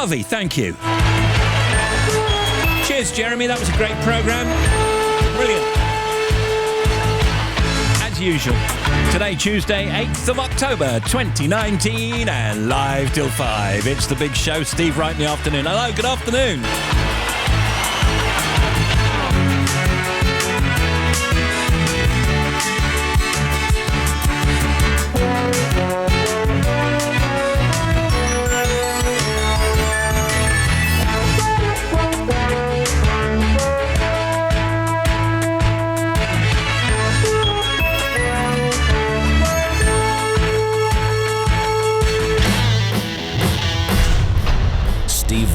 Harvey, thank you. Cheers, Jeremy. That was a great programme. Brilliant. As usual. Today, Tuesday, 8th of October, 2019, and live till 5. It's the big show. Steve Wright in the afternoon. Hello, good afternoon.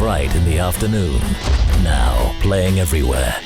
Wright in the afternoon. Now playing everywhere.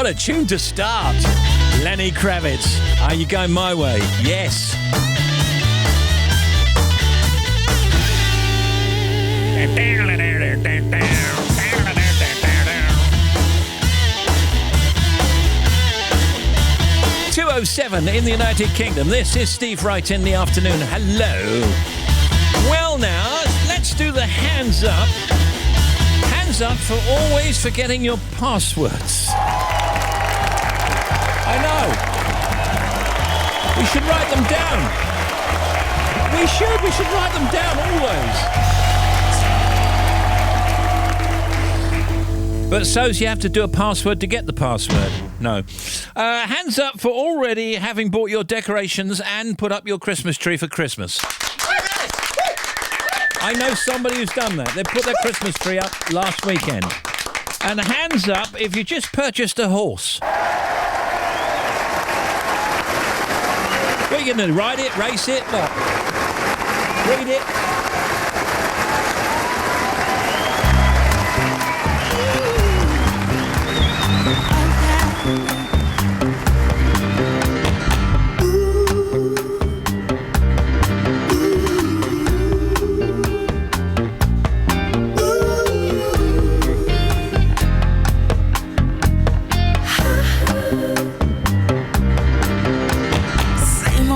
A tune to start. Lenny Kravitz. Are you going my way? Yes. .207 in the United Kingdom. This is Steve Wright in the afternoon. Hello. Well now, let's do the hands up. Hands up for always forgetting your passwords. I know. We should write them down. We should write them down always. But so's you have to do a password to get the password. No. Hands up for already having bought your decorations and put up your Christmas tree for Christmas. I know somebody who's done that. They put their Christmas tree up last weekend. And hands up if you just purchased a horse. What are you going to do? Ride it? Race it? What? Read it? Same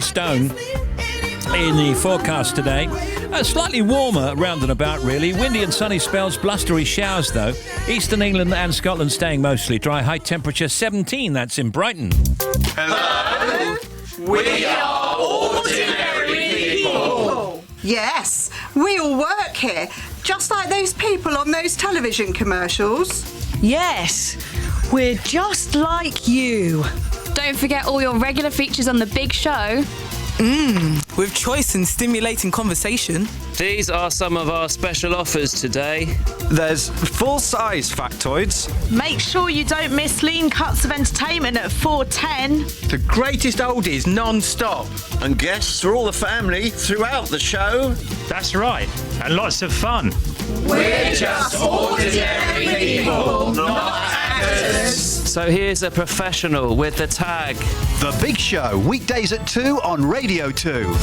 stone in the forecast today. Slightly warmer round and about, really. Windy and sunny spells, blustery showers, though. Eastern England and Scotland staying mostly dry. High temperature 17, that's in Brighton. Hello, we are ordinary people. Yes, we all work here, just like those people on those television commercials. Yes, we're just like you. Don't forget all your regular features on The Big Show. With choice and stimulating conversation. These are some of our special offers today. There's full-size factoids. Make sure you don't miss lean cuts of entertainment at 4:10. The greatest oldies non-stop. And guests for all the family throughout the show. That's right, and lots of fun. We're just ordinary people, not actors. So here's a professional with the tag. The Big Show, weekdays at 2 on Radio 2.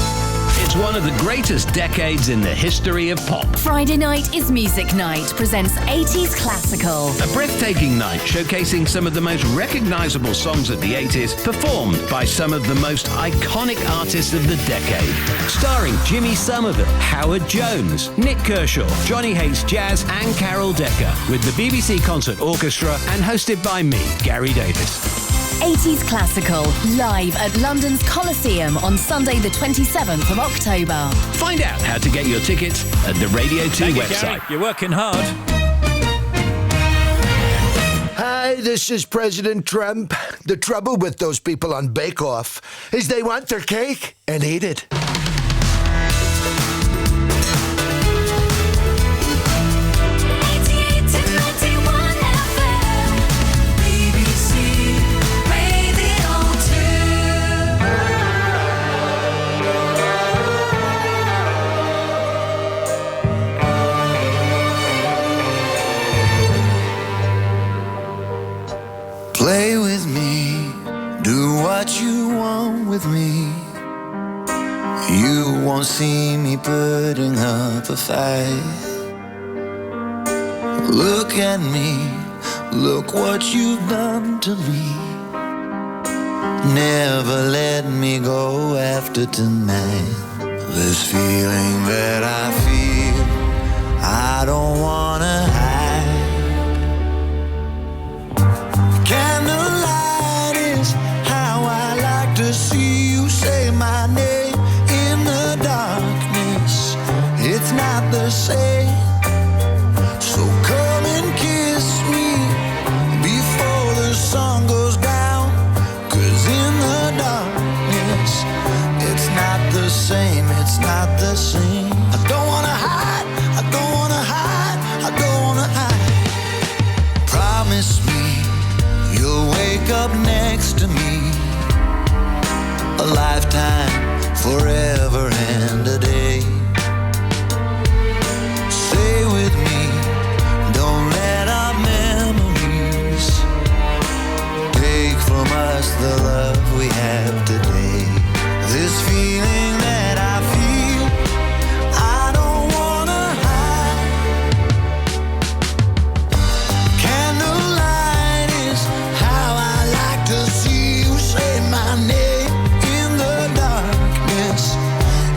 It's one of the greatest decades in the history of pop. Friday night is Music Night presents 80s Classical. A breathtaking night showcasing some of the most recognisable songs of the 80s, performed by some of the most iconic artists of the decade. Starring Jimmy Somerville, Howard Jones, Nick Kershaw, Johnny Hates Jazz and Carol Decker, with the BBC Concert Orchestra and hosted by me, Gary Davis. 80s Classical, live at London's Coliseum on Sunday the 27th of October. Find out how to get your tickets at the Radio 2 Thank you, website. Gary. You're working hard. Hi, this is President Trump. The trouble with those people on Bake Off is they want their cake and eat it. Play with me, do what you want with me. You won't see me putting up a fight. Look at me, look what you've done to me. Never let me go after tonight. This feeling that I feel, I don't wanna hide. Candlelight is how I like to see you say my name in the darkness. It's not the same. So come and kiss me before the sun goes down. 'Cause in the darkness, it's not the same, it's not the same. I don't wanna hide, I don't wanna hide, I don't wanna hide. Promise me you'll wake up next to me. A lifetime, forever and a day. Stay with me, don't let our memories take from us the love we have today. This feeling that I feel, I don't wanna hide. Candlelight is how I like to see you say my name in the darkness.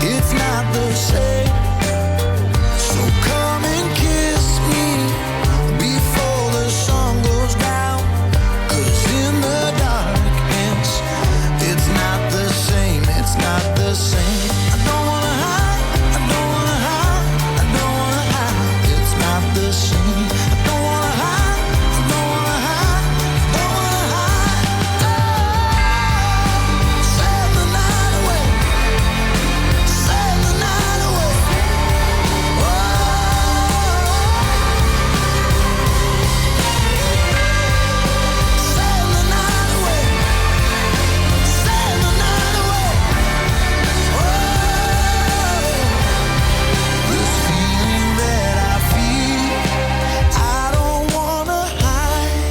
It's not the same. So come and kiss me before the sun goes down. 'Cause in the darkness, it's not the same, it's not the same. I don't wanna hide, I don't wanna hide, I don't wanna hide. It's not the same. I don't wanna hide, I don't wanna hide, I don't wanna hide. Oh, save the night away, save the night away. Oh, save the night away, save the night away. Oh, this feeling that I feel, I don't wanna hide.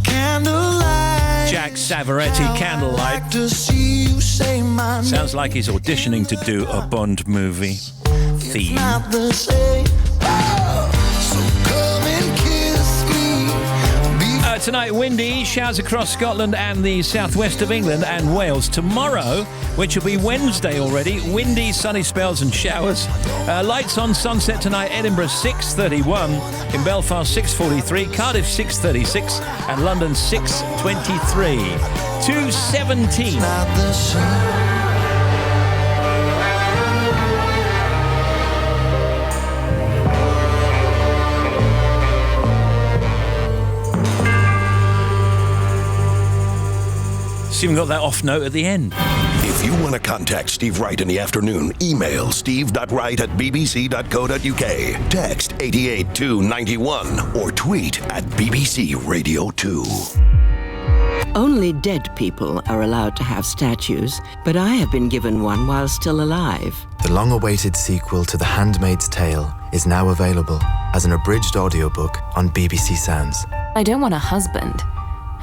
Candlelight. Jack Savoretti, Candlelight. Like to see you say my name. Sounds like he's auditioning to do a Bond movie theme. Not the same. Oh, so come and kiss me. tonight, windy, showers across Scotland and the southwest of England and Wales. Tomorrow, which will be Wednesday already, windy, sunny spells and showers. Lights on sunset tonight, Edinburgh 6:31, in Belfast 6:43, Cardiff 6:36 and London 6:23. 2:17. Even got that off note at the end. If you want to contact Steve Wright in the afternoon, email steve.wright@bbc.co.uk, text 88291, or tweet at BBC Radio 2. Only dead people are allowed to have statues, but I have been given one while still alive. The long-awaited sequel to The Handmaid's Tale is now available as an abridged audiobook on BBC Sounds. I don't want a husband.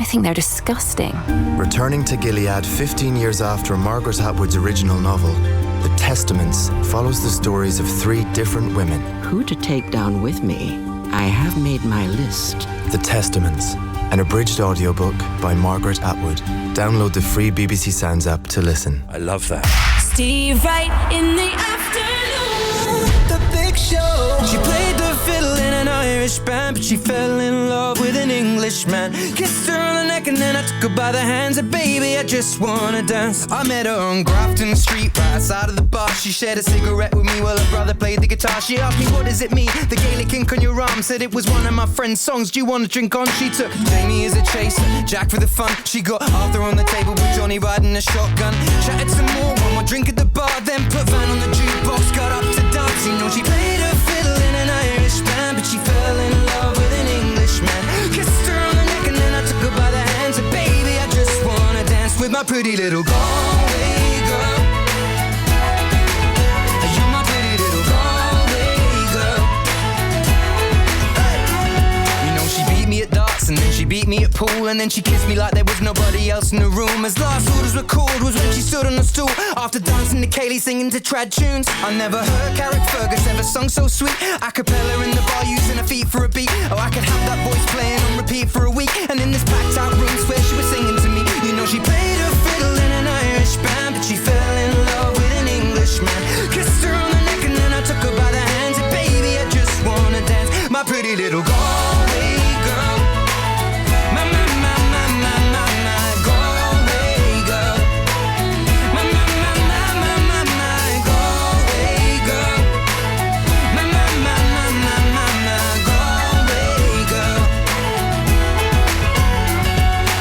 I think they're disgusting. Returning to Gilead 15 years after Margaret Atwood's original novel, The Testaments follows the stories of 3 different women. Who to take down with me? I have made my list. The Testaments, an abridged audiobook by Margaret Atwood. Download the free BBC Sounds app to listen. I love that. Steve Wright in the afternoon. The Big Show. She played the fiddle in an Irish band, but she fell in love with an Englishman. Kissed her on the neck and then I took her by the hands. And baby, I just wanna dance. I met her on Grafton Street, right outside of the bar. She shared a cigarette with me while her brother played the guitar. She asked me, what does it mean? The Gaelic ink on your arm. Said it was one of my friend's songs. Do you want to drink on? She took Jamie as a chaser, Jack for the fun. She got Arthur on the table with Johnny riding a shotgun. Chatted some more, one more drink at the bar, then put Van on the jukebox, got up to dance. You know she played her fiddle in an Irish band, but she fell in love with an Englishman. Kissed her on the neck and then I took her by the hands. And baby, I just wanna dance with my pretty little Galway girl. You're my pretty little Galway girl. You know she beat me at darts and then she beat me at pool, and then she kissed me like there was nobody else in the room. As last orders were called was when she stood on the stool after dancing to Kaylee, singing to trad tunes. I never heard Carrick Fergus ever sung so sweet. A cappella in the bar using her feet for a beat. Oh, I could have that voice playing on repeat for a week. And in this packed out room where she was singing to me. You know she played her fiddle in an Irish band, but she fell in love with an Englishman. Kissed her on the neck and then I took her by the hands. And baby, I just wanna dance, my pretty little Galway girl. My Galway girl. My Galway girl. My Galway girl.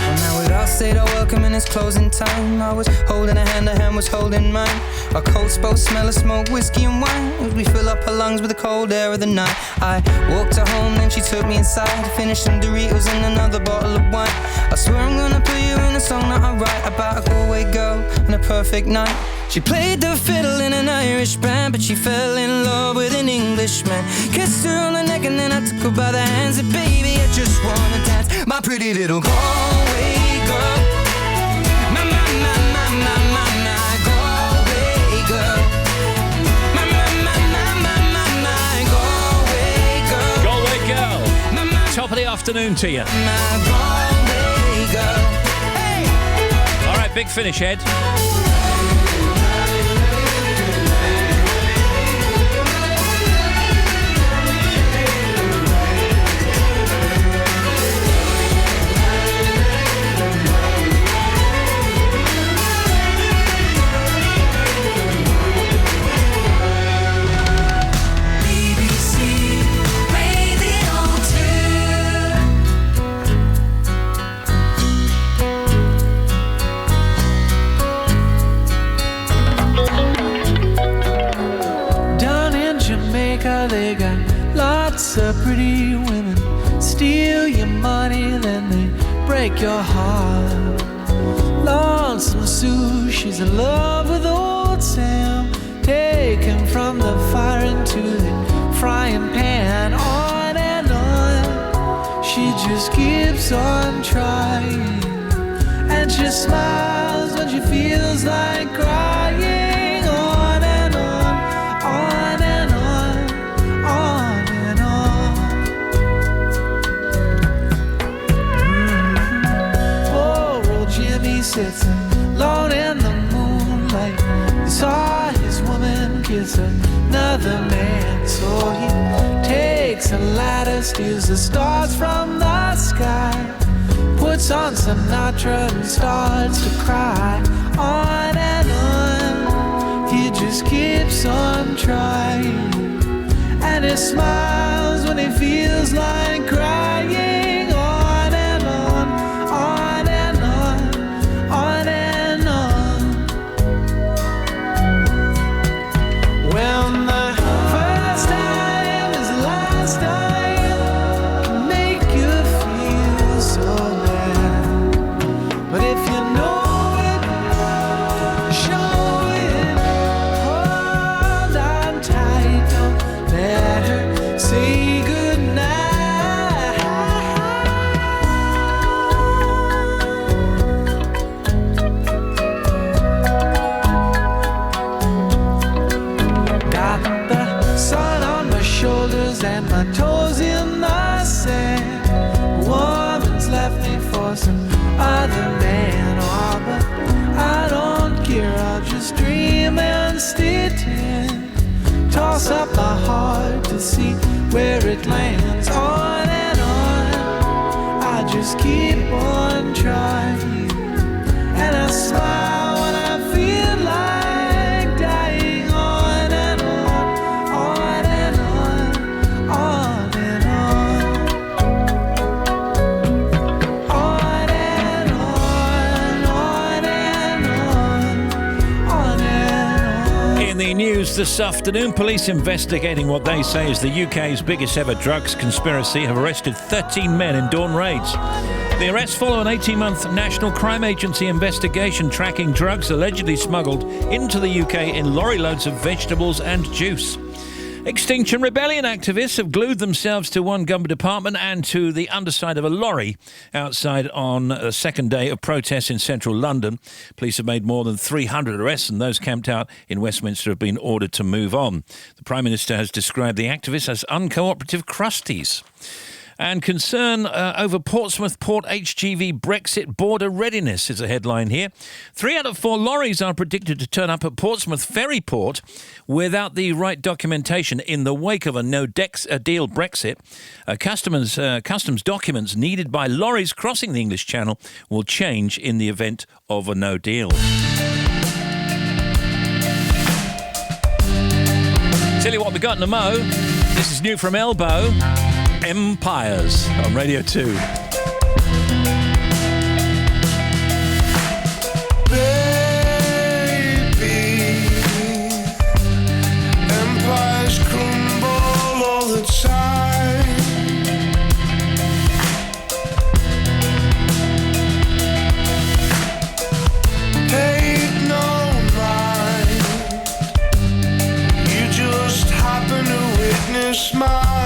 Well, now we'd all say our welcome and it's closing time. I was holding her hand was holding mine. Our coats both smell of smoke, whiskey and wine, as we fill up her lungs with the cold air of the night. I walked her home, then she took me inside to finish some Doritos and another bottle of wine. I swear I'm gonna put you in a song that I write about a Galway girl and a perfect night. She played the fiddle in an Irish band, but she fell in love with an Englishman. Kissed her on the neck and then I took her by the hands. And baby, I just wanna dance, my pretty little Galway girl. My Galway girl. My Galway girl. Galway girl. Top of the afternoon to you. My Galway girl. Hey. All right, big finish, Ed. They got lots of pretty women, steal your money, then they break your heart. Lonesome Sue, she's in love with old Sam, take him from the fire into the frying pan. On and on, she just keeps on trying, and she smiles when she feels like crying. On and on, on and on, on and on. night. He saw his woman kiss another man, so he takes a ladder, steals the stars from the sky, puts on Sinatra and starts to cry. On and on, he just keeps on trying, and he smiles when he feels like crying. On and on, on and on, on and on. When the first time is the last time, can make you feel so bad. But if you know it, show it, hold on tight, don't let her say goodnight. Got the sun on my shoulders and my toes in the sand. A woman's left me for some other man. Oh, but I don't care, I'll just dream and stay tan. Toss up my heart to see where it lands. On and on, I just keep on trying, and I smile when I feel like dying. On and on, on and on, on and on, on and on, on and on, on and on. In the news this afternoon, police investigating what they say is the UK's biggest ever drugs conspiracy have arrested 13 men in dawn raids. The arrests follow an 18-month National Crime Agency investigation tracking drugs allegedly smuggled into the UK in lorry loads of vegetables and juice. Extinction Rebellion activists have glued themselves to one government department and to the underside of a lorry outside on a second day of protests in central London. Police have made more than 300 arrests, and those camped out in Westminster have been ordered to move on. The Prime Minister has described the activists as uncooperative crusties. And concern over Portsmouth Port HGV Brexit border readiness is a headline here. 3 out of 4 lorries are predicted to turn up at Portsmouth Ferry Port without the right documentation in the wake of a no-deal Brexit. Customs documents needed by lorries crossing the English Channel will change in the event of a no deal. Tell you what we got in the mo. This is new from Elbow. Empires on Radio 2. Baby, empires crumble all the time. Take no mind, you just happen to witness mine.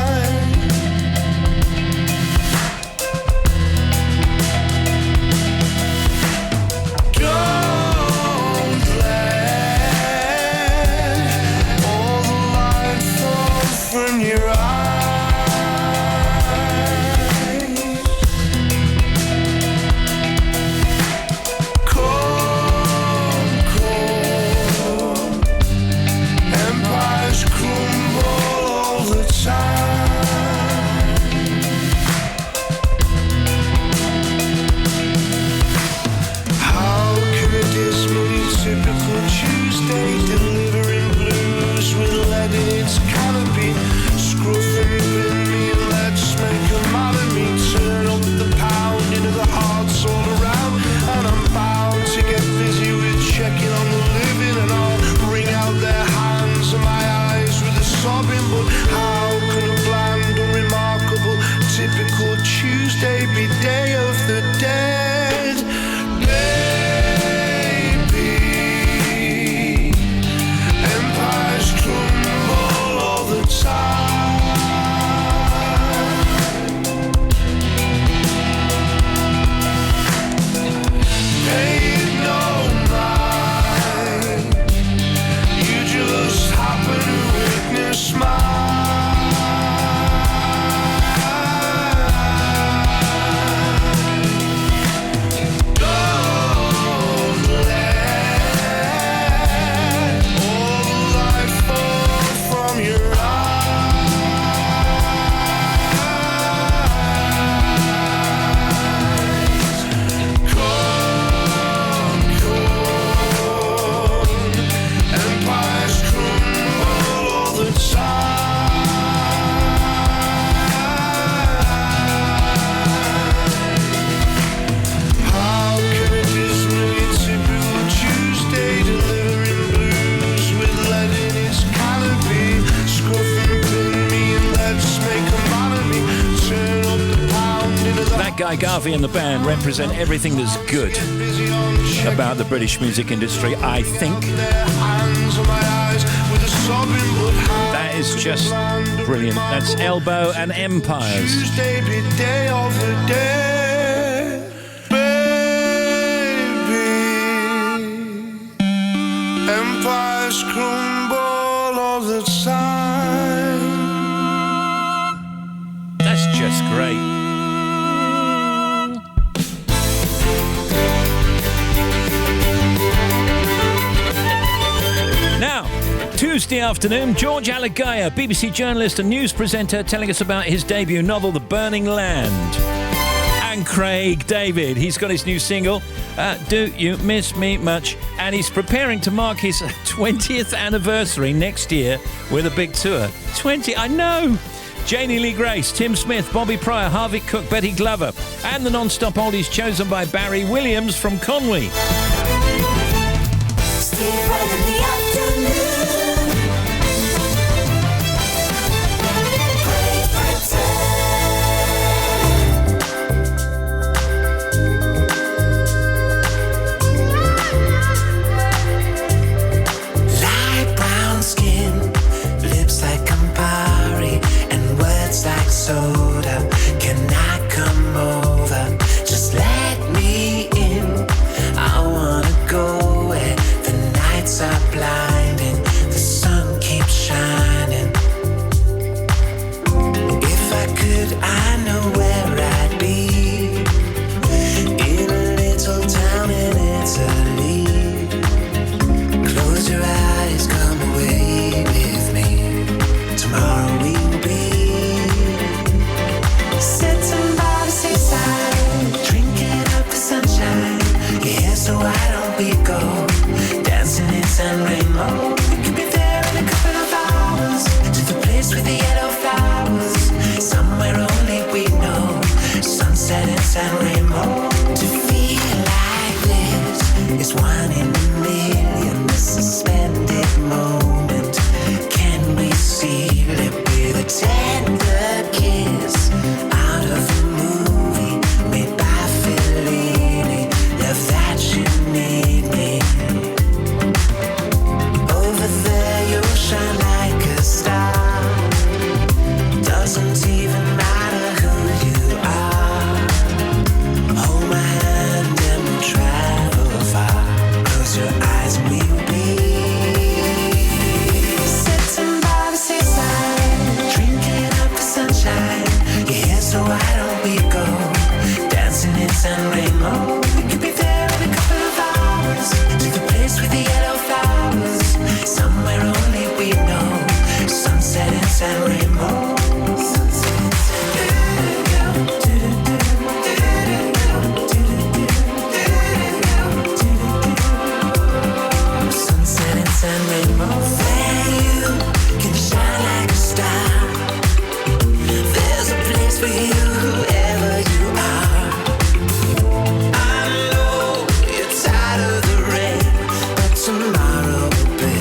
Guy Garvey and the band represent everything that's good about the British music industry, I think. That is just brilliant. That's Elbow and Empires. Tuesday be day of the day, baby. Empires crumble all the time. That's just great. Now, Tuesday afternoon, George Alagaya, BBC journalist and news presenter, telling us about his debut novel, The Burning Land. And Craig David, he's got his new single, Do You Miss Me Much? And he's preparing to mark his 20th anniversary next year with a big tour. 20, I know! Janie Lee Grace, Tim Smith, Bobby Pryor, Harvey Cook, Betty Glover, and the non-stop oldies chosen by Barry Williams from Conwy. Steve Wright in the afternoon. Light brown skin, lips like Campari, and words like soda. Can I come over? Just let me in. I wanna go where the nights are blinding, the sun keeps shining. If I could, I know where I'd be. In a little town in Italy. Close your eyes, come away with me. Tomorrow we'll be sitting by the seaside, drinking up the sunshine. Yeah, so why don't we go dancing in San Remo? We could be there in a couple of hours, to the place with the yellow flowers, somewhere only we know. Sunset in San Remo. To feel like this is one in a million, a suspended moment. Can we seal it with a tender kiss out of a movie made by Fellini? Love that you need me. Over there you'll shine like a star. Doesn't even matter who you are. Hold my hand and we'll travel far. Close your eyes and we'll be sitting by the seaside, drinking up the sunshine. Yeah, so why don't we go dancing in San Remo? We could be there in a couple of hours, to the place with the yellow flowers, somewhere only we know. Sunset in San Remo. Sunset in San Sunset in San Remo. There you can shine like a star. There's a place for you, whoever you are. I know you're tired of the rain, but tomorrow will be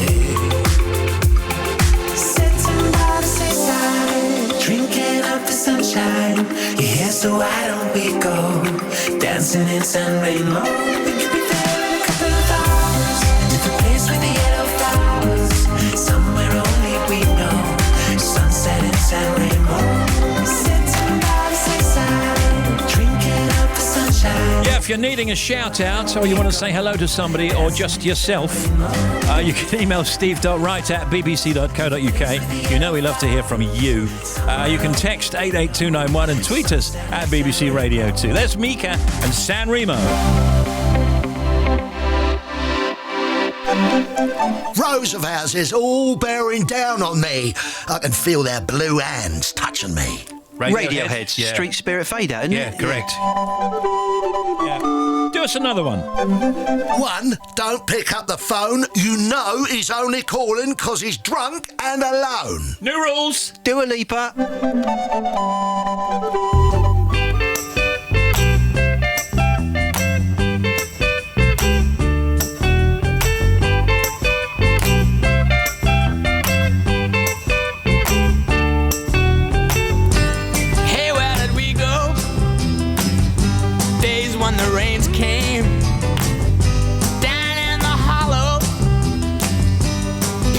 sitting by the seaside, drinking up the sunshine. Yeah, so why don't we go dancing in San Remo? We could be there in a couple of hours, to the place with the yellow flowers, somewhere only we know. Sunset in San Remo. Sitting by the seaside, drinking up the sunshine. Yeah, if you're needing a shout out or you want to say hello to somebody or just yourself, you can email steve.wright@bbc.co.uk. You know we love to hear from you. You can text 88291 and tweet us at BBC Radio 2. There's Mika and San Remo. Rows of houses all bearing down on me. I can feel their blue hands touching me. Radiohead's Yeah. Street Spirit Fade Out, isn't Yeah, it? correct. Yeah. Do us another one. One, don't pick up the phone. You know he's only calling 'cause he's drunk and alone. New rules. Dua Lipa. Hey, where did we go?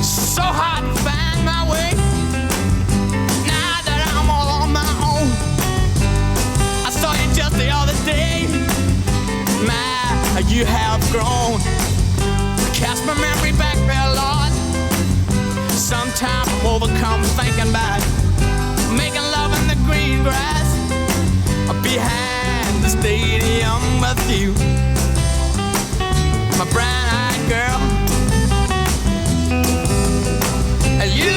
So hard to find my way now that I'm all on my own. I saw you just the other day. My, how you have grown. Cast my memory back there, Lord. Sometimes I'm overcome thinking about making love in the green grass behind the stadium with you, my brown-eyed girl. You,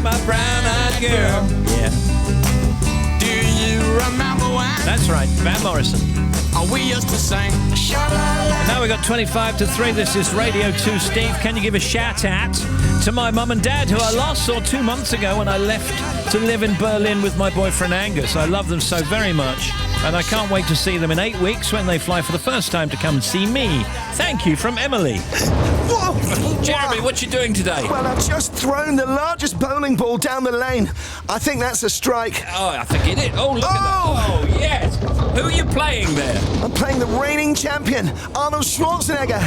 my brown-eyed girl. Yeah. Do you remember when? That's right, Van Morrison. We used to sing. And now we've got 25 to 3. This is Radio 2. Steve, can you give a shout out to my mum and dad, who I last saw 2 months ago when I left to live in Berlin with my boyfriend Angus? I love them so very much, and I can't wait to see them in 8 weeks when they fly for the first time to come and see me. Thank you, from Emily. Whoa! Jeremy, what you doing today? Well, I've just thrown the largest bowling ball down the lane. I think that's a strike. Oh, I think it is. Oh, look at that. Oh, yes. Who are you playing there? I'm playing the reigning champion, Arnold Schwarzenegger.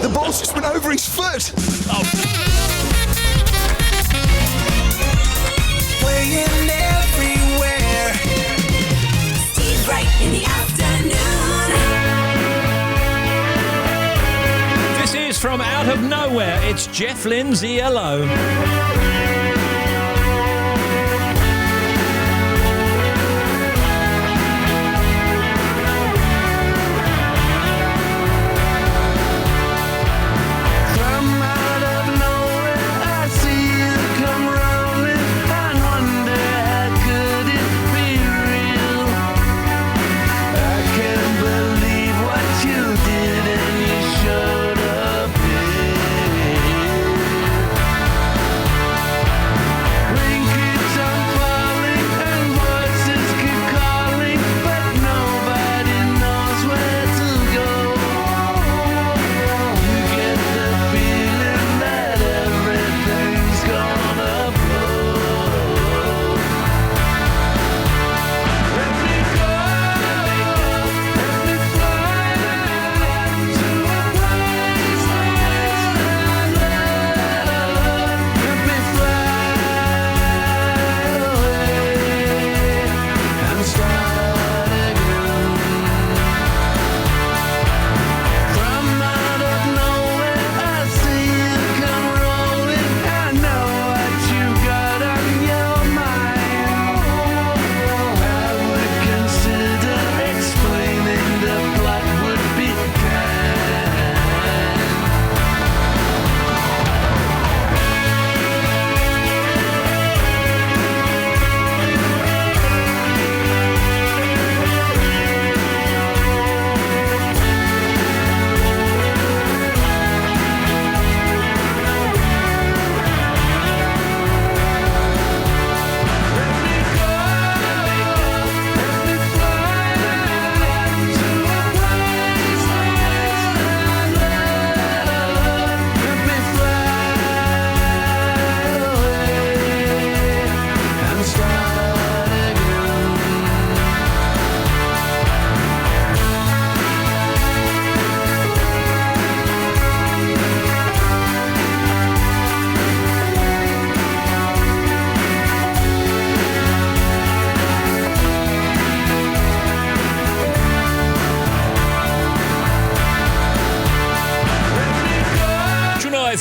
The ball's just went over his foot. Oh. Playing everywhere. Steve Wright in the afternoon. This is from out of nowhere. It's Jeff Lindsay. Hello.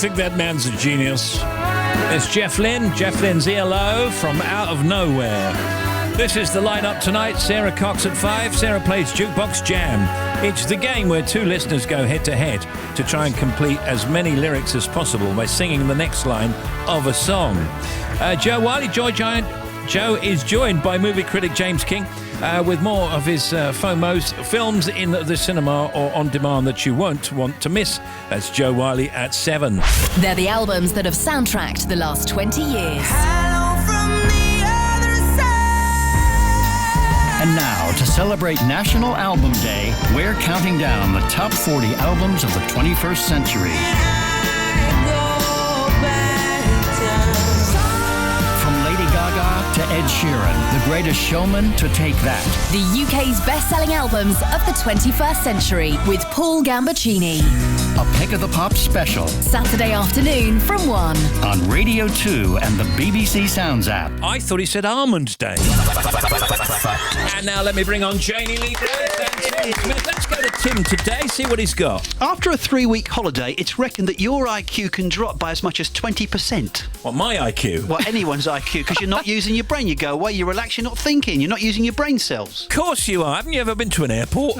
think that man's a genius. It's Jeff Lynne, Jeff Lynne's ELO from Out of Nowhere. This is the lineup tonight. Sarah Cox at 5. Sarah plays Jukebox Jam. It's the game where two listeners go head-to-head to try and complete as many lyrics as possible by singing the next line of a song. Joe Wiley, Joe is joined by movie critic James King with more of his films in the cinema or on demand that you won't want to miss. That's Joe Wiley at 7. They're the albums that have soundtracked the last 20 years. And now, to celebrate National Album Day, we're counting down the top 40 albums of the 21st century. To Ed Sheeran, The Greatest Showman, to Take That. The UK's best-selling albums of the 21st century with Paul Gambaccini. A Pick of the Pop special. Saturday afternoon from 1. On Radio 2 and the BBC Sounds app. I thought he said Almond Day. And now let me bring on Janie Lee Bright and Tim Smith. Let's go to Tim today, see what he's got. After a 3-week holiday, it's reckoned that your IQ can drop by as much as 20%. What, my IQ? Well, anyone's IQ, because you're not using your brain. You go away, you relax, you're not thinking, you're not using your brain cells. Of course you are. Haven't you ever been to an airport?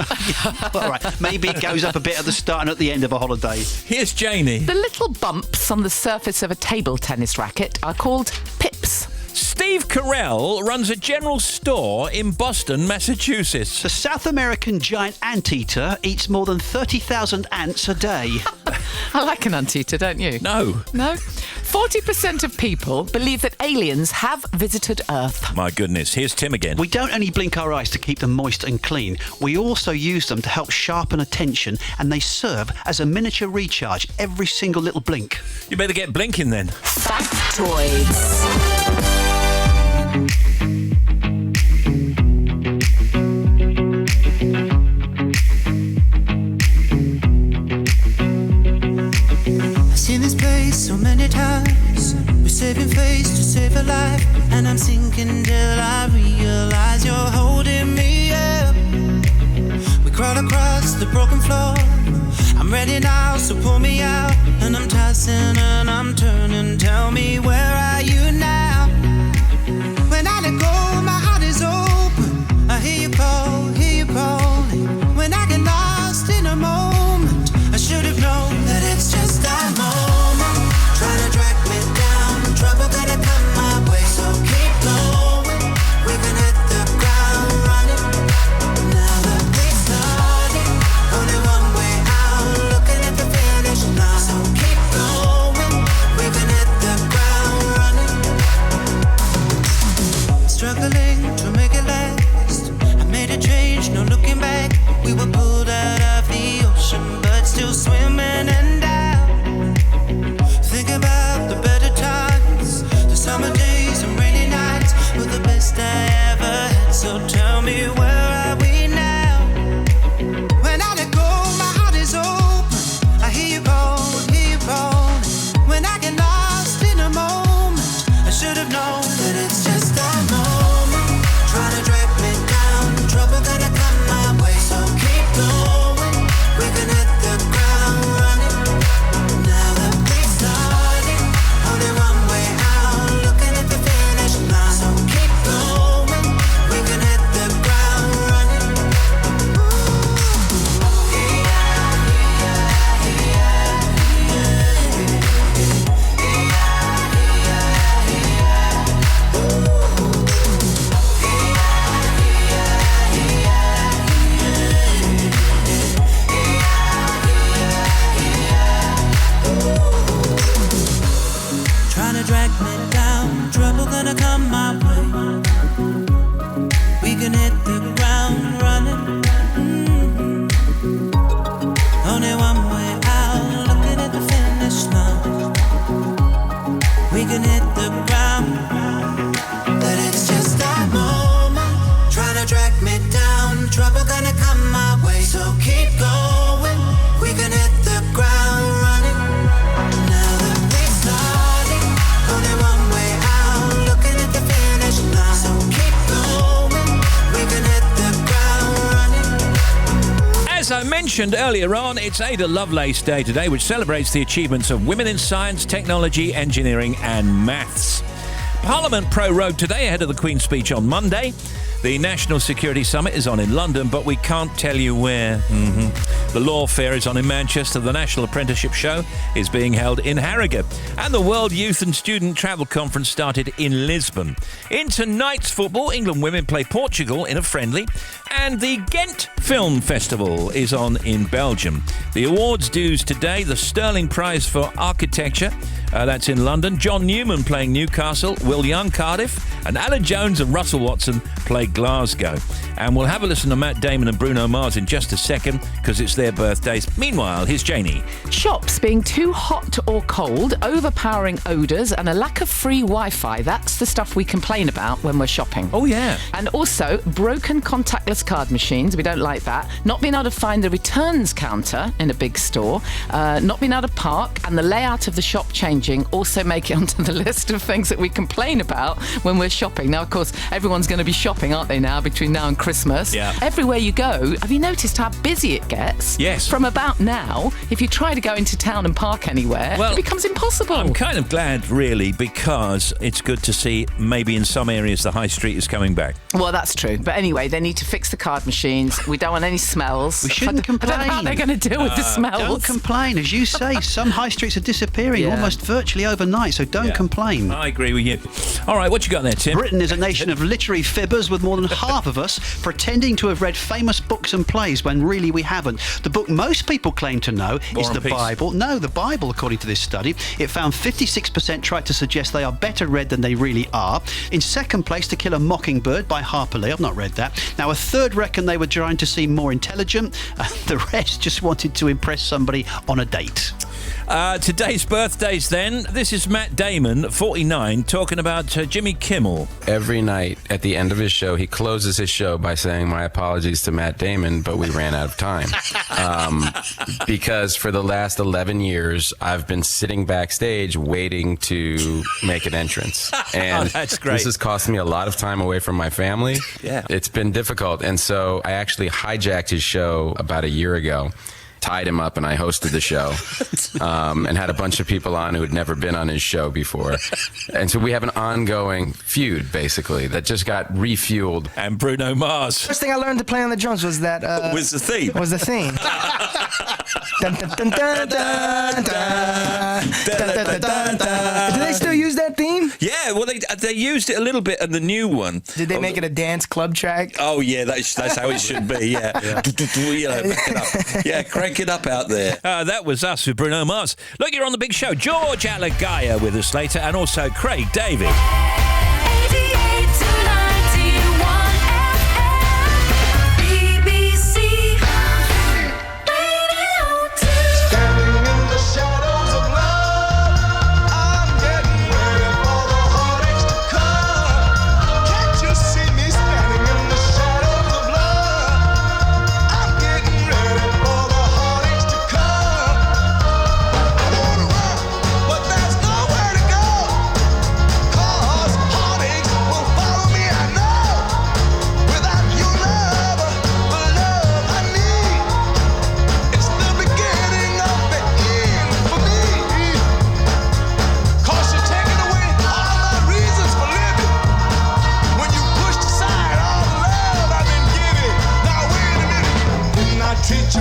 All right, maybe it goes up a bit at the start and at the end of a holiday. Here's Janie. The little bumps on the surface of a table tennis racket are called pips. Steve Carell runs a general store in Boston, Massachusetts. The South American giant anteater eats more than 30,000 ants a day. I like an anteater, don't you? No. No? 40% of people believe that aliens have visited Earth. My goodness, here's Tim again. We don't only blink our eyes to keep them moist and clean, we also use them to help sharpen attention, and they serve as a miniature recharge every single little blink. You better get blinking then. Factoids. I've seen this place so many times. We're saving face to save a life, and I'm sinking till I realize you're holding me up. We crawl across the broken floor. I'm ready now, so pull me out. And I'm tossing and I'm turning. Tell me, where are you now? When I let go, my heart is open. I hear you call, hear you calling. When I get lost in a moment, I should have known that it's just that moment. Trying to drag me down, trouble gonna come my way. So keep going, we can hit the ground running. Now that we started, only one way out, looking at the finish line. So keep going, we can hit the ground running. Struggling to make it last. I made a change, no looking back. We were pulled out of the ocean, but still swimming and out. Think about the better times. The summer days and rainy nights were the best I ever had. So tell me, where are we now? When I let go, my heart is open. I hear you call, hear you calling. When I get lost in a moment, I should have known that it's just that moment. Trying to drag me down, trouble gonna come my way. So keep going, we can hit the ground running. Now that we started, only one way out, looking at the finish line. So keep going, we can hit the ground running. Trying to drag me down, trouble gonna come my way. We can hit the ground running. Only one way out, looking at the finish line. We can hit the ground, but it's just that moment. Trying to drag me down, trouble gonna come my way. So keep going, we can hit the ground running. Now that we started, only one way out, looking at the finish line. So keep going, we can hit the ground running. As I mentioned mentioned earlier on, it's Ada Lovelace Day today, which celebrates the achievements of women in science, technology, engineering and maths. Parliament prorogued today ahead of the Queen's speech on Monday. The National Security Summit is on in London, but we can't tell you where. The Law Fair is on in Manchester. The National Apprenticeship Show is being held in Harrogate. And the World Youth and Student Travel Conference started in Lisbon. In tonight's football, England women play Portugal in a friendly. And the Ghent Film Festival is on in Belgium. The awards dues today, the Sterling Prize for Architecture, that's in London. John Newman playing Newcastle, Will Young Cardiff, and Alan Jones and Russell Watson play Glasgow. And we'll have a listen to Matt Damon and Bruno Mars in just a second because it's their birthdays. Meanwhile, here's Janie. Shops being too hot or cold, overpowering odours and a lack of free Wi-Fi. That's the stuff we complain about when we're shopping. Oh, yeah. And also broken contactless card machines. We don't like that. Not being able to find the returns counter in a big store. Not being able to park, and the layout of the shop changing also make it onto the list of things that we complain about when we're shopping. Now, of course, everyone's going to be shopping, aren't they, now, between now and Christmas? Yeah. Everywhere you go, have you noticed how busy it gets? Yes. From about now, if you try to go into town and park anywhere, it becomes impossible. I'm kind of glad, really, because it's good to see maybe in some areas the high street is coming back. Well, that's true. But anyway, they need to fix the card machines. We don't want any smells. We shouldn't complain. I don't know how they're going to deal with the smells. Don't complain. As you say, some high streets are disappearing almost virtually overnight, so don't complain. I agree with you. All right, what you got there, Tim? Britain is a nation of literary fibbers, with more than half of us pretending to have read famous books and plays when really we haven't. The book most people claim to know is the Bible. No, the Bible, according to this study. It found 56% tried to suggest they are better read than they really are. In second place, To Kill a Mockingbird by Harper Lee. I've not read that. Now, a third reckoned they were trying to seem more intelligent. The rest just wanted to impress somebody on a date. Today's birthdays then. This is Matt Damon, 49, talking about Jimmy Kimmel. Every night at the end of his show, he closes his show by saying, "My apologies to Matt Damon, but we ran out of time." Because for the last 11 years, I've been sitting backstage waiting to make an entrance. And that's great. This has cost me a lot of time away from my family. Yeah. It's been difficult. And so I actually hijacked his show about a year ago. Tied him up, and I hosted the show and had a bunch of people on who had never been on his show before. And so we have an ongoing feud, basically, that just got refueled. And Bruno Mars. First thing I learned to play on the drums was that... was the theme. Was the theme. Dun, dun, dun, dun, dun, dun. Do they still use that theme? Yeah, well, they used it a little bit in the new one. Did they make it a dance club track? Oh, yeah, that's how it should be, yeah. You know, back it up. Yeah, crank it up out there. That was us with Bruno Mars. Look, you're on the big show. George Alagaya with us later, and also Craig David.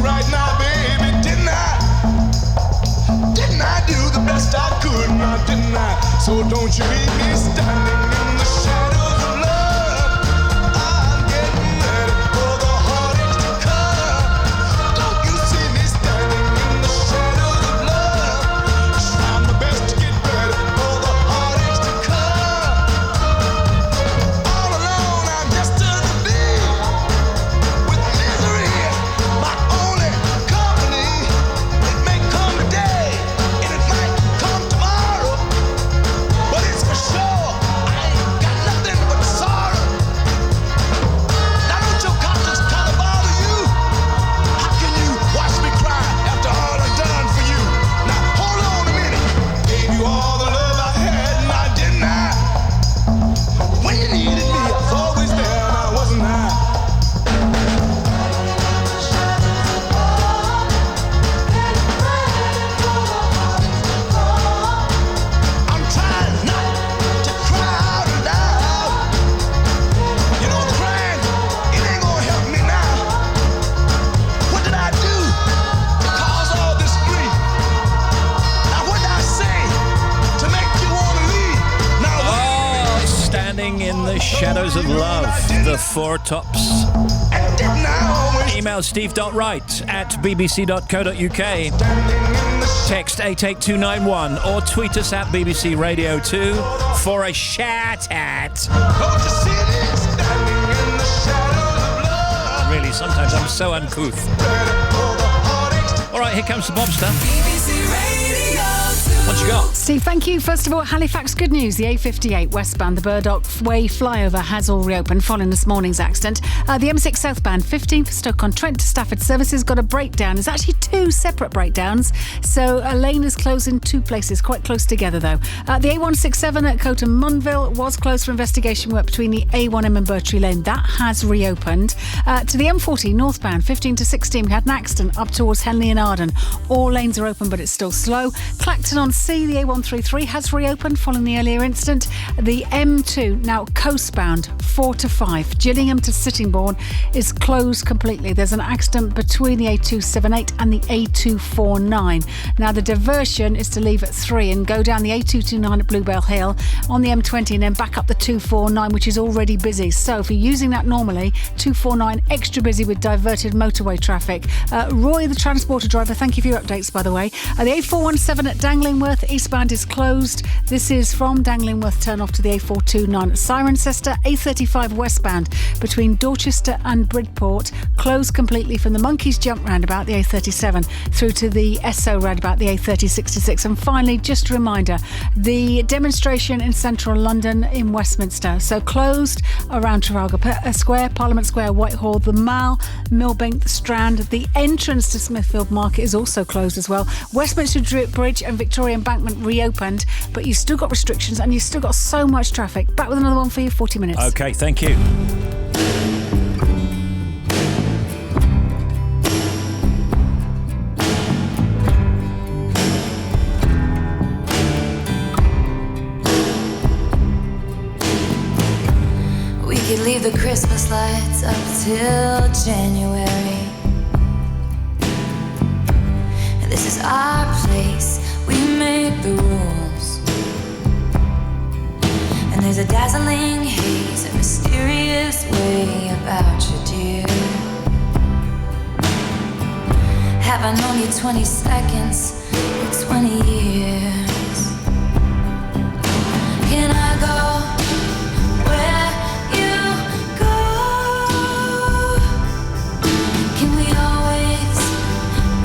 Right now, baby, didn't I do the best I could, now didn't I? So don't you leave me standing in the shadows of love. I'm getting ready for the heartaches to come. Don't you see me standing in the shadows of love? Trying my best to get ready for the heartaches to come. All alone, I'm just a bee with misery. My only company. It may come today and it might come tomorrow, but it's for sure Shadows of Love, the Four Tops. Email steve.wright@bbc.co.uk. Text 88291 or tweet us at BBC Radio 2 for a shout out. Really, sometimes I'm so uncouth. All right, here comes the Bobster. What you got? Steve, thank you. First of all, Halifax, good news. The A58 westbound, the Burdock Way flyover has all reopened following this morning's accident. The M6 southbound, 15 for Stoke-on-Trent to Stafford Services, got a breakdown. It's actually two separate breakdowns, so a lane is closed in two places, quite close together though. The A167 at Coton Munville was closed for investigation work between the A1M and Bertree Lane. That has reopened. To the M40 northbound, 15 to 16, we had an accident up towards Henley and Arden. All lanes are open, but it's still slow. Clacton on Sea, the A133 has reopened following the earlier incident. The M2, now coastbound, 4 to 5. Gillingham to Sittingbourne is closed completely. There's an accident between the A278 and the A249. Now, the diversion is to leave at 3 and go down the A229 at Bluebell Hill on the M20 and then back up the 249, which is already busy. So if you're using that normally, 249 extra busy with diverted motorway traffic. Roy, the transporter driver, thank you for your updates, by the way. The A417 at Danglingworth eastbound is closed. This is from Danglingworth turn off to the A429 at Cirencester. A35 westbound between Dorchester and Bridport closed completely from the Monkeys Jump roundabout, the A37, through to the Esso roundabout, the A3066. And finally, just a reminder, the demonstration in central London in Westminster. So closed around Trafalgar Square, Parliament Square, Whitehall, the Mall, Millbank, the Strand. The entrance to Smithfield Market is also closed as well. Westminster Bridge and Victoria Embankment reopened, but you've still got restrictions and you've still got so much traffic. Back with another one for you, 40 minutes. Okay, thank you. We could leave the Christmas lights up till January. This is our place, we make the rules. And there's a dazzling haze, a mysterious way about you, dear. Have I known you 20 seconds or 20 years? Can I go where you go? Can we always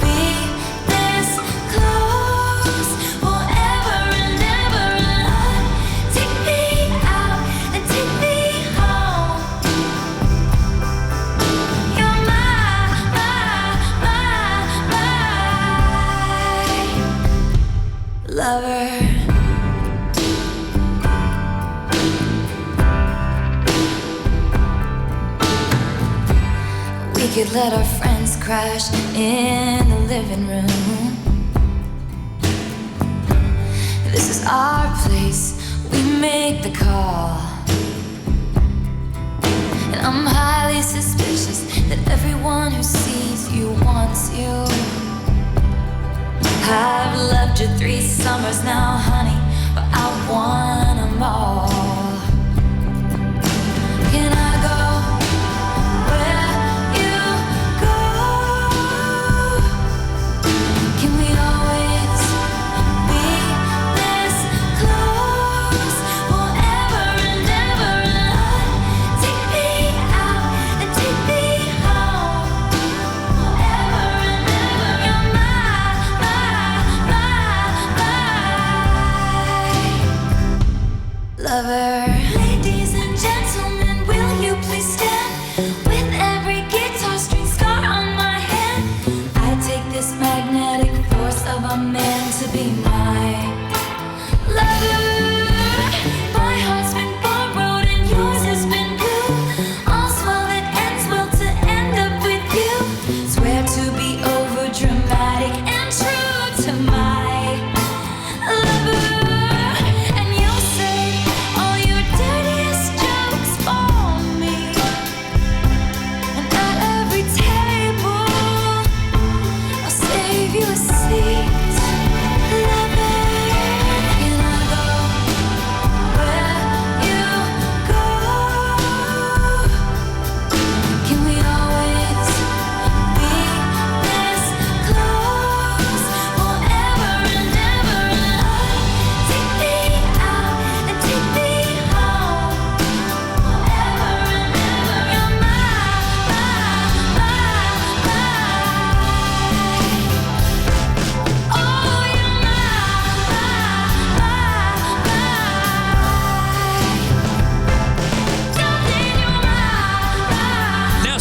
be this close forever and ever? And take me out and take me home. You're my lover. We could let our friends crash in the living room. This is our place, we make the call. And I'm highly suspicious that everyone who sees you wants you. I've loved you 3 summers now, honey, but I want them all. Can I go where you go? Can we always be this close forever and ever? And take me out and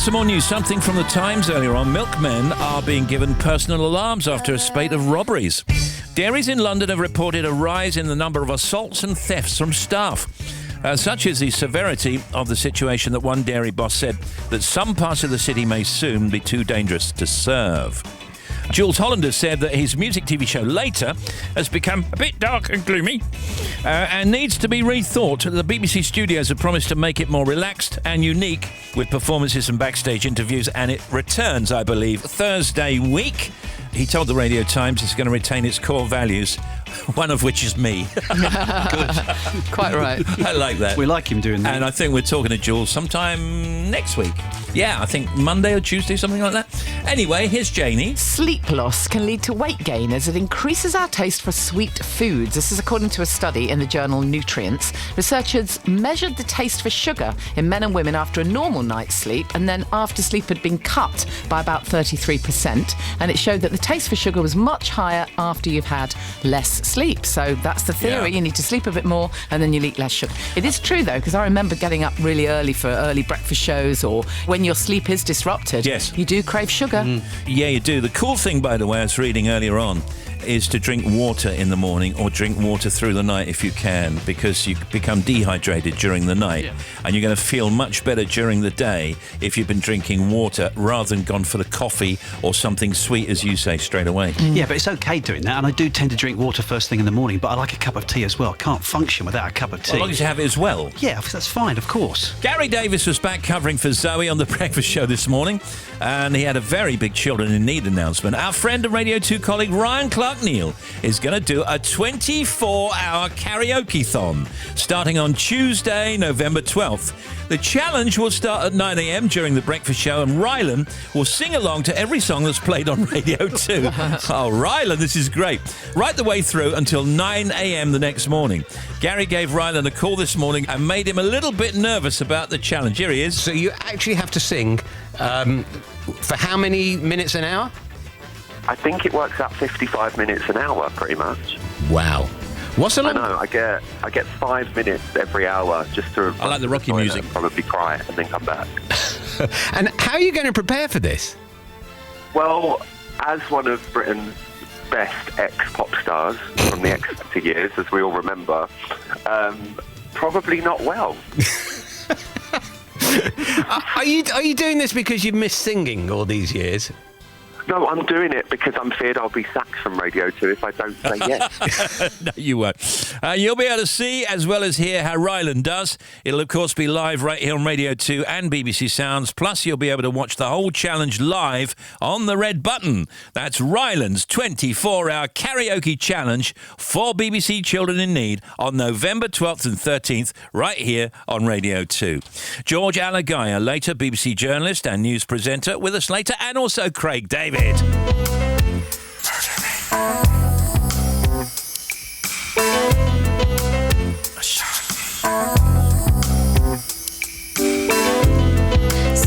some more news. Something from the Times earlier on. Milkmen are being given personal alarms after a spate of robberies. Dairies in London have reported a rise in the number of assaults and thefts from staff. Such is the severity of the situation that one dairy boss said that some parts of the city may soon be too dangerous to serve. Jules Hollander said that his music TV show Later has become a bit dark and gloomy and needs to be rethought. The BBC studios have promised to make it more relaxed and unique with performances and backstage interviews, and it returns, I believe, Thursday week. He told the Radio Times it's going to retain its core values, one of which is me. Good. Quite right. I like that. We like him doing that. And I think we're talking to Jules sometime next week. Yeah, I think Monday or Tuesday, something like that. Anyway, here's Janie. Sleep loss can lead to weight gain as it increases our taste for sweet foods. This is according to a study in the journal Nutrients. Researchers measured the taste for sugar in men and women after a normal night's sleep, and then after sleep had been cut by about 33%. And it showed that the taste for sugar was much higher after you've had less sleep. So that's the theory. Yeah. You need to sleep a bit more and then you'll eat less sugar. It is true, though, because I remember getting up really early for early breakfast shows, or when your sleep is disrupted, yes, you do crave sugar. Yeah, you do. The cool thing, by the way, I was reading earlier on, is to drink water in the morning or drink water through the night if you can, because you become dehydrated during the night, and you're going to feel much better during the day if you've been drinking water rather than gone for the coffee or something sweet, as you say, straight away. Yeah, but it's okay doing that, and I do tend to drink water first thing in the morning, but I like a cup of tea as well. Can't function without a cup of tea. Well, as long as you have it as well. Yeah, that's fine, of course. Gary Davis was back covering for Zoe on The Breakfast Show this morning, and he had a very big Children in Need announcement. Our friend and Radio 2 colleague Ryan Clark-Neal is going to do a 24-hour karaoke-thon starting on Tuesday, November 12th. The challenge will start at 9 a.m. during The Breakfast Show, and Rylan will sing along to every song that's played on Radio 2. Oh, Rylan, this is great. Right the way through until 9 a.m. the next morning. Gary gave Rylan a call this morning and made him a little bit nervous about the challenge. Here he is. So you actually have to sing for how many minutes an hour? I think it works out 55 minutes an hour, pretty much. Wow. What's the long? I know. I get 5 minutes every hour just to. I like the Rocky music. Probably cry and then come back. And how are you going to prepare for this? Well, as one of Britain's best ex-pop stars from the Exeter years, as we all remember, probably not well. Are you doing this because you've missed singing all these years? No, I'm doing it because I'm feared I'll be sacked from Radio 2 if I don't say yes. No, you won't. You'll be able to see as well as hear how Rylan does. It'll, of course, be live right here on Radio 2 and BBC Sounds. Plus, you'll be able to watch the whole challenge live on the red button. That's Rylan's 24-hour karaoke challenge for BBC Children in Need on November 12th and 13th, right here on Radio 2. George Alagaya, later BBC journalist and news presenter, with us later, and also Craig David. See,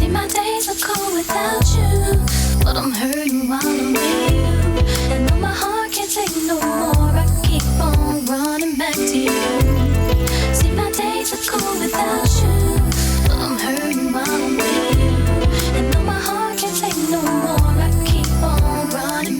my days are cold without you, but I'm hurting while I'm with you. And though my heart can't take no more, I keep on running back to you. See, my days are cold without you, but I'm hurting while I'm with you. And though my heart can't take no more, I keep on running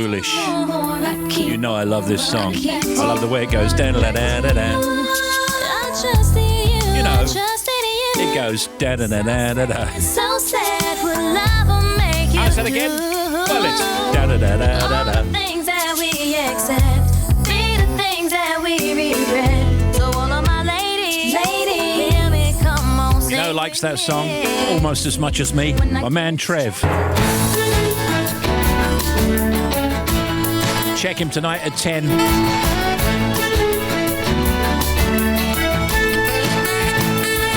Foolish. You know I love this song. I love the way it goes. Da-da-da-da-da. You know, it goes da-da-da-da-da-da. So sad what love will make you How's that again? Well, it's da-da-da-da-da-da. All the things that we accept be the things that we regret. So all of my ladies, hear me, come on, You know who likes that song almost as much as me? My man Trev. Check him tonight at 10.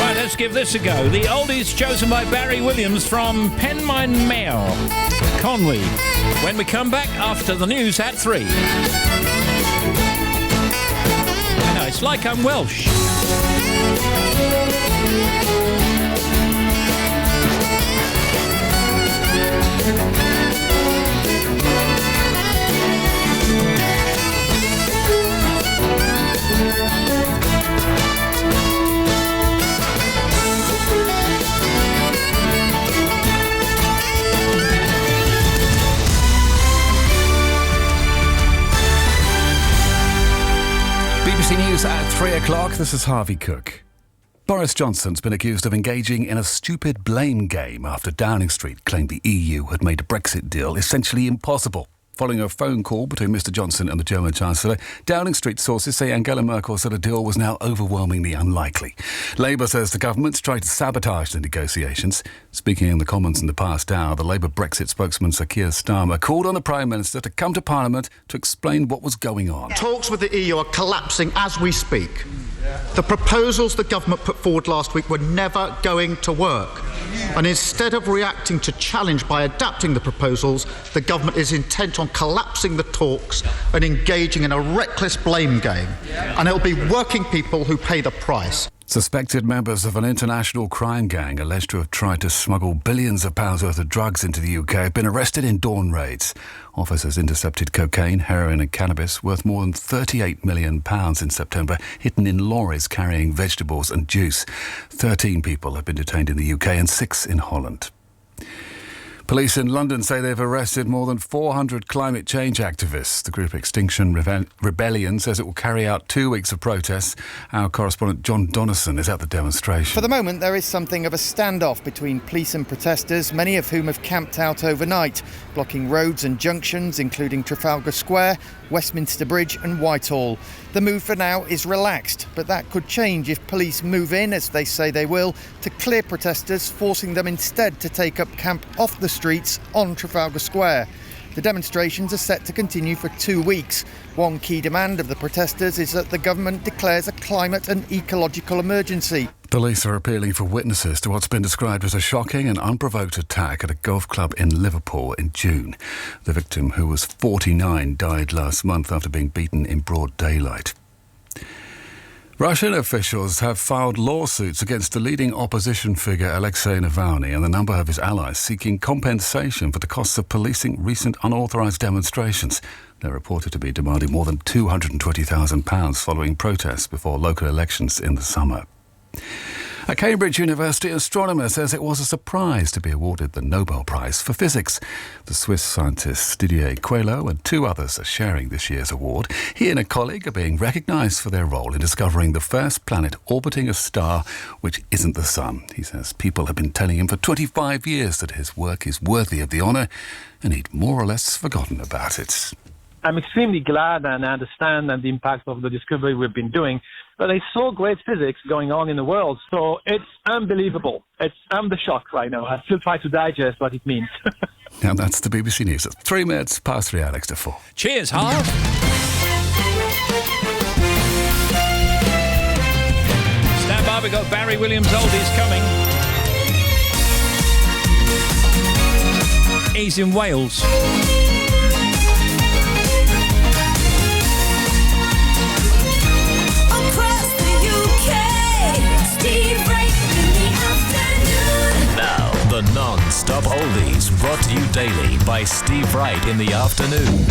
Right, let's give this a go. The oldies chosen by Barry Williams from Penmine Mail, Conwy. When we come back after the news at 3. I know, it's like I'm Welsh. BBC News at 3 o'clock. This is Harvey Cook. Boris Johnson's been accused of engaging in a stupid blame game after Downing Street claimed the EU had made a Brexit deal essentially impossible. Following a phone call between Mr Johnson and the German Chancellor, Downing Street sources say Angela Merkel said a deal was now overwhelmingly unlikely. Labour says the government's tried to sabotage the negotiations. Speaking in the Commons in the past hour, the Labour Brexit spokesman Sir Keir Starmer called on the Prime Minister to come to Parliament to explain what was going on. Talks with the EU are collapsing as we speak. The proposals the government put forward last week were never going to work. And instead of reacting to challenge by adapting the proposals, the government is intent on collapsing the talks and engaging in a reckless blame game. And it'll be working people who pay the price. Suspected members of an international crime gang alleged to have tried to smuggle billions of pounds worth of drugs into the UK have been arrested in dawn raids. Officers intercepted cocaine, heroin and cannabis worth more than £38 million in September, hidden in lorries carrying vegetables and juice. 13 people have been detained in the UK and 6 in Holland. Police in London say they've arrested more than 400 climate change activists. The group Extinction Rebellion says it will carry out 2 weeks of protests. Our correspondent John Donnison is at the demonstration. For the moment, there is something of a standoff between police and protesters, many of whom have camped out overnight, blocking roads and junctions, including Trafalgar Square, Westminster Bridge and Whitehall. The mood for now is relaxed, but that could change if police move in, as they say they will, to clear protesters, forcing them instead to take up camp off the streets on Trafalgar Square. The demonstrations are set to continue for 2 weeks. One key demand of the protesters is that the government declares a climate and ecological emergency. Police are appealing for witnesses to what's been described as a shocking and unprovoked attack at a golf club in Liverpool in June. The victim, who was 49, died last month after being beaten in broad daylight. Russian officials have filed lawsuits against the leading opposition figure Alexei Navalny and a number of his allies, seeking compensation for the costs of policing recent unauthorised demonstrations. They're reported to be demanding more than £220,000 following protests before local elections in the summer. A Cambridge University astronomer says it was a surprise to be awarded the Nobel Prize for Physics. The Swiss scientist Didier Queloz and 2 others are sharing this year's award. He and a colleague are being recognised for their role in discovering the first planet orbiting a star which isn't the Sun. He says people have been telling him for 25 years that his work is worthy of the honour, and he'd more or less forgotten about it. I'm extremely glad and understand the impact of the discovery we've been doing. But there's so great physics going on in the world, so it's unbelievable. I'm the shock right now. I still try to digest what it means. And that's the BBC News at 3 minutes past 3, Alex to 4. Cheers, Harv. Stand by, we've got Barry Williams Oldies coming. He's in Wales. The non-stop oldies brought to you daily by Steve Wright in the afternoon.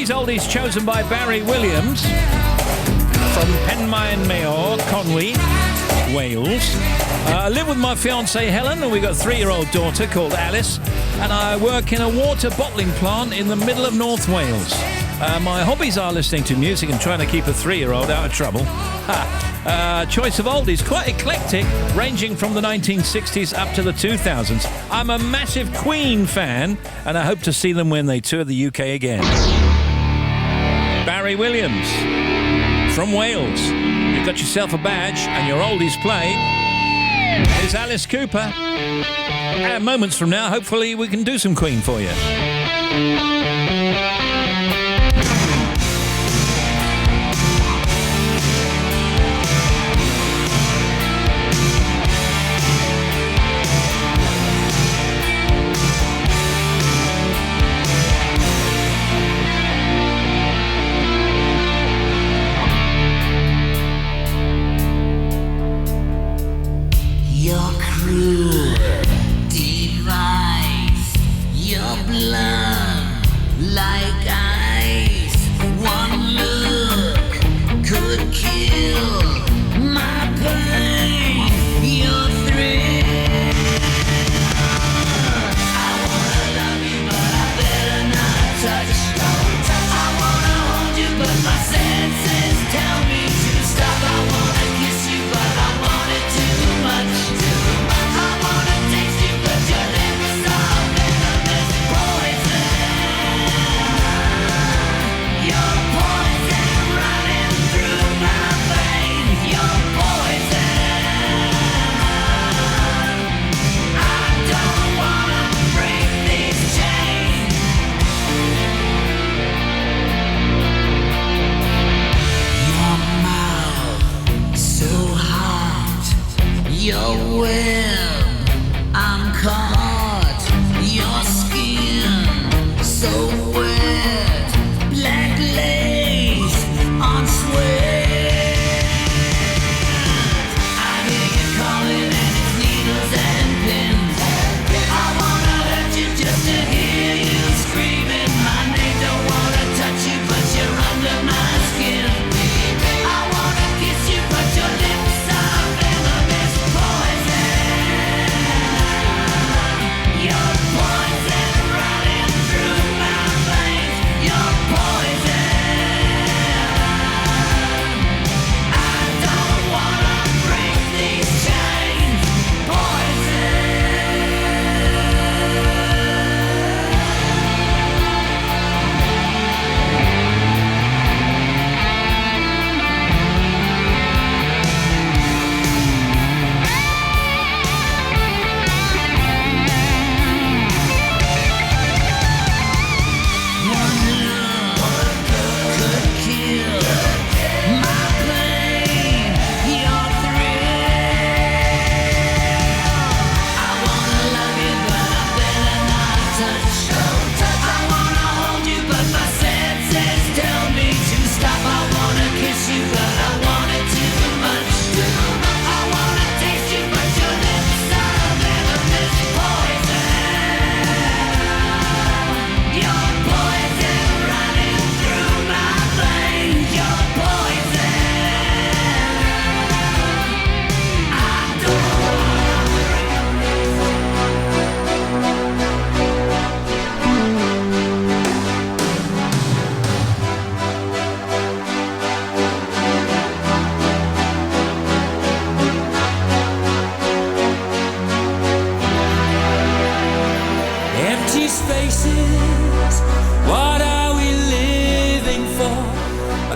these oldies chosen by Barry Williams from Penmaen Mayor, Conwy, Wales. I live with my fiancée Helen, and we've got a 3-year-old daughter called Alice, and I work in a water bottling plant in the middle of North Wales. My hobbies are listening to music and trying to keep a 3-year-old out of trouble. Choice of oldies, quite eclectic, ranging from the 1960s up to the 2000s. I'm a massive Queen fan, and I hope to see them when they tour the UK again. Barry Williams from Wales. You've got yourself a badge and your oldies play. Here's Alice Cooper. And moments from now, hopefully we can do some Queen for you. Your cruel device, your blunt empty spaces. What are we living for?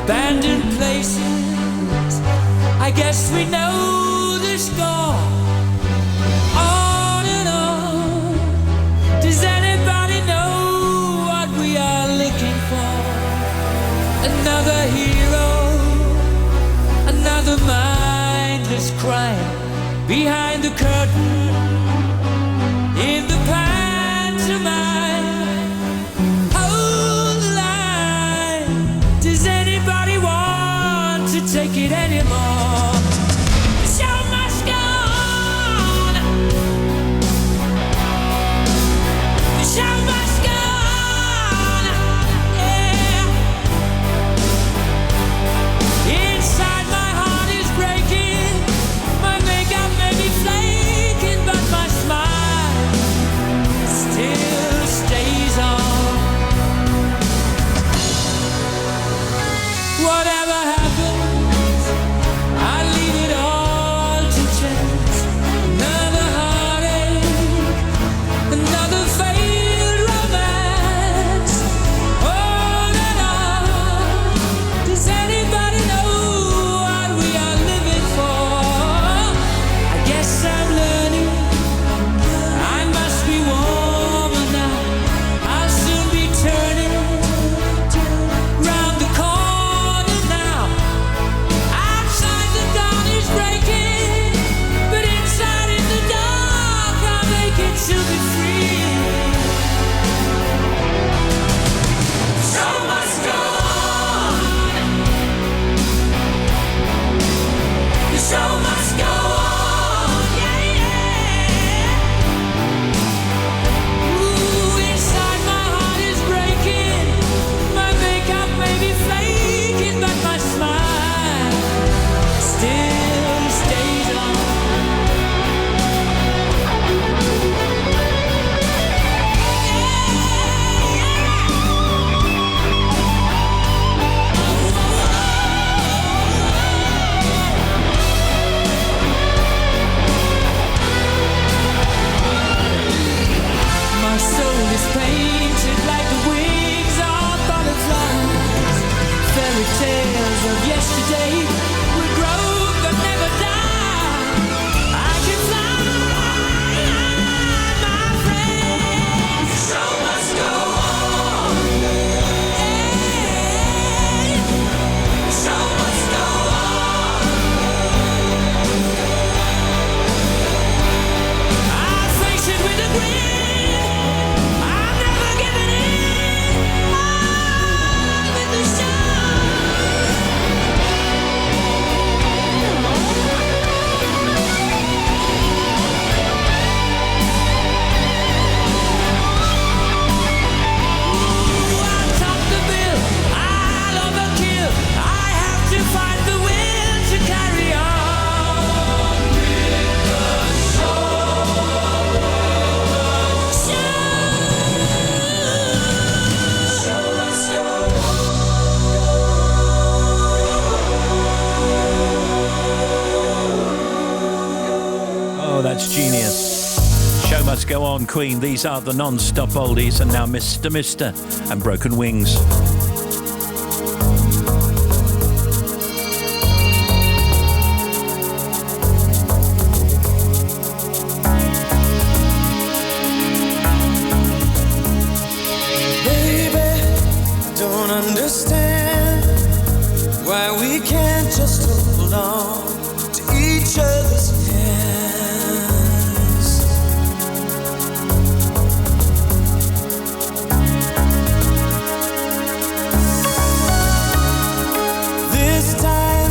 Abandoned places. I guess we know the score. On and on. Does anybody know what we are looking for? Another hero, another mindless crime behind the curtain in the pantomime. Hold the line. Does anybody want to take it anymore? The show must go on. The show must go on. Yeah. Inside my heart is breaking. My makeup may be flaking, but my smile still stays on. Whatever happens, I leave it all to chance. Another heartache, another failed romance. On and on. Does anybody know what we are living for? I guess I'm learning. I must be warmer now. I'll soon be turning round the corner now. Outside the dawn is breaking, but inside in the dark I'm aching to be free. So must go on. The show must go on. Yeah, yeah. Ooh, inside my heart is breaking. My makeup may be flaking, but my smile still stays on. My soul is painted like the wings of butterflies. Fairy tales of yesterday will grow but never die. I can fly, my friend. The show must go on. The show must go on. I face it with a grin. I'm never giving in. On with the show. Ooh, I'll top the bill. I'll overkill. I have to find the will to carry on with the Oh, that's genius. Show must go on, Queen. These are the non-stop oldies, and now Mr. and Broken Wings. Baby, don't understand why we can't just hold on to each other's hands. This time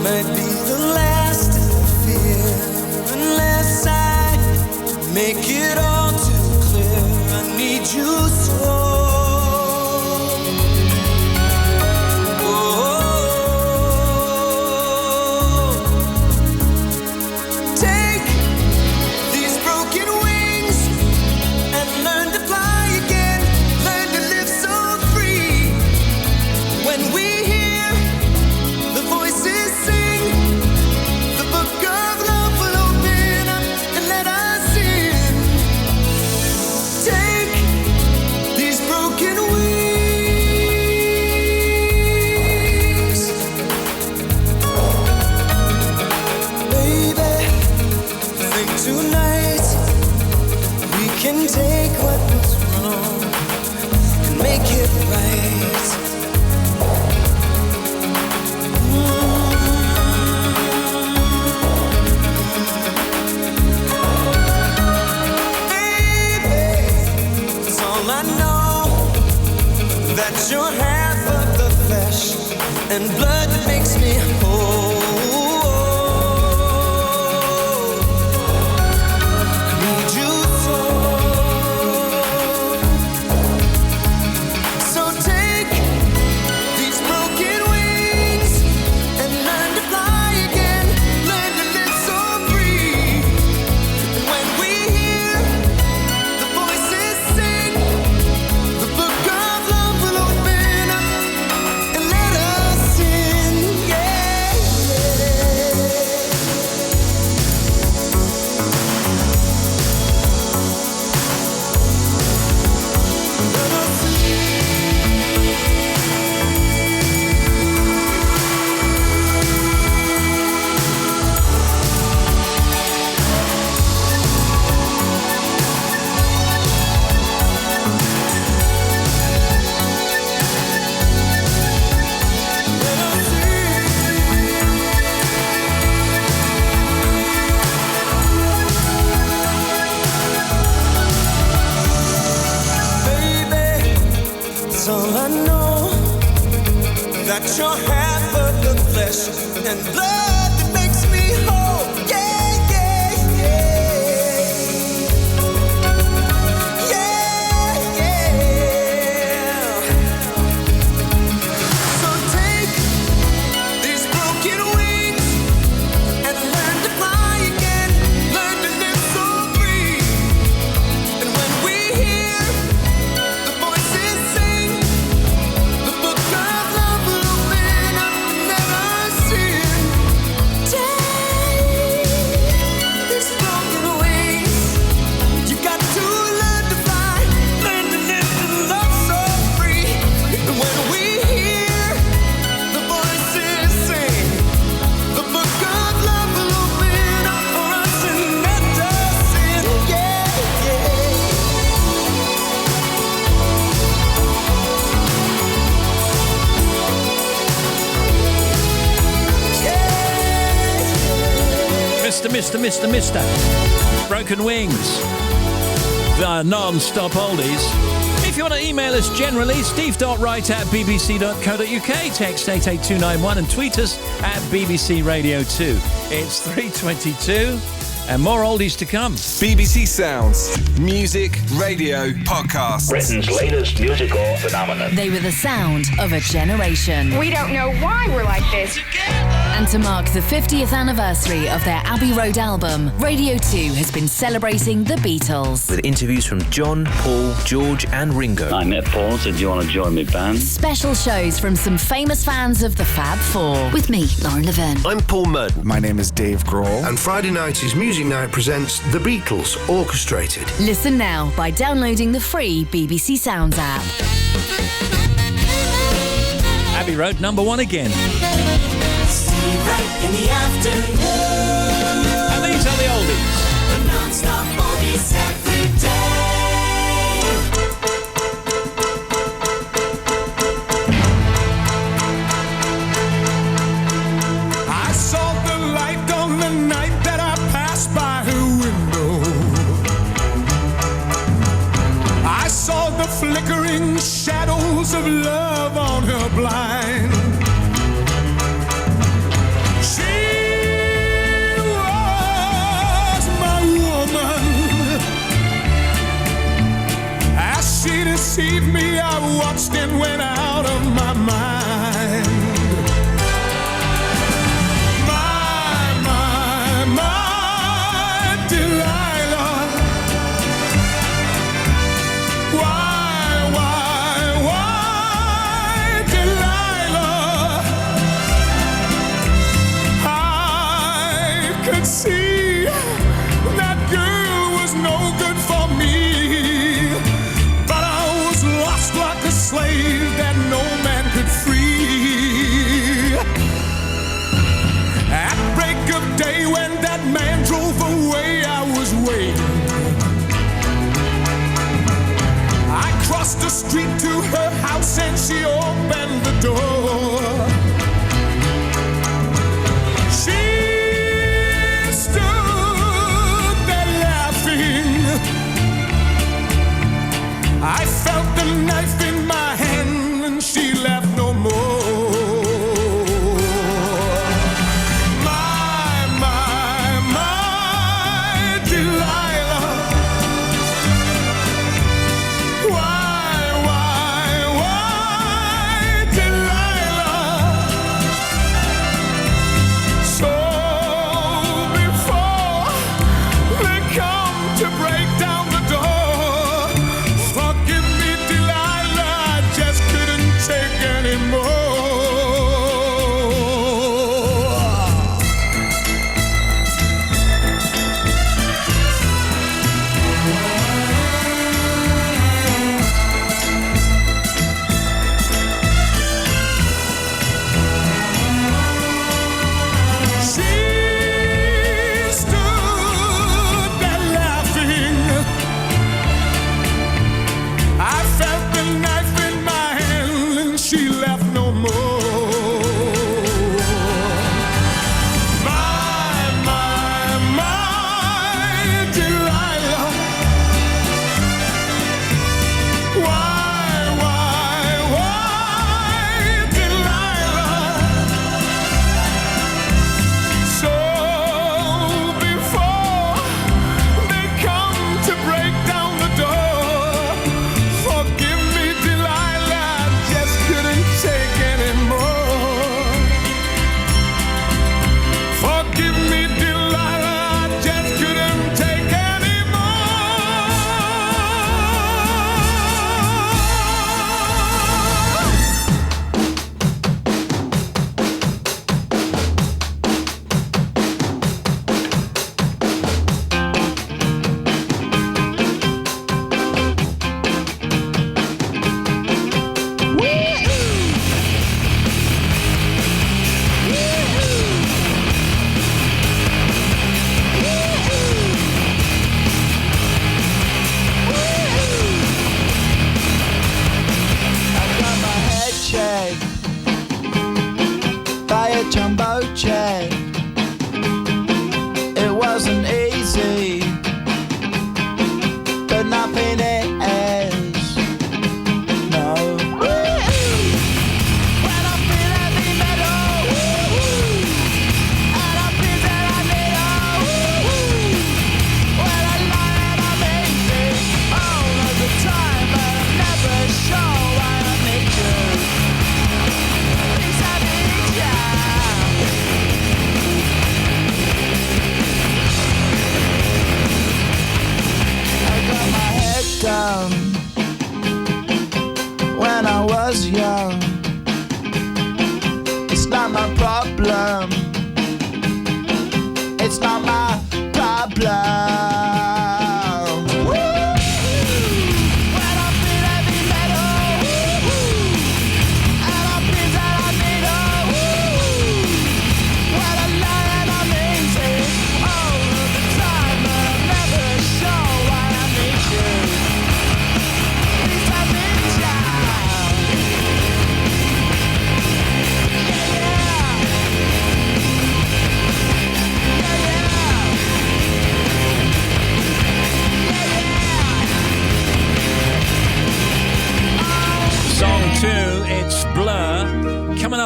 might be the last of the fear, unless I make it all too clear. I need you so. Oh, can take what was wrong and make it right. Baby, it's all I know, that you're half of the flesh and blood that makes me whole. You're half of the flesh and blood that makes me whole. Yeah, yeah, yeah. Yeah, yeah. So take these broken wings and learn to fly again. Learn to live so free. And when we hear the voices sing, the book of love will Mr. Broken Wings, the non-stop oldies. If you want to email us generally, steve.wright@bbc.co.uk, text 88291 and tweet us at BBC Radio 2. It's 3:22 and more oldies to come. BBC Sounds, music, radio, podcast. Britain's latest musical phenomenon. They were the sound of a generation. We don't know why we're like this. And to mark the 50th anniversary of their Abbey Road album, Radio 2 has been celebrating the Beatles. With interviews from John, Paul, George and Ringo. I met Paul and said, do you want to join me, band? Special shows from some famous fans of the Fab Four. With me, Lauren Levin. I'm Paul Murden. My name is Dave Grohl. And Friday night is Music Night presents The Beatles Orchestrated. Listen now by downloading the free BBC Sounds app. Abbey Road, #1 again. Steve Wright in the afternoon. And these are the oldies. The non-stop oldies every day. I saw the light on the night that I passed by her window. I saw the flickering shadows of love on her blind. She deceived me, I watched and went out of my mind. My Delilah. Why, Delilah? I could see that girl was no good for me. Slave that no man could free. street to her house and she opened the door. She stood there laughing. I felt the knife in my hand and she laughed no more.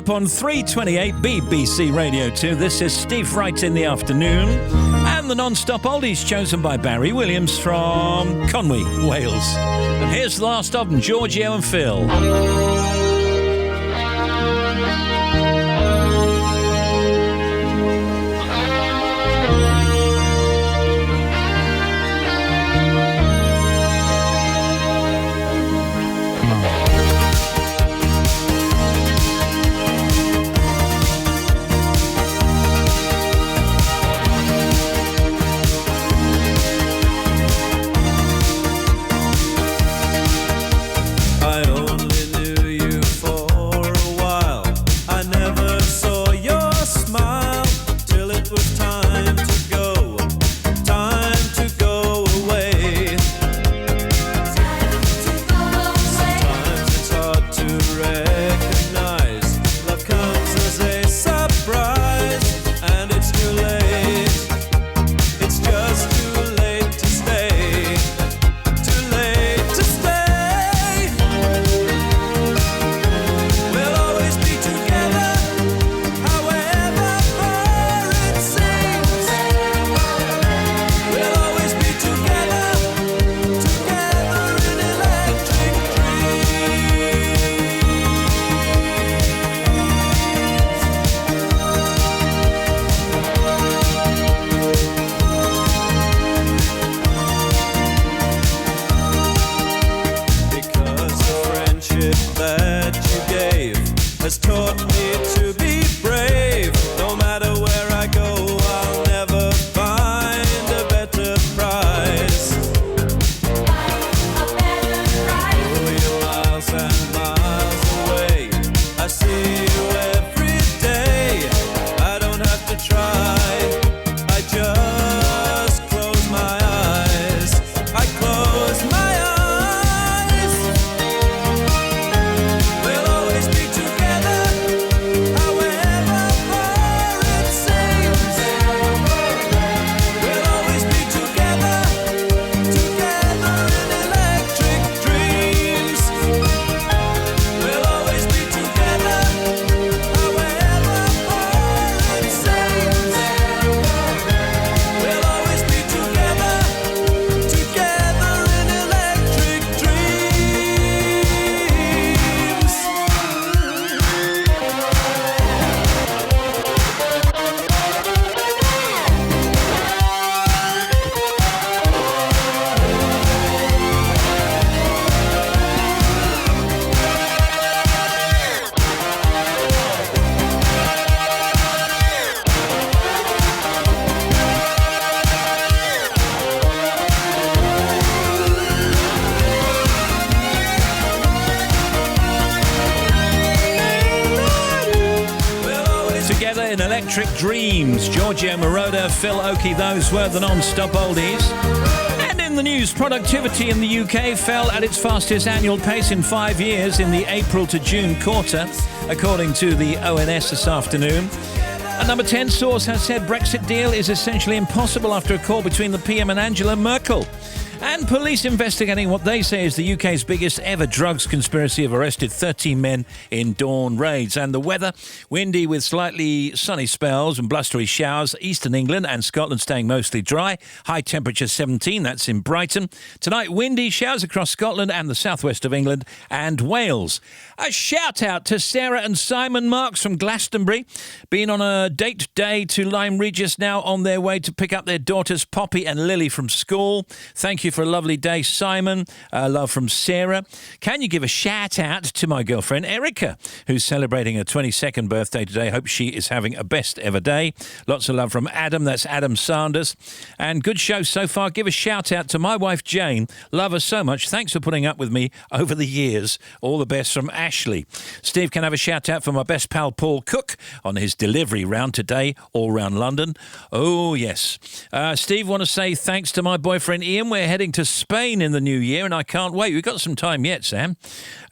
On 328 BBC Radio 2, this is Steve Wright in the afternoon, and the non-stop oldies chosen by Barry Williams from Conwy, Wales. And here's the last of them, Giorgio and Phil. I only knew you for a while. I Together in Electric Dreams. Giorgio Moroder, Phil Oakey, those were the non-stop oldies. And in the news, productivity in the UK fell at its fastest annual pace in 5 years in the April to June quarter, according to the ONS this afternoon. A number 10 source has said Brexit deal is essentially impossible after a call between the PM and Angela Merkel. And police investigating what they say is the UK's biggest ever drugs conspiracy have arrested 13 men in dawn raids. And the weather, windy with slightly sunny spells and blustery showers. Eastern England and Scotland staying mostly dry. High temperature 17, that's in Brighton. Tonight, windy showers across Scotland and the southwest of England and Wales. A shout out to Sarah and Simon Marks from Glastonbury. Been on a date day to Lyme Regis, now on their way to pick up their daughters Poppy and Lily from school. Thank you for a lovely day, Simon. Love from Sarah. Can you give a shout out to my girlfriend Erica, who's celebrating her 22nd birthday today? Hope she is having a best ever day. Lots of love from Adam. That's Adam Sanders. And good show so far. Give a shout out to my wife Jane. Love her so much. Thanks for putting up with me over the years. All the best from Ashley. Steve can have a shout out for my best pal Paul Cook on his delivery round today all round London. Oh yes. Steve, want to say thanks to my boyfriend Ian. We're heading to Spain in the new year, and I can't wait. We've got some time yet, Sam.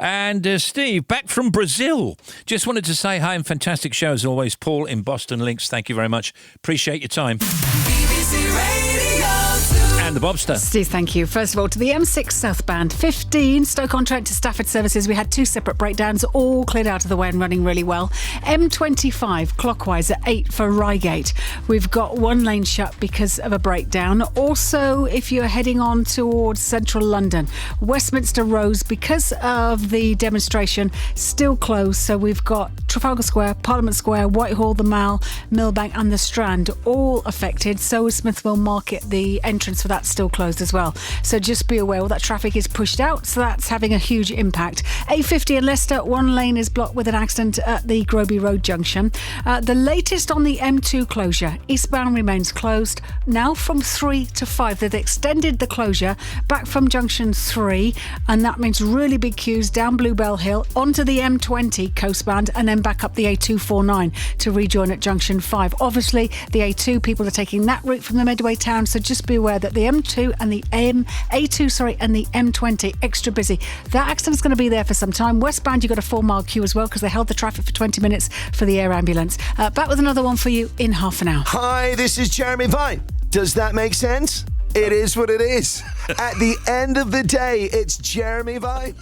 And Steve, back from Brazil. Just wanted to say hi and fantastic show as always. Paul in Boston Links, thank you very much. Appreciate your time. BBC Radio 2. And the Bobster. Steve, thank you. First of all, to the M6 southbound 15, Stoke-on-Trent to Stafford services. We had 2 separate breakdowns, all cleared out of the way and running really well. M25 clockwise at 8 for Reigate. We've got 1 lane shut because of a breakdown. Also, if you're heading on towards central London, Westminster Roads, because of the demonstration, still closed. So we've got Trafalgar Square, Parliament Square, Whitehall, the Mall, Millbank and the Strand all affected. So is Smithville Market. The entrance for that's still closed as well. So just be aware, all that traffic is pushed out, so that's having a huge impact. A50 in Leicester, 1 lane is blocked with an accident at the Groby Road junction. The latest on the M2 closure, eastbound remains closed now from 3 to 5. They've extended the closure back from junction 3, and that means really big queues down Bluebell Hill onto the M20 coastbound and then back up the A249 to rejoin at junction 5. Obviously the A2 people are taking that route from the Medway town, so just be aware that the M2 and the A2 and the M20 extra busy. That accident's going to be there for some time. Westbound, you've got a 4-mile queue as well because they held the traffic for 20 minutes for the air ambulance. Back with another one for you in half an hour. Hi, this is Jeremy Vine. Does that make sense? It is what it is. At the end of the day, it's Jeremy Vine.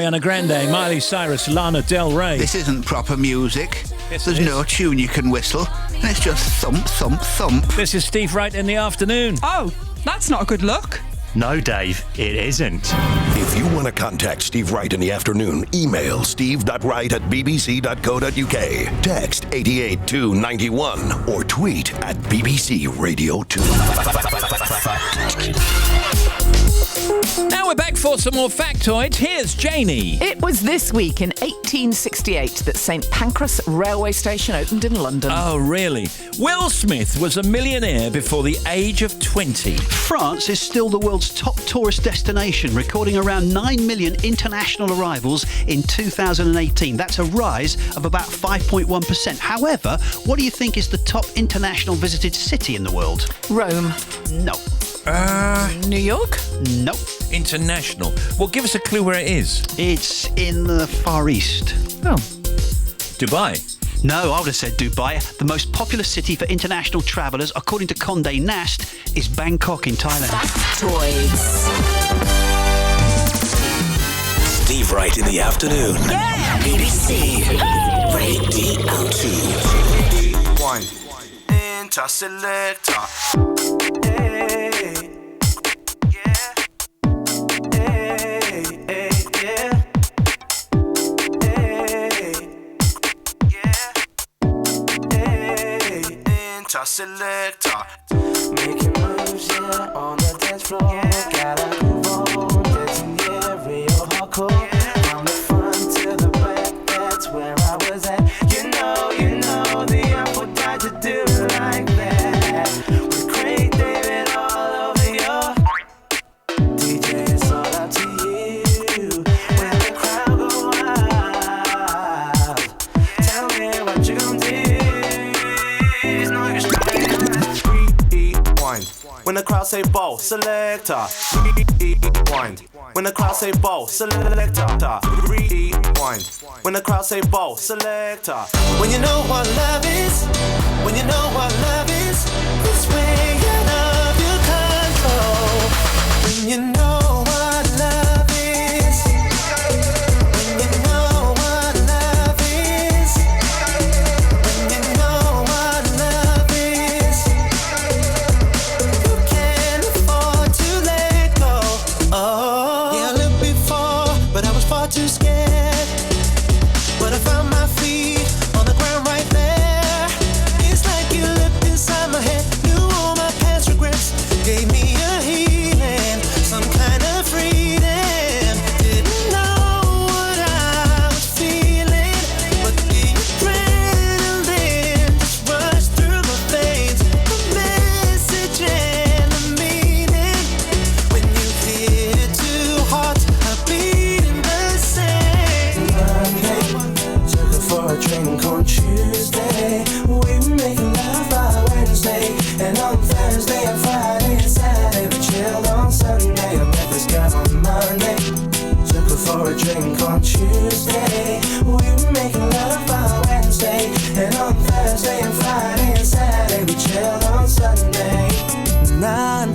Ariana Grande, Miley Cyrus, Lana Del Rey. This isn't proper music. There's no tune you can whistle. It's just thump, thump, thump. This is Steve Wright in the afternoon. Oh, that's not a good look. No, Dave, it isn't. If you want to contact Steve Wright in the afternoon, email steve.wright@bbc.co.uk, text 88291, or tweet at BBC Radio 2. Now we're back for some more factoids. Here's Janie. It was this week in 1868 that St Pancras railway station opened in London. Oh, really? Will Smith was a millionaire before the age of 20. France is still the world's top tourist destination, recording around 9 million international arrivals in 2018. That's a rise of about 5.1%. However, what do you think is the top international visited city in the world? Rome. No. New York? No. International. Well, give us a clue where it is. It's in the Far East. Oh. Dubai. No, I would have said Dubai. The most popular city for international travellers, according to Condé Nast, is Bangkok in Thailand. Factoids. Steve Wright in the afternoon. Yeah! BBC Radio 2. One. Interselector. Selector, making moves, yeah, on the dance floor. Gotta move on, dancing, yeah, real hardcore. From the front to the back, that's where I was at. You know, the apple died to do it like that. With Craig David all over your DJ, it's all up to you. When the crowd go wild, tell me what you gon' do. When the crowd say ball, selector. Rewind. When the crowd say ball, selector. Rewind. When the crowd say ball, selector. When you know what love is, when you know what love is, it's way out of your control. When you know what love is, when you know what love is, when you know what love is. Too scared, but I found my feet on the ground right there. It's like you looked inside my head, knew all my past regrets, gave me a healing, some kind of freedom. Didn't know what I was feeling, but the adrenaline just rushed through my veins. The message and the meaning, when you hit it too hard, I beat. For a drink on Tuesday, we were making love by Wednesday, and on Thursday and Friday and Saturday we chilled on Sunday. I met this girl on Monday, took her for a drink on Tuesday. We were making love by Wednesday, and on Thursday and Friday and Saturday we chilled on Sunday. 9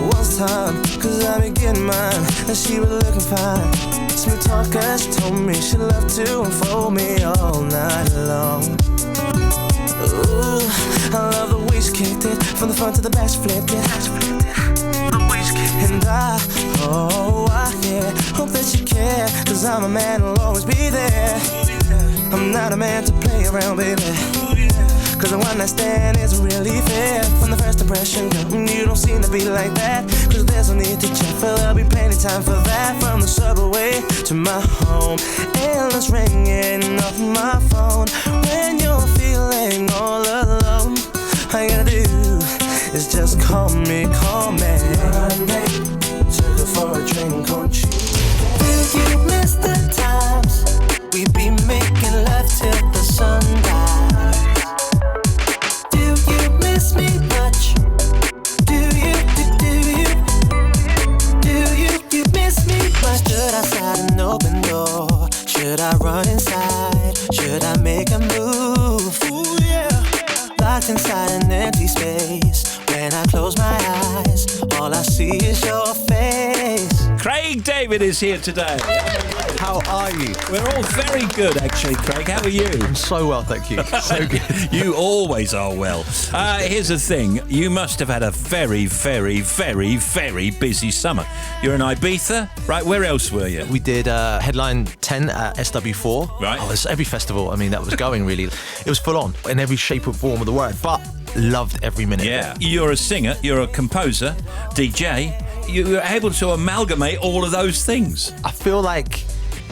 was time, 'cause I been getting mine, and she was looking fine. Smooth talker, she told me she loved to unfold me all night long. Ooh, I love the way she kicked it, from the front to the back she flipped it. And yeah, hope that you care, 'cause I'm a man who'll always be there. I'm not a man to play around, baby, 'cause a one night stand isn't really fair. From the first impression, girl, you don't seem to be like that. 'Cause there's no need to check, for there'll be plenty time for that. From the subway to my home, endless ringing off my phone. When you're feeling all alone, all you gotta do is just call me. Monday, took her for a drink on Tuesday. Do you miss the times we'd be making love till the sunrise? Do you miss me much? Do you miss me much? Stood outside an open door. Should I run inside? Should I make a move? Ooh, yeah. Locked inside an empty space. When I close my eyes, all I see is your face. Craig David is here today. How are you? We're all very good, actually, Craig. How are you? I'm so well, thank you. So good. You always are well. Here's the thing. You must have had a very, very, very, very busy summer. You're in Ibiza, right? Where else were you? We did headline 10 at SW4. Right. Oh, it's every festival, that was going, really. It was full on, in every shape or form of the word, but loved every minute Yeah. of it. You're a singer, you're a composer, DJ. You're able to amalgamate all of those things. I feel like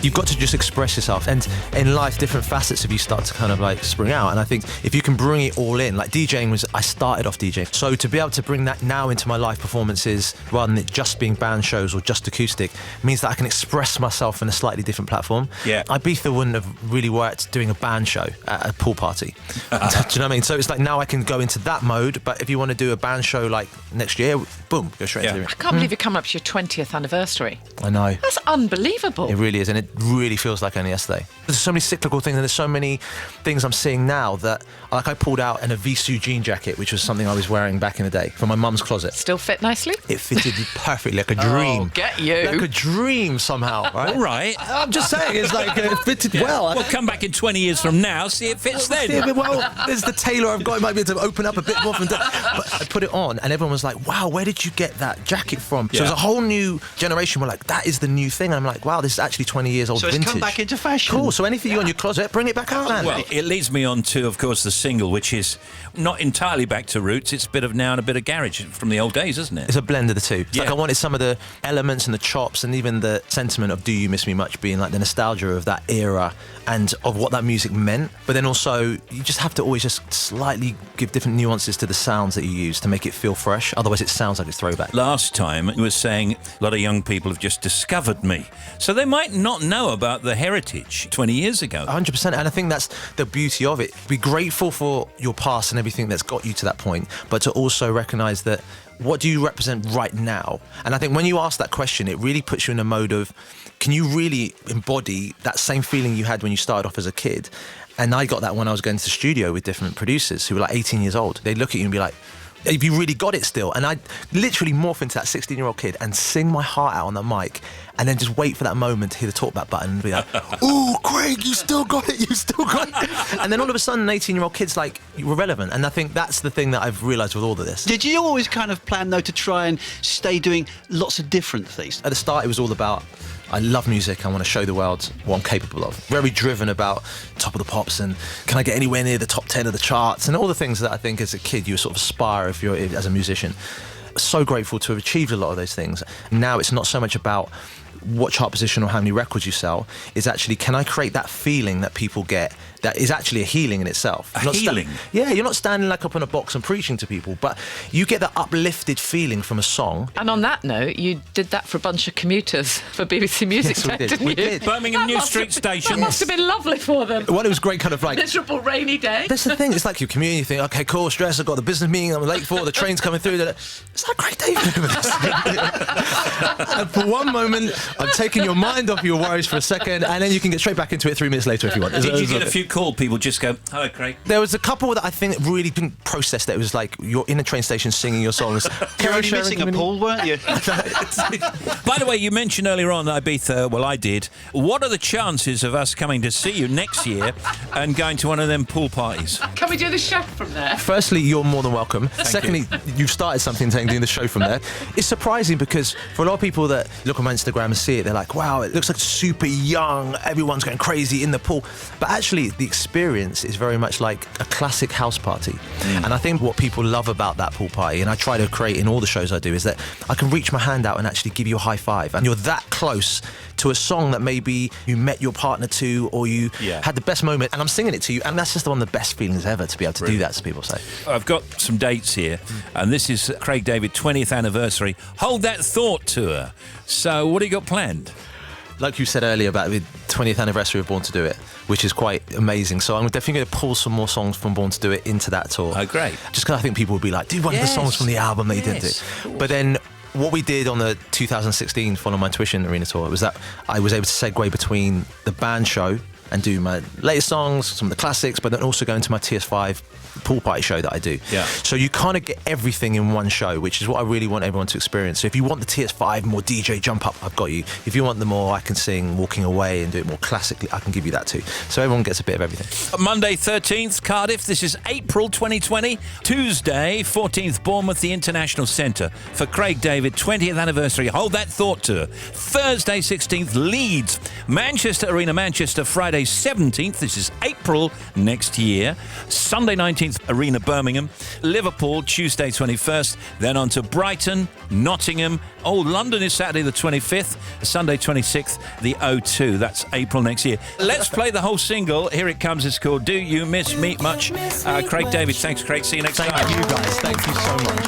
you've got to just express yourself, and in life different facets of you start to kind of like spring out, and I think if you can bring it all in, like DJing I started off DJing, so to be able to bring that now into my live performances rather than it just being band shows or just acoustic means that I can express myself in a slightly different platform. Yeah. Ibiza wouldn't have really worked doing a band show at a pool party. Do you know what I mean? So it's like now I can go into that mode, but if you want to do a band show like next year, boom, go straight into it. I can't believe you're coming up to your 20th anniversary. I know. That's unbelievable. It really is, and it really feels like only yesterday. There's so many cyclical things, and there's so many things I'm seeing now that, like, I pulled out an Avisu jean jacket, which was something I was wearing back in the day from my mum's closet. Still fit nicely? It fitted perfectly, like a dream. Oh, get you. Like a dream somehow, right? All right. I'm just saying, it's like it fitted well. We'll come back in 20 years from now, see it fits then. Yeah, well, there's the tailor I've got. It might be able to open up a bit more from that. But I put it on, and everyone was like, wow, where did you get that jacket from? So there's a whole new generation were like, that is the new thing. And I'm like, wow, this is actually 20 years old, so it's vintage. come back into fashion. Cool, so anything you on your closet, bring it back out, man. Well, it leads me on to, of course, the single, which is not entirely back to roots. It's a bit of now and a bit of garage from the old days, isn't it? It's a blend of the two. It's Yeah. like I wanted some of the elements and the chops and even the sentiment of Do You Miss Me Much being like the nostalgia of that era and of what that music meant. But then also, you just have to always just slightly give different nuances to the sounds that you use to make it feel fresh. Otherwise, it sounds like it's throwback. Last time, you were saying a lot of young people have just discovered me. So they might not know about the heritage 20 years ago. 100%, and I think that's the beauty of it. Be grateful for your past and everything that's got you to that point, but to also recognise that what do you represent right now? And I think when you ask that question, it really puts you in a mode of, can you really embody that same feeling you had when you started off as a kid? And I got that when I was going to the studio with different producers who were like 18 years old. They'd look at you and be like, have you really got it still? And I'd literally morph into that 16-year-old kid and sing my heart out on the mic and then just wait for that moment to hear the talkback button and be like, ooh, Craig, you still got it, you still got it. And then all of a sudden, an 18-year-old kid's like, you were relevant. And I think that's the thing that I've realised with all of this. Did you always kind of plan, though, to try and stay doing lots of different things? At the start, it was all about, I love music, I want to show the world what I'm capable of. Very driven about Top of the Pops and can I get anywhere near the top 10 of the charts and all the things that I think as a kid you sort of aspire if you're as a musician. So grateful to have achieved a lot of those things. Now it's not so much about what chart position or how many records you sell, is actually, can I create that feeling that people get that is actually a healing in itself? Healing? Yeah, you're not standing like up on a box and preaching to people, but you get that uplifted feeling from a song. And on that note, you did that for a bunch of commuters for BBC Music Yes, we Tech, did. didn't We you? did. Birmingham New Street Station. That must have been lovely for them. Well, it was great, kind of like, Miserable rainy day. that's the thing, it's like your community, you think, okay, cool, stress, I've got the business meeting I'm late for, the train's coming through. It's like, great, David. And for one moment, I'm taking your mind off your worries for a second, and then you can get straight back into it 3 minutes later if you want. Did you get a few call people just go, hello, Craig? There was a couple that I think really didn't process that. It was like, you're in a train station singing your songs. You're only missing a Paul, weren't you? By the way, you mentioned earlier on Ibiza, well, I did. What are the chances of us coming to see you next year and going to one of them pool parties? Can we do the show from there? Firstly, you're more than welcome. Thank Secondly, you've started something saying doing the show from there. It's surprising because for a lot of people that look on my Instagram and see it, they're like, wow, it looks like super young, everyone's going crazy in the pool. But actually, the experience is very much like a classic house party. And I think what people love about that pool party, and I try to create in all the shows I do, is that I can reach my hand out and actually give you a high five. And you're that close to a song that maybe you met your partner to, or you had the best moment, and I'm singing it to you, and that's just one of the best feelings ever to be able to do that, as people say. I've got some dates here, and this is Craig David 20th anniversary Hold That Thought tour. So what do you got planned? Like you said earlier about the 20th anniversary of Born to Do It, which is quite amazing. So I'm definitely going to pull some more songs from Born to Do It into that tour. Oh, great. Just because I think people would be like, do one of the songs from the album that you did do. But then what we did on the 2016 Follow My Tuition Arena tour was that I was able to segue between the band show and do my latest songs, some of the classics, but then also go into my TS5 pool party show that I do. Yeah. So you kind of get everything in one show, which is what I really want everyone to experience. So if you want the TS5 more DJ jump up, I've got you. If you want the more I can sing Walking Away and do it more classically, I can give you that too. So everyone gets a bit of everything. Monday 13th, Cardiff. This is April 2020. Tuesday 14th, Bournemouth, the International Centre for Craig David 20th anniversary. Hold that thought tour. Thursday 16th, Leeds, Manchester Arena, Manchester. Friday 17th. This is April next year. Sunday 19th, Arena, Birmingham. Liverpool, Tuesday 21st. Then on to Brighton, Nottingham. London is Saturday the 25th. Sunday 26th, the O2. That's April next year. Let's play the whole single. Here it comes. It's called Do You Miss Me Much? Craig David. Thanks, Craig. See you next time. Thank you, guys. Thank you so much.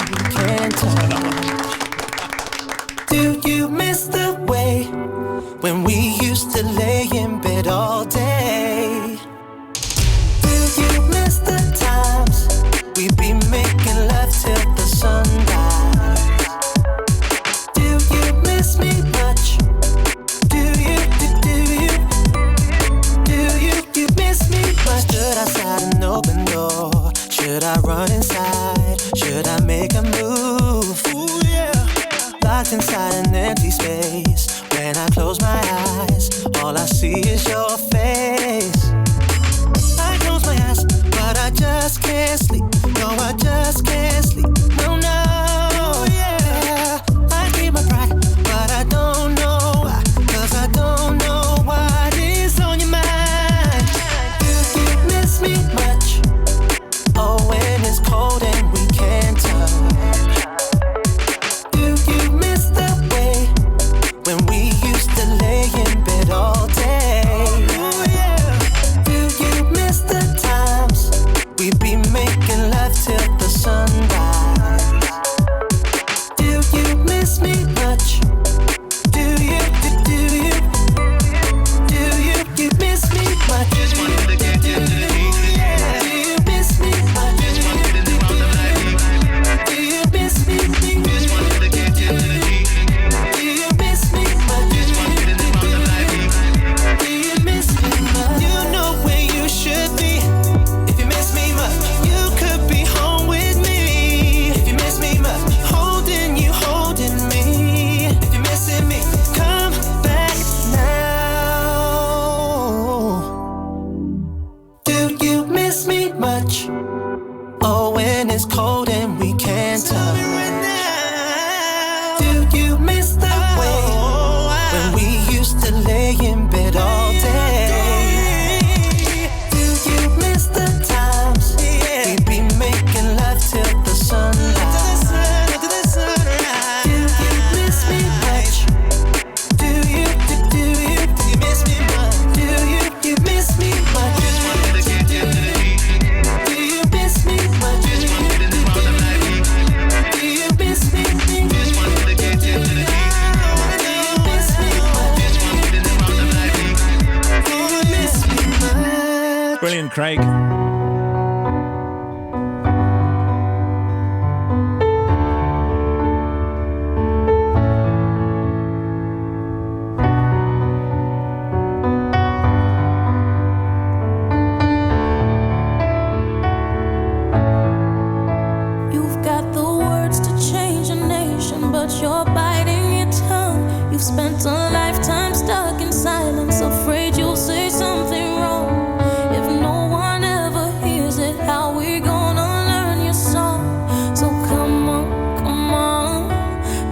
Do you miss the way when we used to lay in bed all day? Do you miss the times we'd be making love till the sunrise? Do you miss me much? Do you miss me much? Stood outside an open door. Should I run inside? Should I make a move? Ooh, yeah. Locked inside an empty space. When I close my eyes, all I see is your face. I close my eyes, but I just can't sleep. No, I just can't sleep. No, no. Yeah. I keep my pride, but I don't know why. 'Cause I don't know what is on your mind. Do you miss me much? Oh, when it's cold and we can't touch. Do you miss the way when we used to lay in bed all day? Ooh, yeah. Do you miss the times we'd be making love till the sunrise? Do you miss me much? Do you miss me much? Just wanted to get you to the do you miss me much? Just wanted to live on the life. Do you miss me? Just wanted to get you to the do you miss me much? Just wanted to live on the life. Do you miss me much? You know where you should be. If you miss me much, you could be home with me. If you miss me much, holding me. If you're missing me, come back now. Do you miss me much? Oh, when it's cold and we can't touch. Do you miss the way when we used to lay in bed all day? Do you miss the times we'd be making love till the sunrise? Do you miss me much? Do you miss me much? Do you miss me much? Just wanted to get you to the do you miss me much? Just wanted to live on the life. Do you miss me? Just wanted to get you to the do you miss me much? Just wanted to live on the life. Do you miss me much? Brilliant, Craig. You've got the words to change a nation, but you're biting your tongue. You've spent a lifetime stuck in silence, afraid you'll say something wrong. If no one ever hears it, how we gonna learn your song? So come on, come on,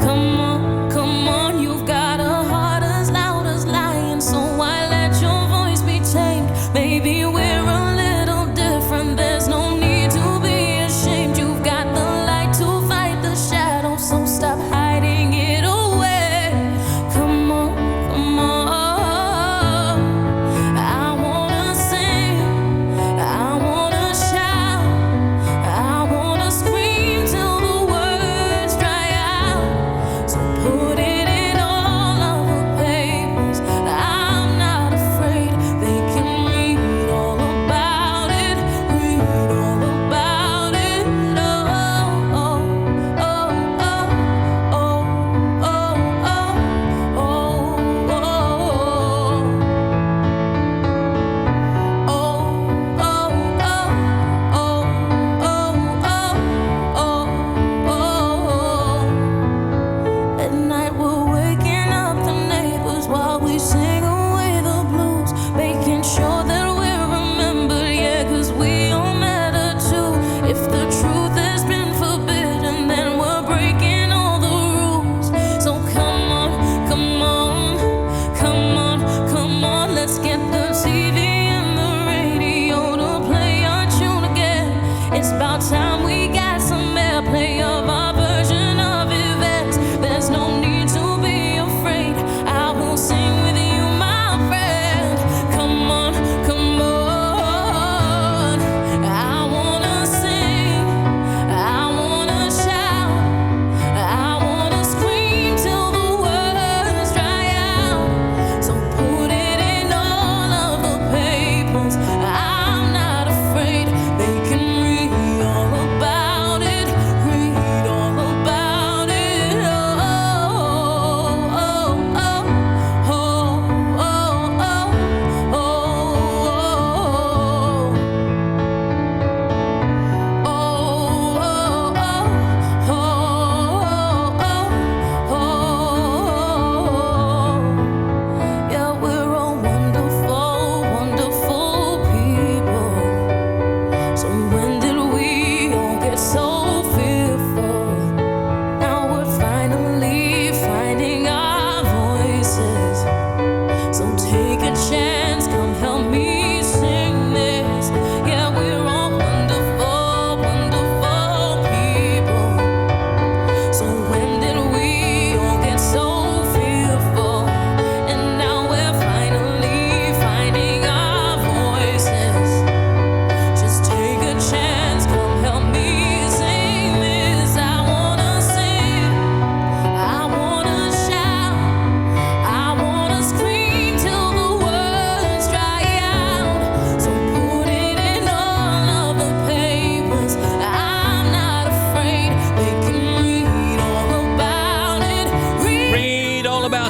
come on, come on. You've got a heart as loud as lion, so why let your voice be tamed? Maybe we're a little different, there's no need to be ashamed. You've got the light to fight the shadow, so stop hiding it away. Come on, come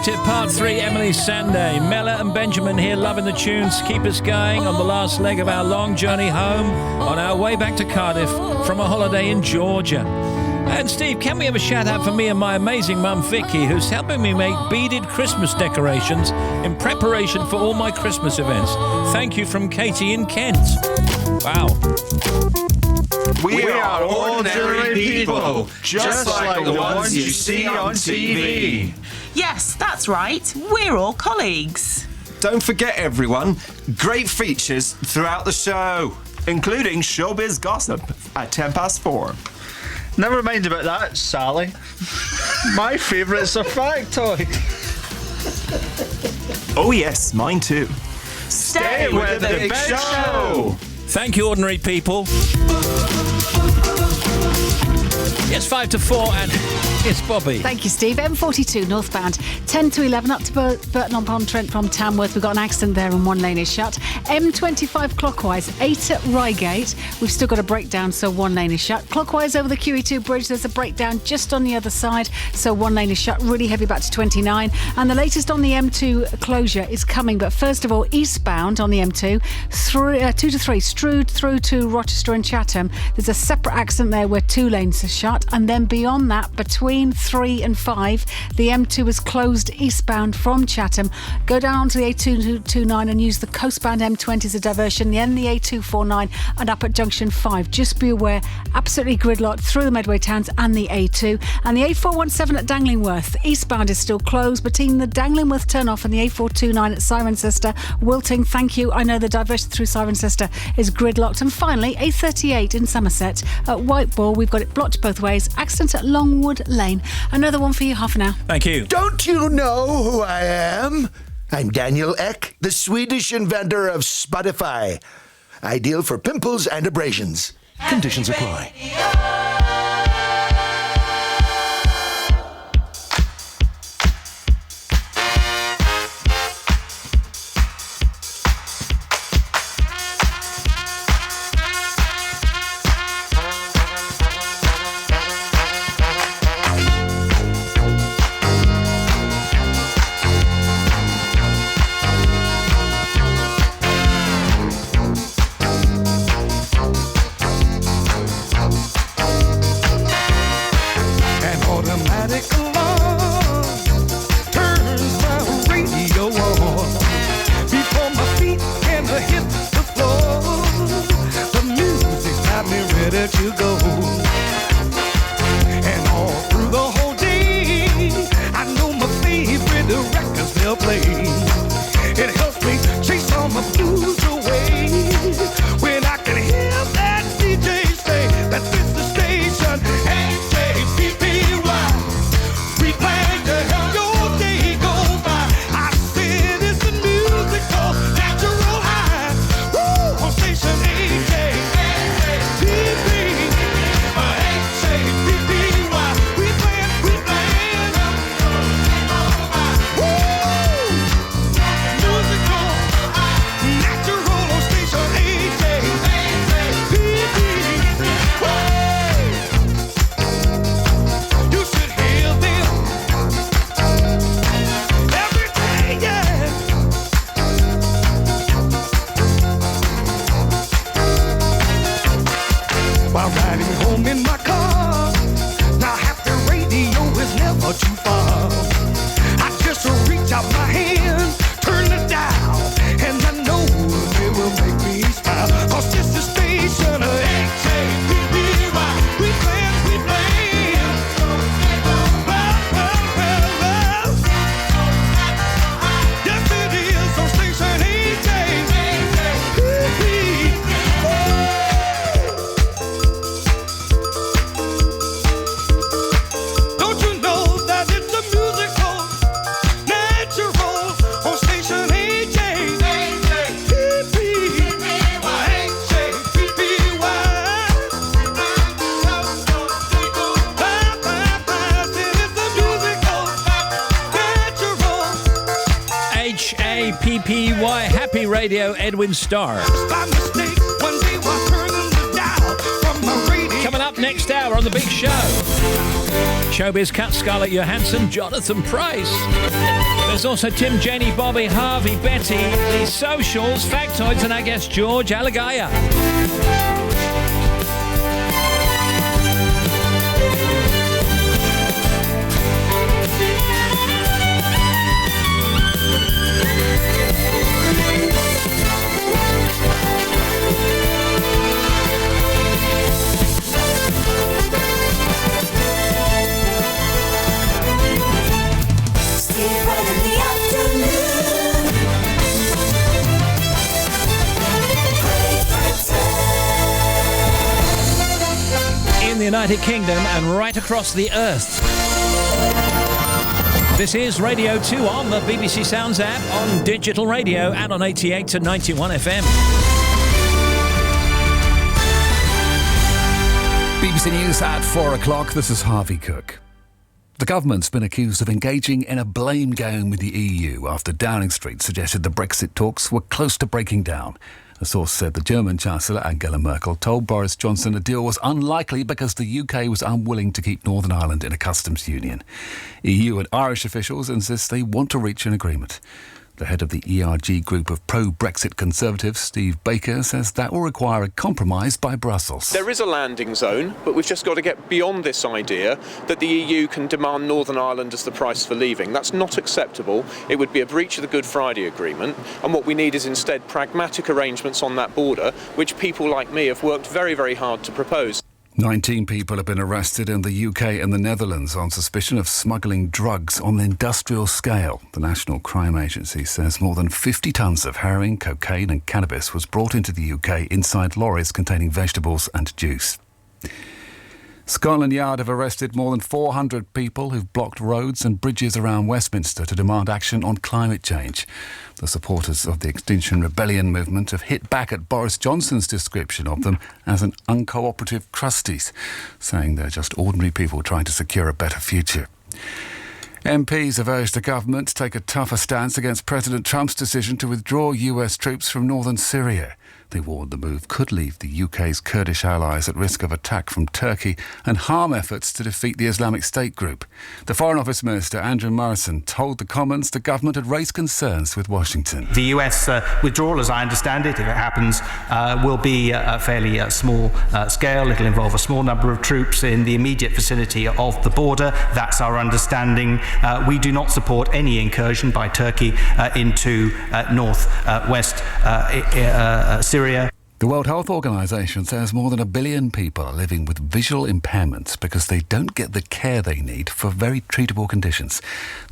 About It, Part 3, Emily Sande. Mella and Benjamin here loving the tunes. Keep us going on the last leg of our long journey home on our way back to Cardiff from a holiday in Georgia. And Steve, can we have a shout out for me and my amazing mum Vicky, who's helping me make beaded Christmas decorations in preparation for all my Christmas events. Thank you from Katie in Kent. Wow. We are ordinary people, just like the ones you see on TV. Yes, that's right. We're all colleagues. Don't forget, everyone, great features throughout the show, including showbiz gossip at 4:10. Never mind about that, Sally. My favourite's a factoid. Oh yes, mine too. Stay with the big show. Thank you, ordinary people. Yes, 5 to 4, and it's Bobby. Thank you, Steve. M42 northbound, 10 to 11 up to Burton-on-Trent from Tamworth. We've got an accident there and one lane is shut. M25 clockwise, 8 at Reigate. We've still got a breakdown, so one lane is shut. Clockwise over the QE2 bridge, there's a breakdown just on the other side, so one lane is shut. Really heavy back to 29. And the latest on the M2 closure is coming, but first of all, eastbound on the M2, 2 to 3, Strood through to Rochester and Chatham. There's a separate accident there where two lanes are shut. And then beyond that, between 3 and 5, the M2 is closed eastbound from Chatham. Go down onto the A229 and use the coastbound M20 as a diversion, then the A249 and up at junction 5. Just be aware, absolutely gridlocked through the Medway towns and the A2. And the A417 at Danglingworth, eastbound is still closed between the Danglingworth turn-off and the A429 at Cirencester. Wilting, thank you. I know the diversion through Cirencester is gridlocked. And finally, A38 in Somerset at Whiteball, we've got it blocked both ways. Accident at Longwood Lane. Another one for you, half an hour. Thank you. Don't you know who I am? I'm Daniel Ek, the Swedish inventor of Spotify. Ideal for pimples and abrasions. Conditions apply. HAPPY, Happy Radio, Edwin Starr. Coming up, up next hour on The Big Show. Showbiz cat Scarlett Johansson, Jonathan Price. There's also Tim, Jenny, Bobby, Harvey, Betty, the socials, factoids, and I guess George Alagaya. In the United Kingdom and right across the earth. This is Radio 2 on the BBC Sounds app, on digital radio and on 88 to 91 FM. BBC News at 4 o'clock. This is Harvey Cook. The government's been accused of engaging in a blame game with the EU after Downing Street suggested the Brexit talks were close to breaking down. A source said the German Chancellor Angela Merkel told Boris Johnson a deal was unlikely because the UK was unwilling to keep Northern Ireland in a customs union. EU and Irish officials insist they want to reach an agreement. The head of the ERG group of pro-Brexit Conservatives, Steve Baker, says that will require a compromise by Brussels. There is a landing zone, but we've just got to get beyond this idea that the EU can demand Northern Ireland as the price for leaving. That's not acceptable. It would be a breach of the Good Friday Agreement, and what we need is instead pragmatic arrangements on that border, which people like me have worked very, very hard to propose. 19 people have been arrested in the UK and the Netherlands on suspicion of smuggling drugs on an industrial scale. The National Crime Agency says more than 50 tonnes of heroin, cocaine and cannabis was brought into the UK inside lorries containing vegetables and juice. Scotland Yard have arrested more than 400 people who've blocked roads and bridges around Westminster to demand action on climate change. The supporters of the Extinction Rebellion movement have hit back at Boris Johnson's description of them as an uncooperative crusties, saying they're just ordinary people trying to secure a better future. MPs have urged the government to take a tougher stance against President Trump's decision to withdraw US troops from northern Syria. They warned the move could leave the UK's Kurdish allies at risk of attack from Turkey and harm efforts to defeat the Islamic State group. The Foreign Office Minister, Andrew Morrison, told the Commons the government had raised concerns with Washington. The US withdrawal, as I understand it, if it happens, will be a fairly small scale. It'll involve a small number of troops in the immediate vicinity of the border. That's our understanding. We do not support any incursion by Turkey into north-west Syria. The World Health Organization says more than 1 billion people are living with visual impairments because they don't get the care they need for very treatable conditions.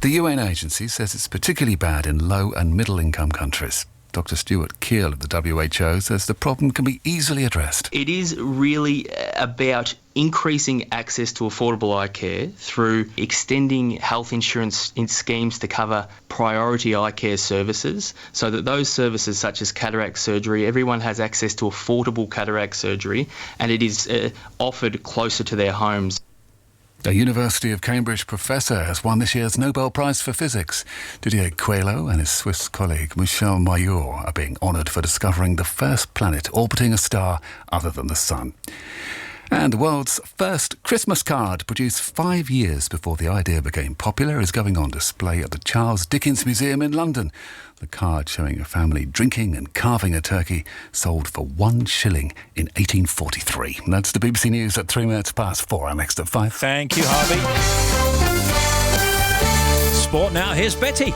The UN agency says it's particularly bad in low and middle income countries. Dr. Stuart Keel of the WHO says the problem can be easily addressed. It is really about increasing access to affordable eye care through extending health insurance schemes to cover priority eye care services, so that those services such as cataract surgery, everyone has access to affordable cataract surgery, and it is offered closer to their homes. A University of Cambridge professor has won this year's Nobel Prize for Physics. Didier Queloz and his Swiss colleague Michel Mayor are being honoured for discovering the first planet orbiting a star other than the Sun. And the world's first Christmas card, produced 5 years before the idea became popular, is going on display at the Charles Dickens Museum in London. The card showing a family drinking and carving a turkey sold for 1 shilling in 1843. And that's the BBC News at 3 minutes past 4. I'm next at 5. Thank you, Harvey. Sport now. Here's Betty.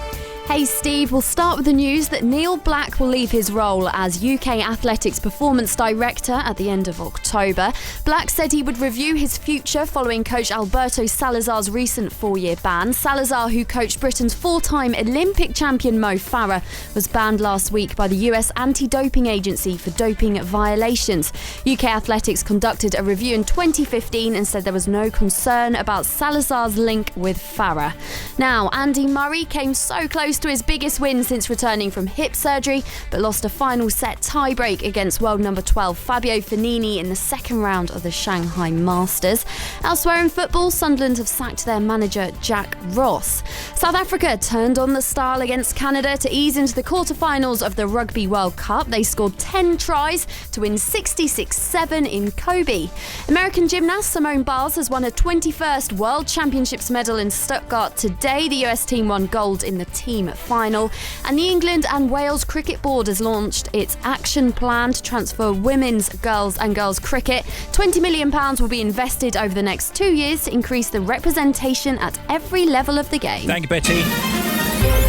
Hey Steve, we'll start with the news that Neil Black will leave his role as UK Athletics Performance Director at the end of October. Black said he would review his future following coach Alberto Salazar's recent 4-year ban. Salazar, who coached Britain's 4-time Olympic champion Mo Farah, was banned last week by the US Anti-Doping Agency for doping violations. UK Athletics conducted a review in 2015 and said there was no concern about Salazar's link with Farah. Now, Andy Murray came so close to his biggest win since returning from hip surgery, but lost a final set tiebreak against world number 12 Fabio Fognini in the second round of the Shanghai Masters. Elsewhere in football, Sunderland have sacked their manager Jack Ross. South Africa turned on the style against Canada to ease into the quarterfinals of the Rugby World Cup. They scored 10 tries to win 66-7 in Kobe. American gymnast Simone Biles has won her 21st World Championships medal in Stuttgart today. The US team won gold in the team final. And the England and Wales Cricket Board has launched its action plan to transfer women's, girls cricket. £20 million will be invested over the next 2 years to increase the representation at every level of the game. Thank you, Betty.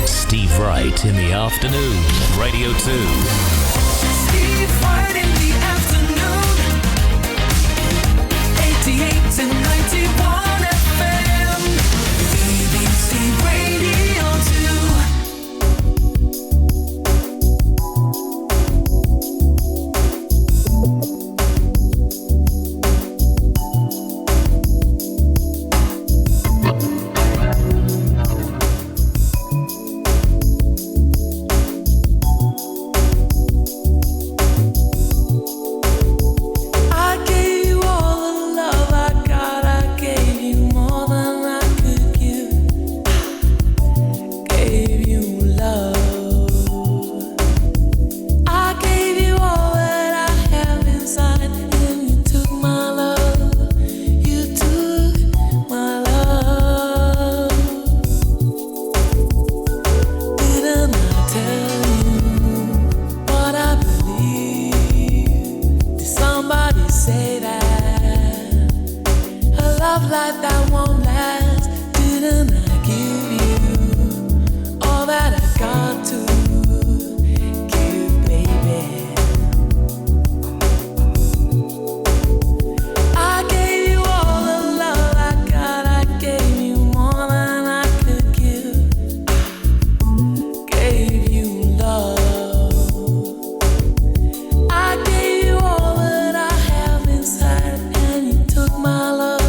Steve Wright in the afternoon. Radio 2. Steve Wright in the afternoon. 88 to 91 FM. BBC Radio 2. I gave you all the love I got. I gave you more than I could give. Gave you love. I gave you all that I have inside, and you took my love. You took my love. Didn't I tell you what I believe? Did somebody say that a love like that won't last? Didn't I give you all that I got to give, baby? I gave you all the love I got. I gave you more than I could give. Gave you love. I gave you all that I have inside, and you took my love.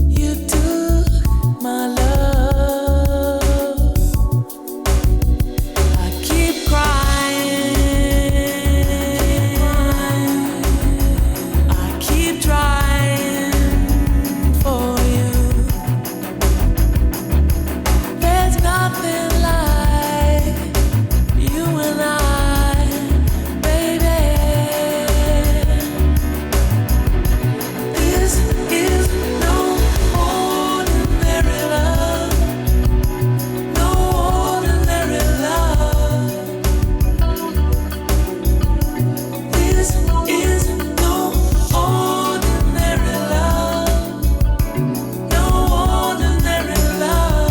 You took my love. I keep crying. I keep trying for you. There's nothing like you and I, baby. This is no ordinary love. No ordinary love. This is no ordinary love. No ordinary love.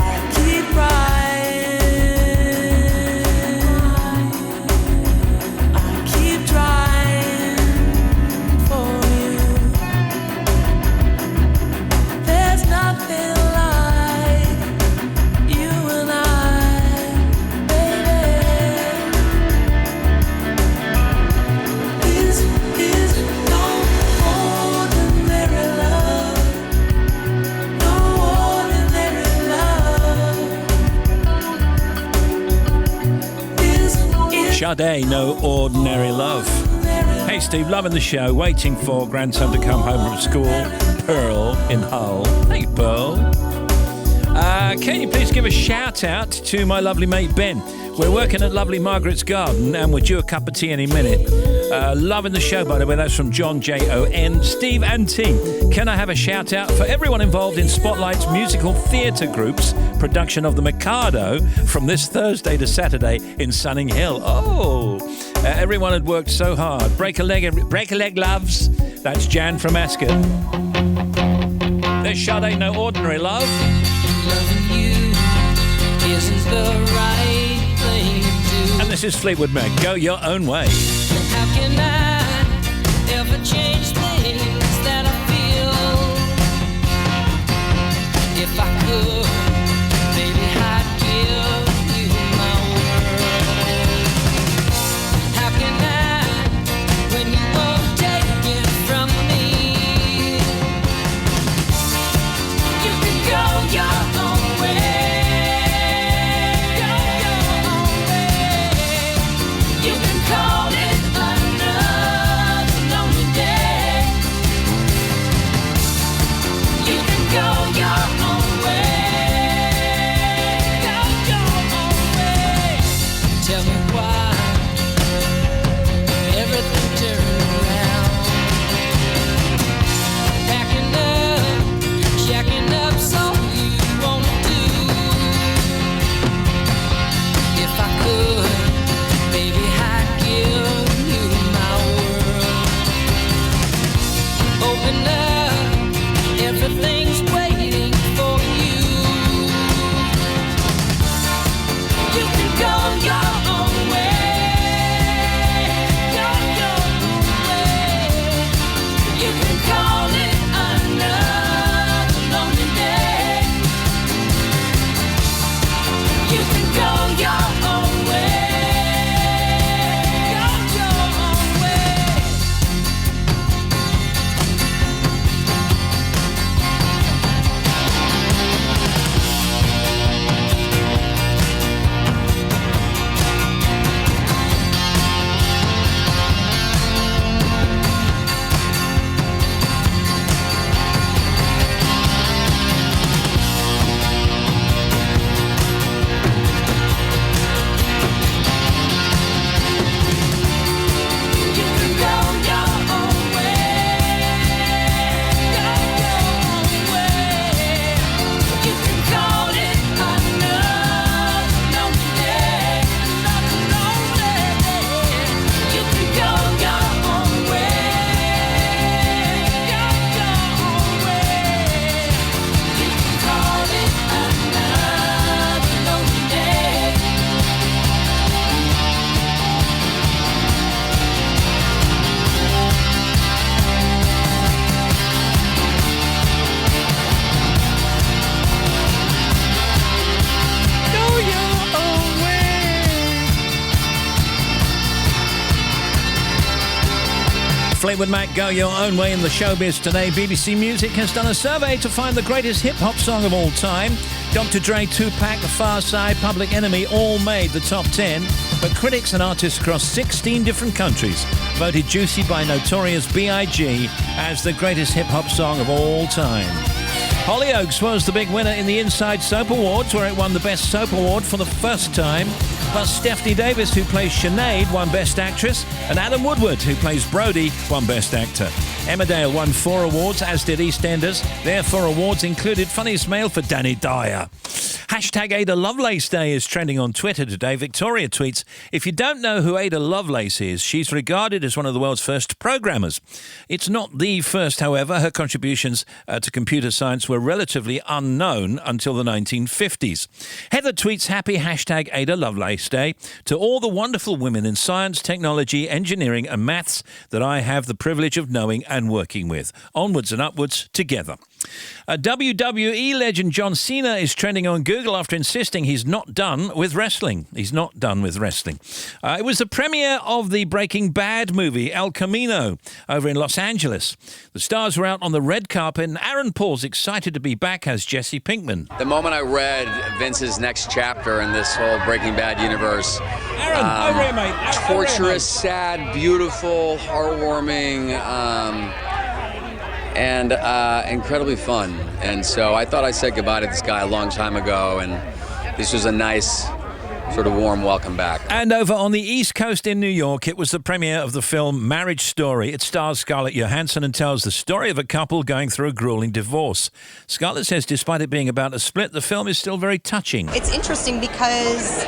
I keep crying. I keep trying for you. There's nothing like you and I, baby. This is no ordinary love. No ordinary love. This is Sade, No Ordinary Love. Hey, Steve, loving the show. Waiting for grandson to come home from school. Pearl in Hull. Hey, Pearl. Can you please give a shout out to my lovely mate Ben? We're working at lovely Margaret's Garden and we're due a cup of tea any minute. Loving the show, by the way. That's from John Jon. Steve and team, can I have a shout out for everyone involved in Spotlight's musical theatre group's production of The Mikado from this Thursday to Saturday in Sunning Hill? Oh, everyone had worked so hard. Break a leg, loves. That's Jan from Ascot. There's Sade, No Ordinary Love. loving you isn't the right This is Fleetwood Mac. Go your own way. How can I ever change things that I feel? If I could, baby, I'd give you my world. How can I, when you won't take it from me? You can go your own way. Go your own way. You can call it another lonely day. You can go your own way. Go your own way. Tell me why everything turned around. Packing up, checking up, so you wanna do. If I could, baby, I'd give you my world. Open up, everything's waiting for you. You can go your own way. Go your own way. You can call it another lonely day. You can go your own way. Go your own way. You can go your own way. Go your own way. You can call it another lonely day. Another lonely day. You can go your own way. Go your own way. You can call it another lonely day. Go your own way. Fleetwood Mac, Go Your Own Way in the showbiz today. BBC Music has done a survey to find the greatest hip-hop song of all time. Dr. Dre, Tupac, The Far Side, Public Enemy all made the top 10, but critics and artists across 16 different countries voted Juicy by Notorious B.I.G. as the greatest hip-hop song of all time. Hollyoaks was the big winner in the Inside Soap Awards, where it won the Best Soap Award for the first time. Plus, Stephanie Davis, who plays Sinead, won Best Actress, and Adam Woodward, who plays Brody, won Best Actor. Emmerdale won 4 awards, as did EastEnders. Their 4 awards included Funniest Male for Danny Dyer. Hashtag Ada Lovelace Day is trending on Twitter today. Victoria tweets, if you don't know who Ada Lovelace is, she's regarded as one of the world's first programmers. It's not the first, however. Her contributions to computer science were relatively unknown until the 1950s. Heather tweets, happy hashtag Ada Lovelace Day to all the wonderful women in science, technology, engineering and maths that I have the privilege of knowing and working with. Onwards and upwards together. WWE legend John Cena is trending on Google after insisting he's not done with wrestling. He's not done with wrestling. It was the premiere of the Breaking Bad movie El Camino over in Los Angeles. The stars were out on the red carpet, and Aaron Paul's excited to be back as Jesse Pinkman. The moment I read Vince's next chapter in this whole Breaking Bad universe, Aaron, over here, mate. torturous, sad, beautiful, heartwarming, and incredibly fun. And so I thought I said goodbye to this guy a long time ago, and this was a nice sort of warm welcome back. And over on the East Coast in New York, it was the premiere of the film Marriage Story. It stars Scarlett Johansson and tells the story of a couple going through a grueling divorce. Scarlett says despite it being about a split, the film is still very touching. It's interesting because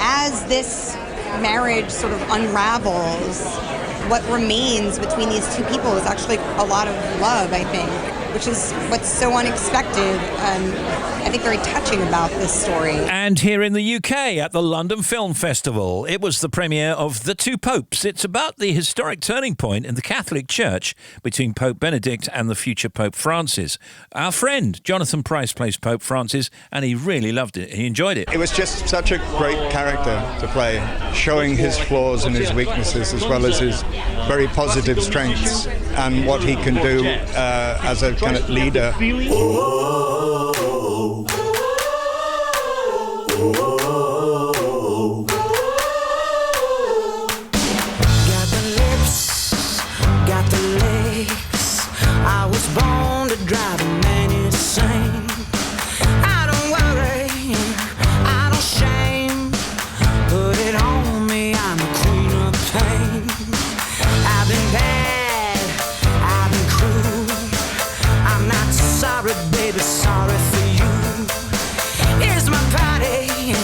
as this marriage sort of unravels, what remains between these two people is actually a lot of love, I think. which is what's so unexpected. I think very touching about this story. And here in the UK at the London Film Festival, it was the premiere of The Two Popes. It's about the historic turning point in the Catholic Church between Pope Benedict and the future Pope Francis. Our friend Jonathan Price plays Pope Francis, and he really loved it. He enjoyed it. It was just such a great character to play, showing his flaws and his weaknesses as well as his very positive strengths and what he can do as a kind of leader. I was born to drive a man insane. I don't worry, I don't shame. Put it on me, I'm the queen of pain. I've been bad, I've been cruel. I'm not sorry, baby, sorry for you. Here's my party,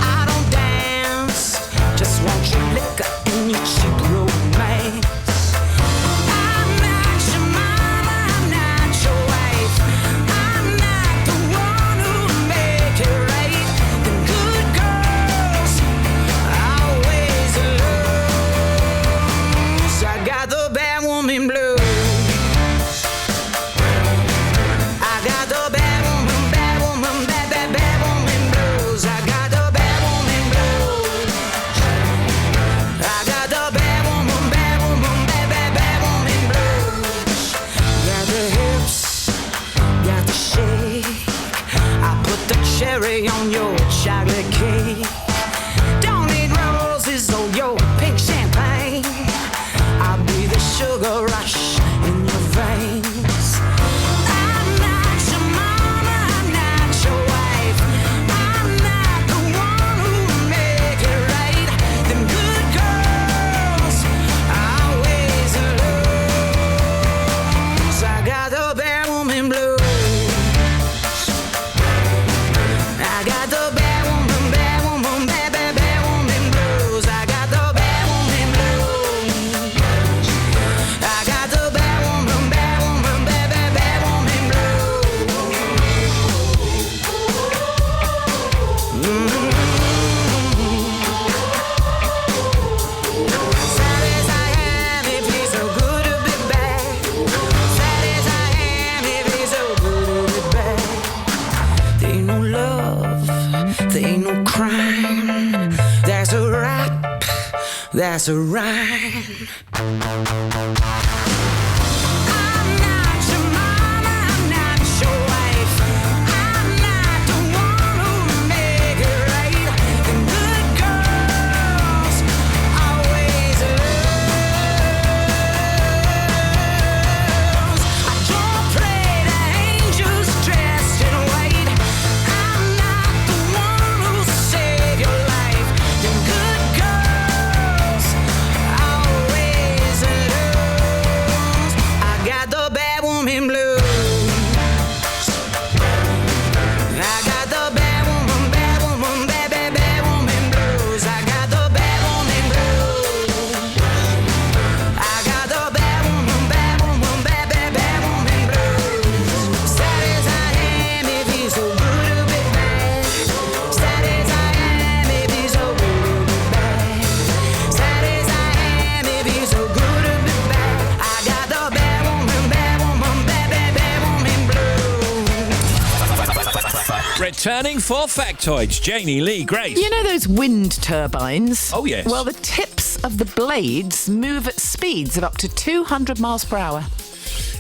I don't dance. Just want your liquor and your cheap romance. Cherry on your chocolate cake. Don't need roses or your pink champagne. I'll be the sugar rush in your veins. I'm not your mama, I'm not your wife. I'm not the one who'll make it right. Them good girls always lose. I got the bad woman blues. I got the bad woman, bad woman, bad, bad, bad woman blues. I got the bad woman blues. I got the bad woman, bad, bad, bad woman Sad as I am, it feels so good to be back. Sad as I am, it feels so good to be back. There ain't no love, there ain't no crime. That's a rap, that's a rhyme. I'm not your mama, I'm not your wife. I'm not the one who'll make it right. The good girls always lose. I don't play the angels dressed in white. I'm not the one who'll save your life. The good girls always lose. I got the bad woman blues. I got the bad woman, bad, bad, bad woman blues. I got the bad woman blues. I got the bad woman, bad, bad, bad woman blues. Sad as I am, it feels so good to be back. Sad as I am, it feels so good to be back. Sad as I am, it feels so good to be back. I got the bad woman, bad, bad woman blues. Returning for factoids, Janie Lee Grace. You know those wind turbines? Oh, yes. Well, the tips of the blades move at speeds of up to 200 miles per hour.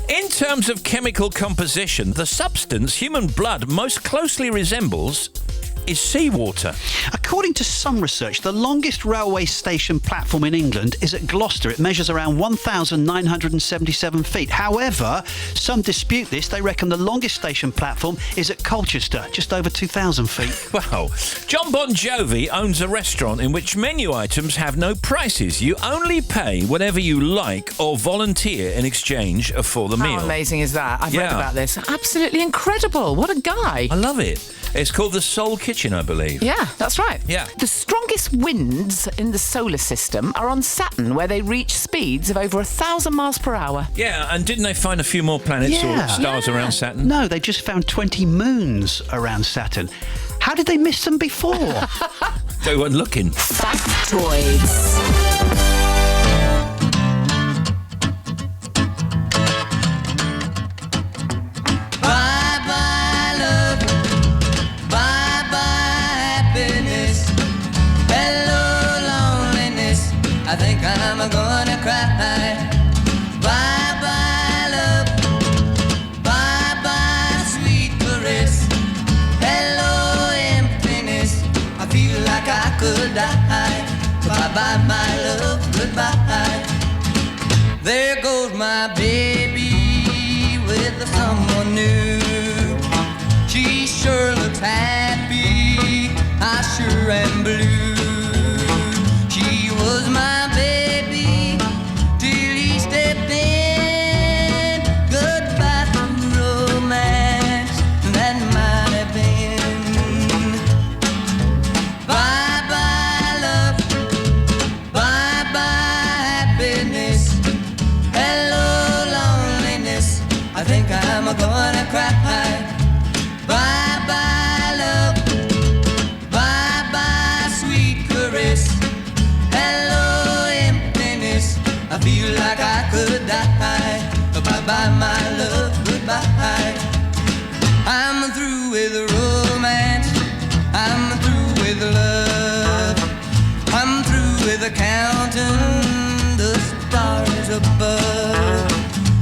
In terms of chemical composition, the substance human blood most closely resembles is seawater. According to some research, the longest railway station platform in England is at Gloucester. It measures around 1,977 feet. However, some dispute this. They reckon the longest station platform is at Colchester, just over 2,000 feet. Wow. John Bon Jovi owns a restaurant in which menu items have no prices. You only pay whatever you like or volunteer in exchange for the meal. How amazing is that? I've read Yeah. about this. Absolutely incredible. What a guy. I love it. It's called the Soul Kitchen. kitchen, I believe. Yeah, that's right. Yeah. The strongest winds in the solar system are on Saturn, where they reach speeds of over 1,000 miles per hour. Yeah, and didn't they find a few more planets or stars around Saturn? No, they just found 20 moons around Saturn. How did they miss them before? They weren't looking. Factoids. Bye-bye love, bye-bye happiness, hello loneliness, I think I'm gonna cry. Bye-bye love, bye-bye sweet caress, hello emptiness, I feel like I could die. Bye-bye my love, goodbye. There goes my baby with someone new. She sure looks happy, I sure am blue. She was my baby till he stepped in. Goodbye to romance, that might have been. Bye-bye love, bye-bye happiness, hello loneliness, I think I'm gonna cry. Bye-bye love, bye-bye sweet caress, hello emptiness, I feel like I could die. Bye-bye my love, goodbye. I'm through with romance, I'm through with love, I'm through with counting the stars above.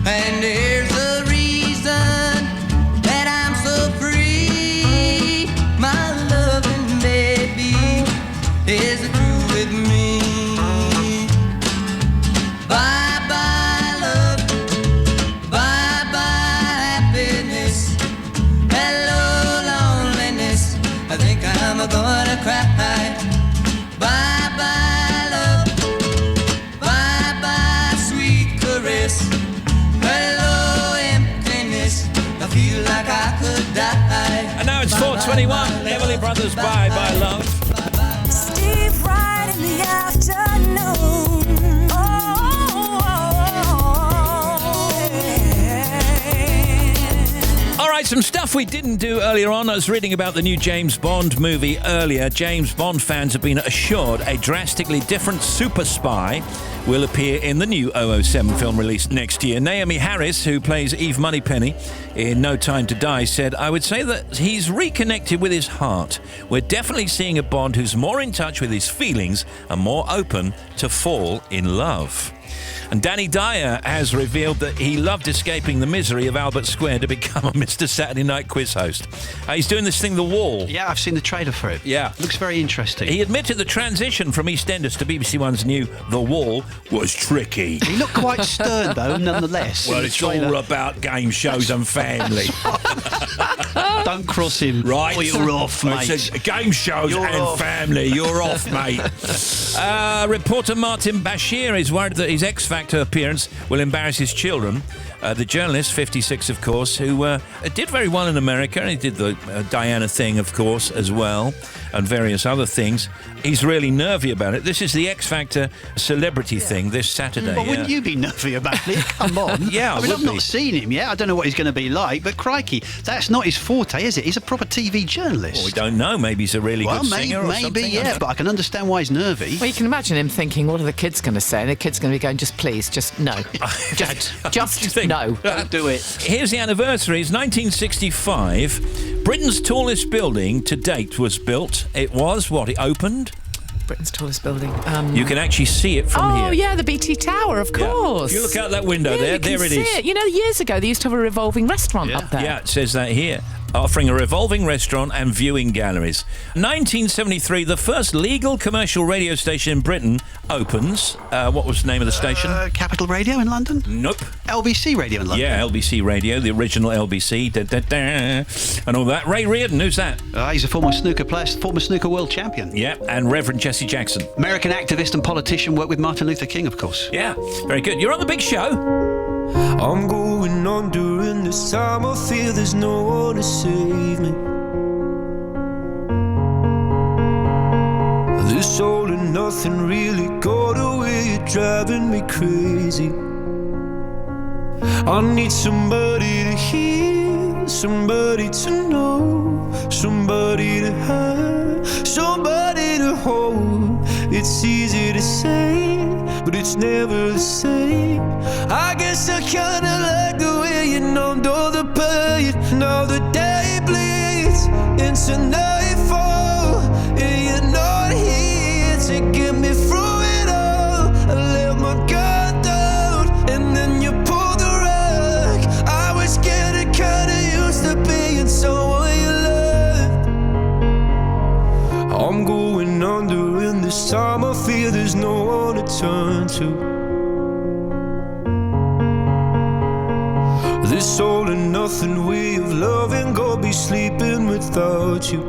And here's the reason that I'm so free. My loving baby is through with me. Bye-bye love, bye-bye happiness, hello loneliness, I think I'm gonna cry. Bye-bye love, bye-bye sweet caress, hello emptiness, I feel like I could die. And now it's 4:21. The Everly Brothers, Bye Bye Love. Steve Wright in the afternoon. All right, some stuff we didn't do earlier on. I was reading about the new James Bond movie earlier. James Bond fans have been assured a drastically different super spy will appear in the new 007 film released next year. Naomi Harris, who plays Eve Moneypenny in No Time to Die, said, I would say that he's reconnected with his heart. We're definitely seeing a Bond who's more in touch with his feelings and more open to fall in love. And Danny Dyer has revealed that he loved escaping the misery of Albert Square to become a Mr. Saturday Night quiz host. He's doing this thing, The Wall. Yeah, I've seen the trailer for it. Yeah. Looks very interesting. He admitted the transition from EastEnders to BBC One's new The Wall was tricky. He looked quite stern, though, nonetheless. Well, it's all about game shows and family. Don't cross him. Right. Or you're off, mate. It's game shows You're and off. family. You're off, mate. Reporter Martin Bashir is worried that his X Factor appearance will embarrass his children. The journalist, 56 of course, who did very well in America, and he did the Diana thing, of course, as well, and various other things. He's really nervy about it. This is the X Factor celebrity thing this Saturday. Well, wouldn't you be nervy about it? Come on. Yeah, I mean, I've not seen him yet. I don't know what he's going to be like, but crikey, that's not his forte, is it? He's a proper TV journalist. Well, we don't know. Maybe he's a really good singer or something. Maybe, yeah, but I can understand why he's nervy. Well, you can imagine him thinking, what are the kids going to say? And the kid's going to be going, just please, just no. Just no. Don't do it. Here's the anniversary. It's 1965. Britain's tallest building to date was built. It was, what, it opened? Britain's tallest building. You can actually see it from here. Oh, yeah, the BT Tower, of course. If you look out that window Yeah, you there can it see is. it. You know, years ago, they used to have a revolving restaurant up there. Yeah, it says that here. Offering a revolving restaurant and viewing galleries. 1973, the first legal commercial radio station in Britain opens. What was the name of the station? Capital Radio in London? Nope. LBC Radio in London? Yeah, LBC Radio, the original LBC. Da, da, da, and all that. Ray Reardon, who's that? He's a former snooker player, former snooker world champion. Yeah, and Reverend Jesse Jackson. American activist and politician, worked with Martin Luther King, of course. Yeah, very good. You're on the big show. I'm going on during this time. I feel there's no one to save me. This all and nothing really got away, you're driving me crazy. I need somebody to hear, somebody to know, somebody to have, somebody to hold. It's easy to say, but it's never the same. I guess I kinda like the way you numbed all the pain. Now the day bleeds into nightfall, and you're not here to get me through it all. I let my guard down, and then you pulled the rug. I was getting kinda used to being someone you loved. I'm going under, and this time I feel there's no one to turn to. This all and nothing way of loving, go be sleeping without you.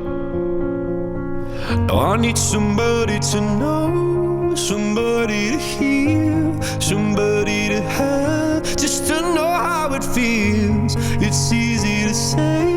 Now I need somebody to know, somebody to hear, somebody to have, just to know how it feels. It's easy to say,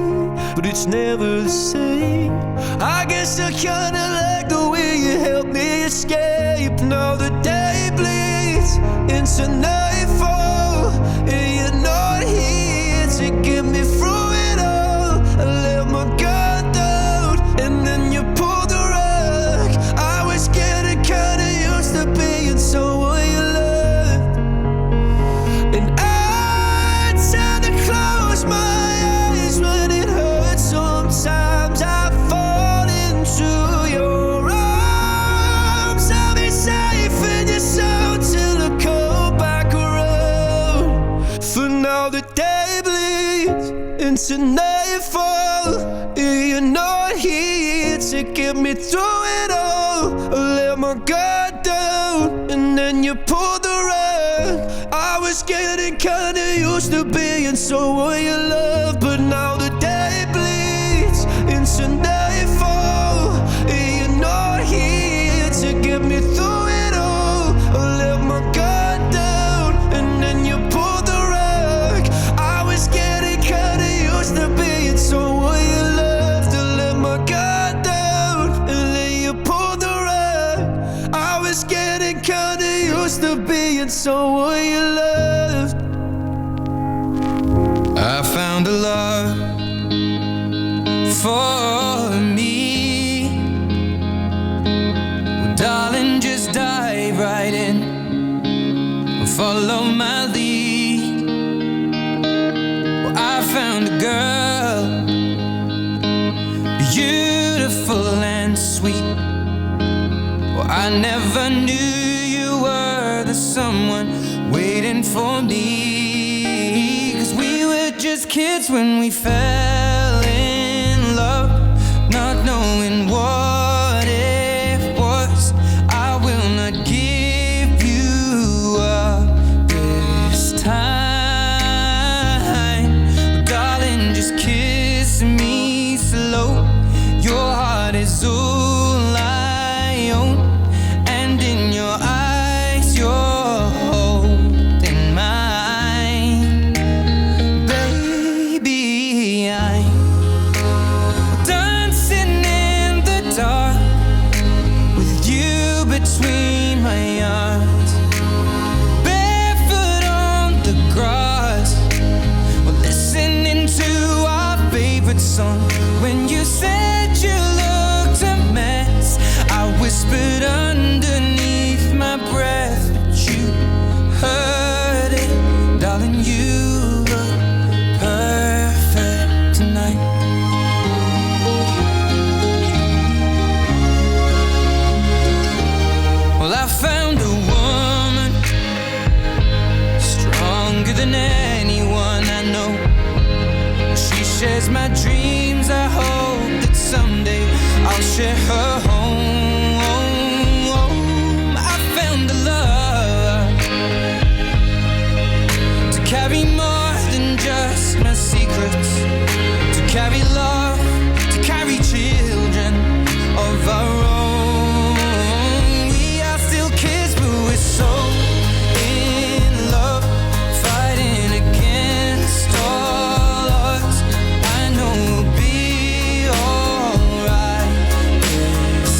but it's never the same. I guess I kinda like the way you help me escape. Now the day bleeds into nightfall, and you're not here to get me through it all. I let my guard down, and then you pulled the rug. I was getting kinda used to being someone you loved. And I tend to close my eyes when it hurts. Sometimes I fall into your arms. I'll be safe in your soul till I come back around. For now the day bleeds into nightfall, and you're not here to get me through it all. I let my guard down, and then you pulled the rug. I was getting kinda used to being someone you love, but now the day bleeds into nightfall, and you're not here to get me through it all. I let my guard down, and then you pulled the rug. I was getting kinda used to being someone you loved. I let my guard down, and then you pulled the rug. I was getting kinda used to being someone you loved. I found a love for me. Well, darling, just dive right in and follow my lead. Well, I found a girl, beautiful and sweet. Well, I never knew you were the someone waiting for me. 'Cause we were just kids when we fell in love, not knowing what it was. I will not give you up this time. Darling, just kiss me slow. Your heart is all I own, and in your eyes you're holding mine. Baby, I'm dancing in the dark with you between my arms, barefoot on the grass. We're listening to our favorite song. When you said you looked a mess, I whispered underneath my breath, but you heard it. Darling, you look perfect tonight. Well, I found a woman stronger than anyone I know. She shares my dreams. I hope that someday I'll share her home. I found a love to carry more than just my secrets, to carry love, to carry children of our own. We are still kids, but we're so in love, fighting against all odds. I know we'll be alright this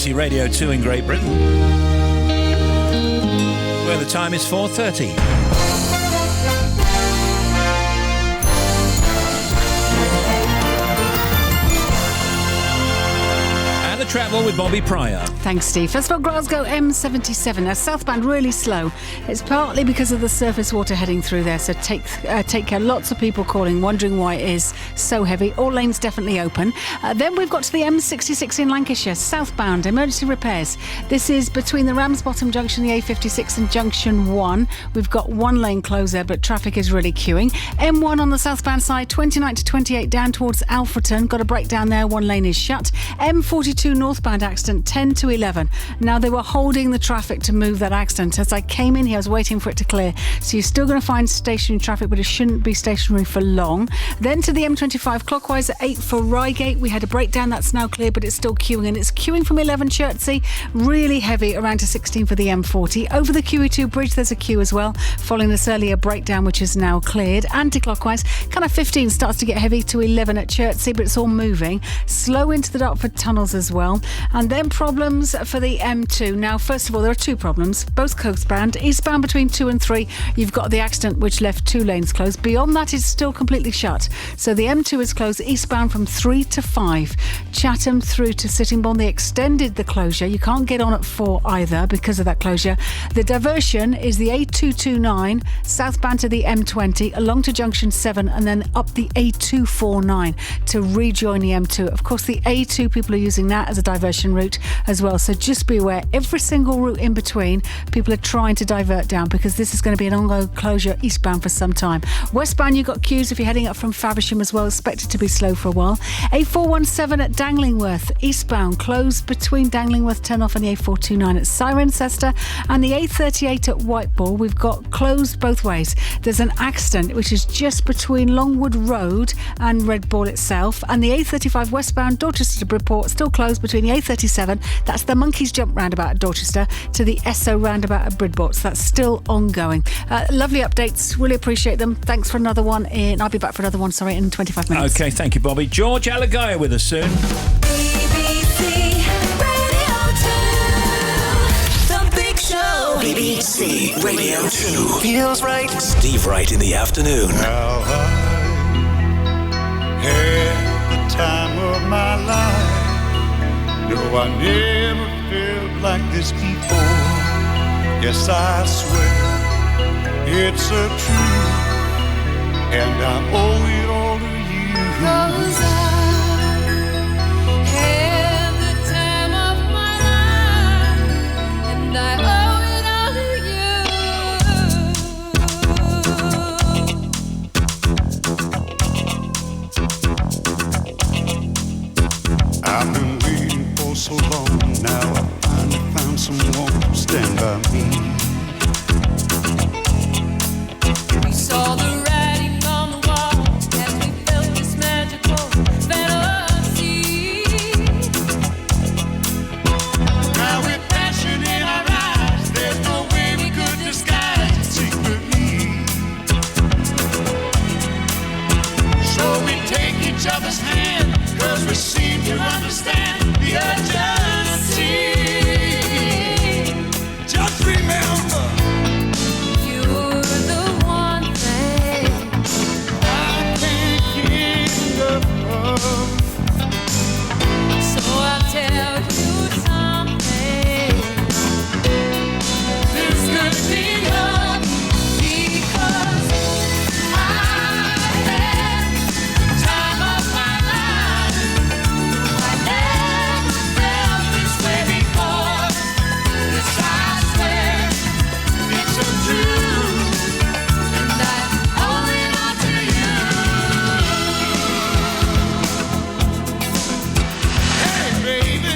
BBC Radio 2 in Great Britain, where the time is 4:30. Travel with Bobby Pryor. Thanks, Steve. First of all, Glasgow M77. Now, southbound really slow. It's partly because of the surface water heading through there, so take care. Lots of people calling, wondering why it is so heavy. All lanes definitely open. Then we've got to the M66 in Lancashire, southbound, emergency repairs. This is between the Ramsbottom Junction, the A56 and Junction 1. We've got one lane closed there, but traffic is really queuing. M1 on the southbound side, 29 to 28 down towards Alfreton. Got a breakdown there, one lane is shut. M42 northbound accident, 10 to 11. Now, they were holding the traffic to move that accident. As I came in here, I was waiting for it to clear. So you're still going to find stationary traffic, but it shouldn't be stationary for long. Then to the M25 clockwise at 8 for Reigate. We had a breakdown. That's now clear, but it's still queuing. And it's queuing from 11 Chertsey. Really heavy around to 16 for the M40. Over the QE2 bridge, there's a queue as well, following this earlier breakdown, which is now cleared. Anti-clockwise, kind of 15 starts to get heavy to 11 at Chertsey, but it's all moving. Slow into the Dartford tunnels as well. And then problems for the M2. Now, first of all, there are two problems, both coastbound. Eastbound between 2 and 3, you've got the accident which left 2 lanes closed. Beyond that, it's still completely shut. So the M2 is closed eastbound from 3 to 5. Chatham through to Sittingbourne, they extended the closure. You can't get on at 4 either because of that closure. The diversion is the A229 southbound to the M20, along to Junction 7, and then up the A249 to rejoin the M2. Of course, the A2 people are using that as a diversion route as well, so just be aware, every single route in between people are trying to divert down, because this is going to be an ongoing closure eastbound for some time. Westbound, you've got queues if you're heading up from Faversham as well, expected to be slow for a while. A417 at Danglingworth eastbound, closed between Danglingworth turnoff and the A429 at Cirencester, and the A38 at Whiteball, we've got closed both ways. There's an accident which is just between Longwood Road and Red Ball itself, and the A35 westbound Dorchester to Bridport still closed between the A37, that's the Monkeys Jump roundabout at Dorchester, to the Esso roundabout at Bridport. So that's still ongoing. Lovely updates, really appreciate them. Thanks for another one. I'll be back for another one, in 25 minutes. Okay, thank you, Bobby. George Alagaya with us soon. BBC Radio 2, The Big Show. BBC Radio 2 feels right. Steve Wright in the afternoon. How I had the time of my life. No, I never felt like this before. Yes, I swear it's a truth, and I owe it all to you. 'Cause I had the time of my life, and I owe it all to you. I've been waiting for so long, now I finally found someone to stand by me. We saw the writing on the wall as we felt this magical fantasy. Now with passion in our eyes, there's no way we could disguise it secretly. So we take each other's hand, 'cause we seem to understand the urgency. Just remember, You're the one thing I can't get enough of. So I'll tell you something. This could be love, because I had the time of my life. I never felt this way before. Yes, I swear it's a truth, and I owe it all to you. Hey, baby,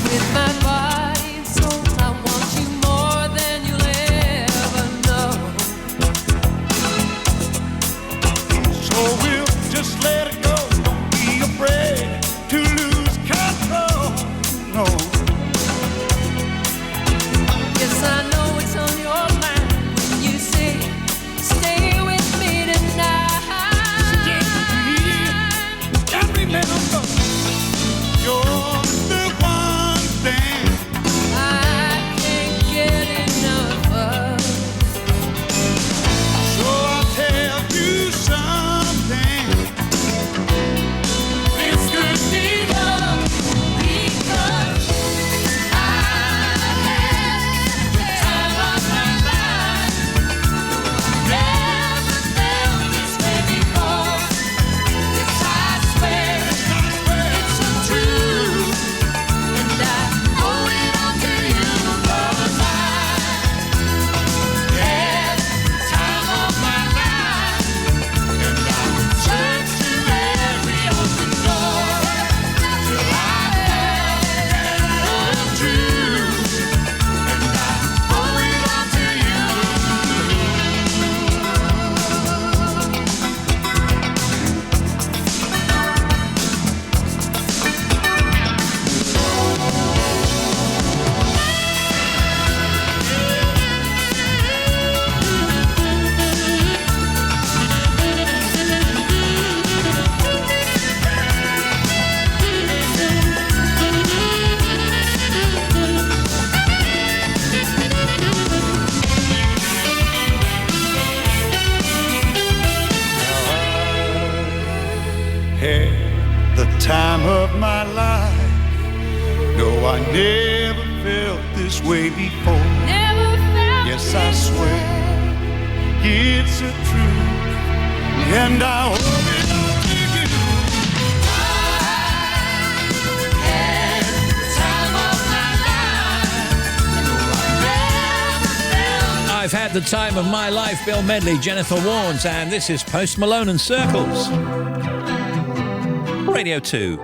With my body and soul, I want you more than you'll ever know. so we'll just let it go. Don't be afraid to lose control. No. Yes, I know it's on your mind when you say, stay with me tonight. And remember, time of my life. No, I never felt this way before. Yes, I swear it's a truth, and I hope it don't take you. I had the time of my life. I've had the time of my life, Bill Medley, Jennifer Warnes, and this is Post Malone and Circles. Radio 2.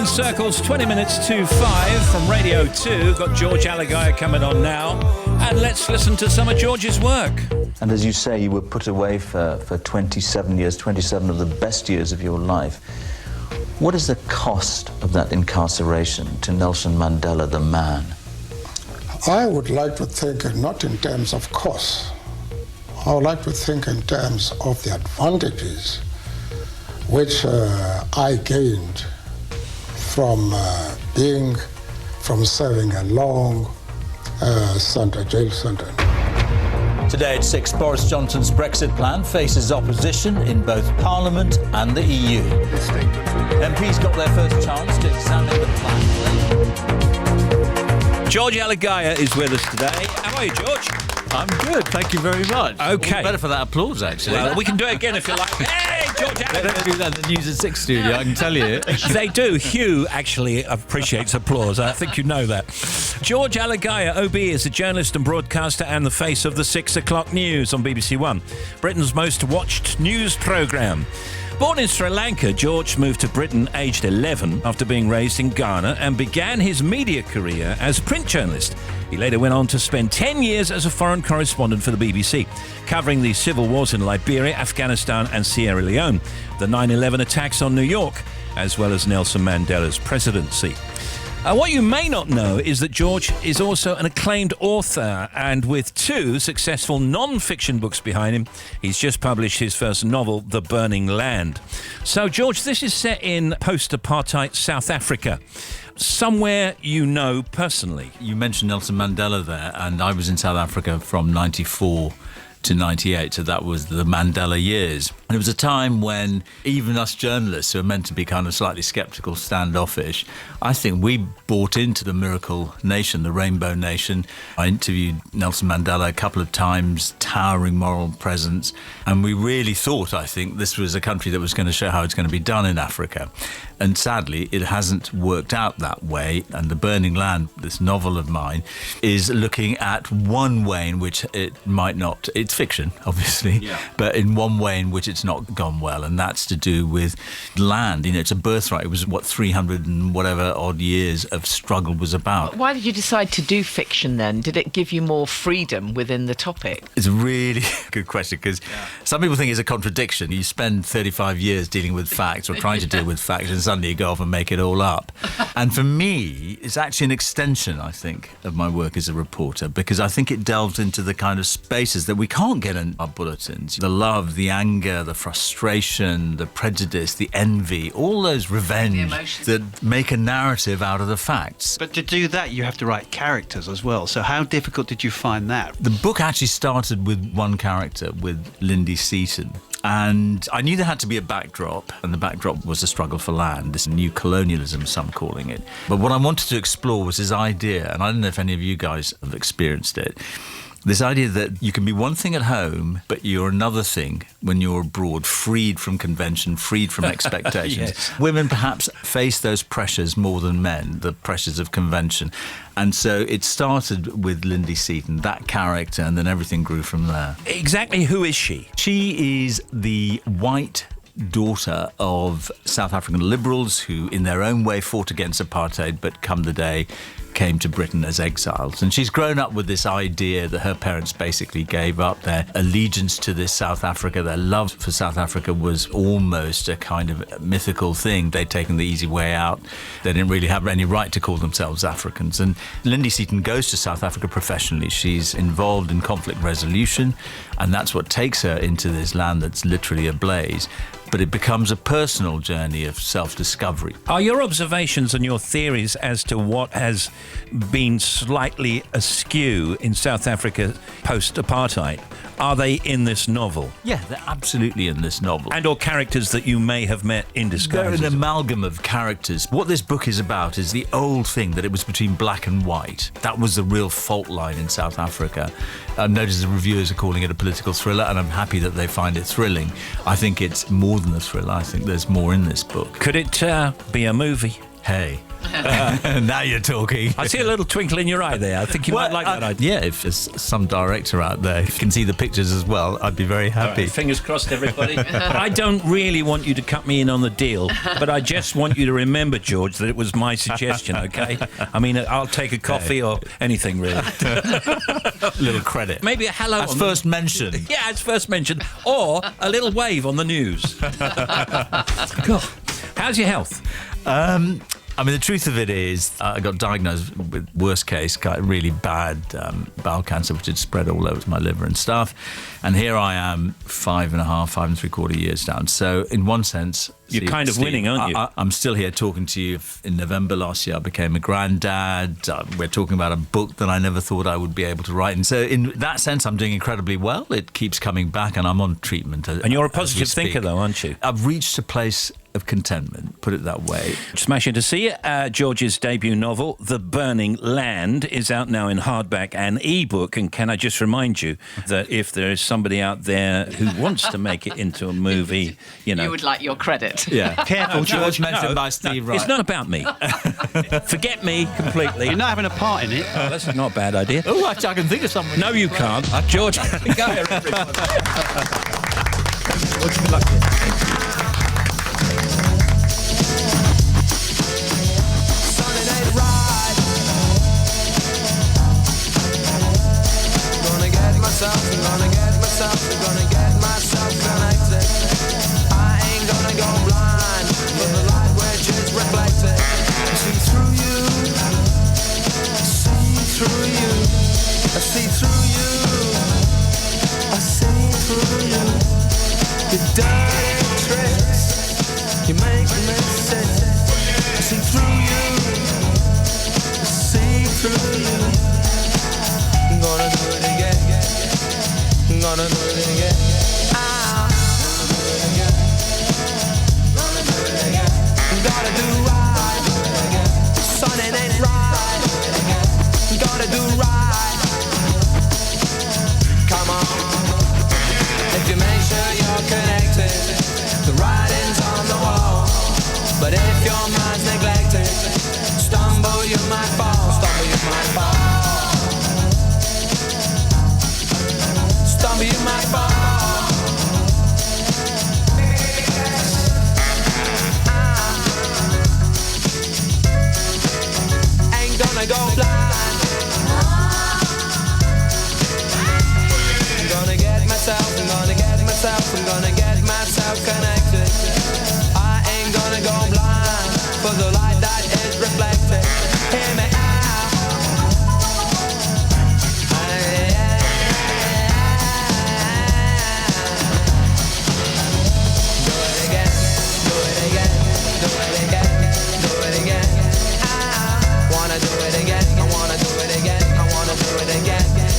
Circles, 20 minutes to 5 from Radio 2. Got George Alagaya coming on now. And let's listen to some of George's work. And as you say, you were put away for 27 years, 27 of the best years of your life. What is the cost of that incarceration to Nelson Mandela, the man? I would like to think not in terms of cost. I would like to think in terms of the advantages which I gained from serving a long jail sentence. Today at 6, Boris Johnson's Brexit plan faces opposition in both Parliament and the EU. MPs got their first chance to examine the plan. George Alagaya is with us today. How are you, George? I'm good, thank you very much. Okay. Better for that applause, actually. Well, we can do it again if you like. Hey, George Alagaya! They don't do that in the News at 6 studio, I can tell you. They do. Hugh actually appreciates applause. I think you know that. George Alagaya, OB, is a journalist and broadcaster and the face of the 6 o'clock news on BBC One, Britain's most watched news programme. Born in Sri Lanka, George moved to Britain aged 11 after being raised in Ghana and began his media career as a print journalist. He later went on to spend 10 years as a foreign correspondent for the BBC, covering the civil wars in Liberia, Afghanistan and Sierra Leone, the 9/11 attacks on New York, as well as Nelson Mandela's presidency. What you may not know is that George is also an acclaimed author, and with 2 successful non-fiction books behind him, he's just published his first novel, The Burning Land. So, George, this is set in post-apartheid South Africa. Somewhere you know personally. You mentioned Nelson Mandela there, and I was in South Africa from 94 to 98, so that was the Mandela years. And it was a time when even us journalists who are meant to be kind of slightly sceptical, standoffish, I think we bought into the miracle nation, the rainbow nation. I interviewed Nelson Mandela a couple of times, towering moral presence, and we really thought, I think, this was a country that was going to show how it's going to be done in Africa. And sadly, it hasn't worked out that way. And The Burning Land, this novel of mine, is looking at one way in which it might not, it's fiction, obviously, but in one way in which it's not gone well. And that's to do with land. You know, it's a birthright. It was what 300 and whatever odd years of struggle was about. Why did you decide to do fiction then? Did it give you more freedom within the topic? It's a really good question, because some people think it's a contradiction. You spend 35 years dealing with facts or trying to deal with facts, and suddenly you go off and make it all up. And for me, it's actually an extension, I think, of my work as a reporter, because I think it delves into the kind of spaces that we can't get in our bulletins. The love, the anger, the frustration, the prejudice, the envy, all those revenge that make a narrative out of the facts. But to do that, you have to write characters as well. So how difficult did you find that? The book actually started with one character, with Lindy Seaton. And I knew there had to be a backdrop, and the backdrop was the struggle for land, this new colonialism, some calling it. But what I wanted to explore was his idea, and I don't know if any of you guys have experienced it, this idea that you can be one thing at home, but you're another thing when you're abroad, freed from convention, freed from expectations. Yes. Women perhaps face those pressures more than men, the pressures of convention. And so it started with Lindy Seaton, that character, and then everything grew from there. Exactly who is she? She is the white daughter of South African liberals who, in their own way, fought against apartheid, but come the day, came to Britain as exiles. And she's grown up with this idea that her parents basically gave up their allegiance to this South Africa. Their love for South Africa was almost a kind of mythical thing. They'd taken the easy way out. They didn't really have any right to call themselves Africans. And Lindy Seaton goes to South Africa professionally. She's involved in conflict resolution, and that's what takes her into this land that's literally ablaze. But it becomes a personal journey of self-discovery. Are your observations and your theories as to what has been slightly askew in South Africa post-apartheid, are they in this novel? Yeah, they're absolutely in this novel. And or characters that you may have met in disguise? They're an amalgam of characters. What this book is about is the old thing that it was between black and white. That was the real fault line in South Africa. I've noticed the reviewers are calling it a political thriller, and I'm happy that they find it thrilling. I think it's more than a thriller. I think there's more in this book. Could it be a movie? Hey. Now you're talking. I see a little twinkle in your eye there. I think you might like that idea. Yeah, if there's some director out there who can see the pictures as well, I'd be very happy. Right, fingers crossed, everybody. I don't really want you to cut me in on the deal, but I just want you to remember, George, that it was my suggestion, okay? I mean, I'll take a coffee or anything, really. A little credit. Maybe a hello. As first mention. Yeah, as first mention. Or a little wave on the news. God. How's your health? I mean, the truth of it is, I got diagnosed with worst case, really bad bowel cancer, which had spread all over my liver and stuff. And here I am, 5 and 3/4 years down. So in one sense, you're kind of winning, aren't you? I'm still here talking to you. In November last year, I became a granddad. We're talking about a book that I never thought I would be able to write. And so in that sense, I'm doing incredibly well. It keeps coming back, and I'm on treatment. And you're a positive thinker, though, aren't you? I've reached a place of contentment, put it that way. Smashing to see it. George's debut novel, The Burning Land, is out now in hardback and ebook. And can I just remind you that if there is somebody out there who wants to make it into a movie, you know... You would like your credit. Yeah. Careful, George. Mentioned by Steve Wright. It's not about me. Forget me completely. You're not having a part in it. Oh, that's not a bad idea. Oh, I can think of something. No, you can't. George, go here, everybody. Good luck. gonna go blind. I'm gonna get myself, I'm gonna get myself, I'm gonna get myself connected. I ain't gonna go blind for the light that is reflected. Hear me out.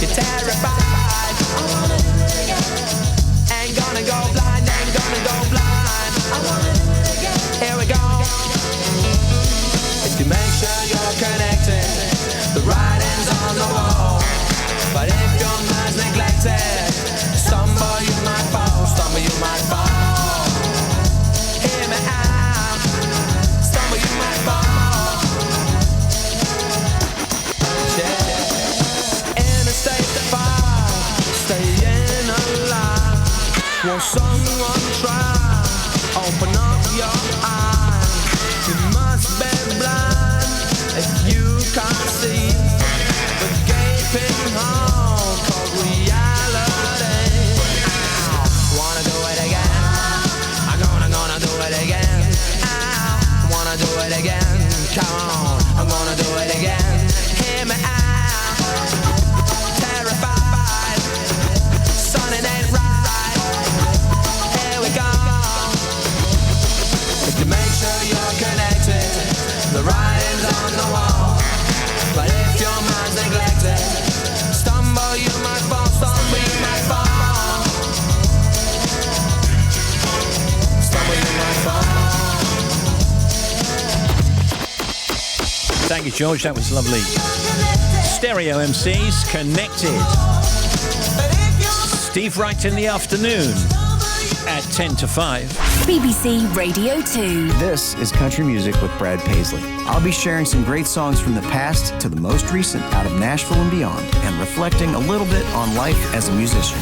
You're terrified. Ain't gonna go blind, ain't gonna go blind. Here we go. If you make sure you're connected, the writing's on the wall. But if your mind's neglected, stumble you might fall, stumble you might fall. Hear me out, stumble you might fall. Yeah. Staying alive. Won't someone try? Open up your eyes. You must be blind if you can't see the gaping hole called reality. Wanna do it again? I'm gonna do it again. I wanna do it again. Come on, I'm gonna do it again. Hear me out. Terrified. Something ain't right. Here we go. If you make sure you're connected, the writing's on the wall. But if your mind's neglected, stumble you might fall, stumble you might fall. Stumble you might fall. Thank you, George. That was lovely. Stereo MCs connected. Steve Wright in the afternoon at 10 to 5. BBC Radio 2. This is Country Music with Brad Paisley. I'll be sharing some great songs from the past to the most recent out of Nashville and beyond, and reflecting a little bit on life as a musician.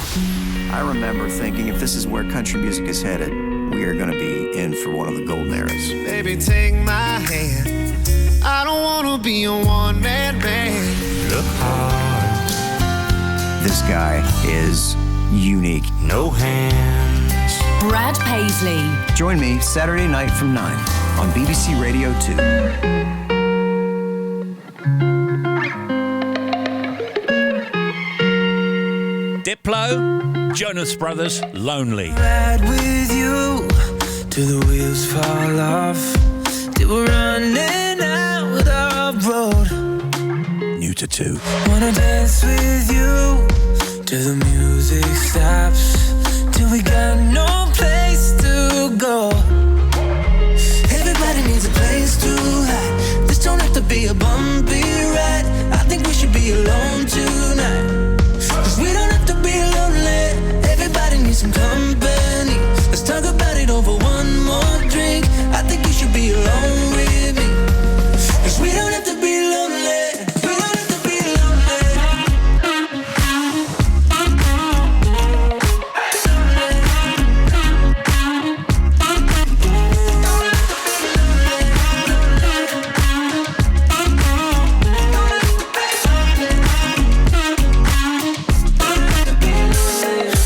I remember thinking if this is where country music is headed, we are going to be in for one of the golden eras. Baby, take my hand. I don't want to be a one-man band. Look hard. This guy is unique. No hands. Brad Paisley. Join me Saturday night from 9 on BBC Radio 2. Diplo, Jonas Brothers, Lonely. Ride with you till the wheels fall off. Till we're running out of road. New to 2. Wanna dance with you till the music stops. Till we got no place to go. Everybody needs a place to hide. This don't have to be a bumpy ride. I think we should be alone tonight. 'Cause we don't have to be lonely. Everybody needs some company. Let's talk about it over one more drink. I think you should be alone with me. 'Cause we don't have to be lonely. We don't have to be lonely.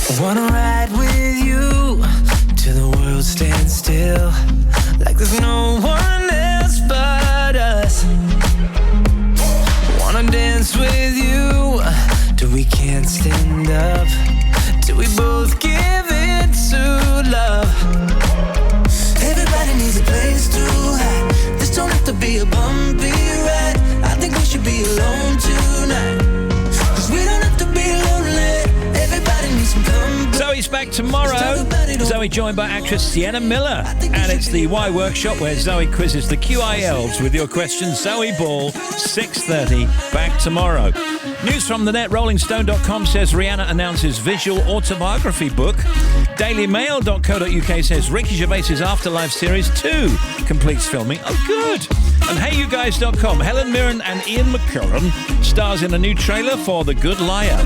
I wanna ride with you till the world stands still, like there's no one else but us. Wanna dance with you till we can't stand up, till we both give it to love. Everybody needs a place to hide. This don't have to be a bumpy ride. I think we should be alone tonight. 'Cause we don't have to be lonely. Everybody needs some company. Zoe's back tomorrow. Zoe joined by actress Sienna Miller. And it's the Y Workshop where Zoe quizzes the QILs with your questions. Zoe Ball, 6:30, back tomorrow. News from the net, rollingstone.com says Rihanna announces visual autobiography book. Dailymail.co.uk says Ricky Gervais's Afterlife Series 2 completes filming. Oh, good. And HeyYouGuys.com, Helen Mirren and Ian McKellen stars in a new trailer for The Good Liar.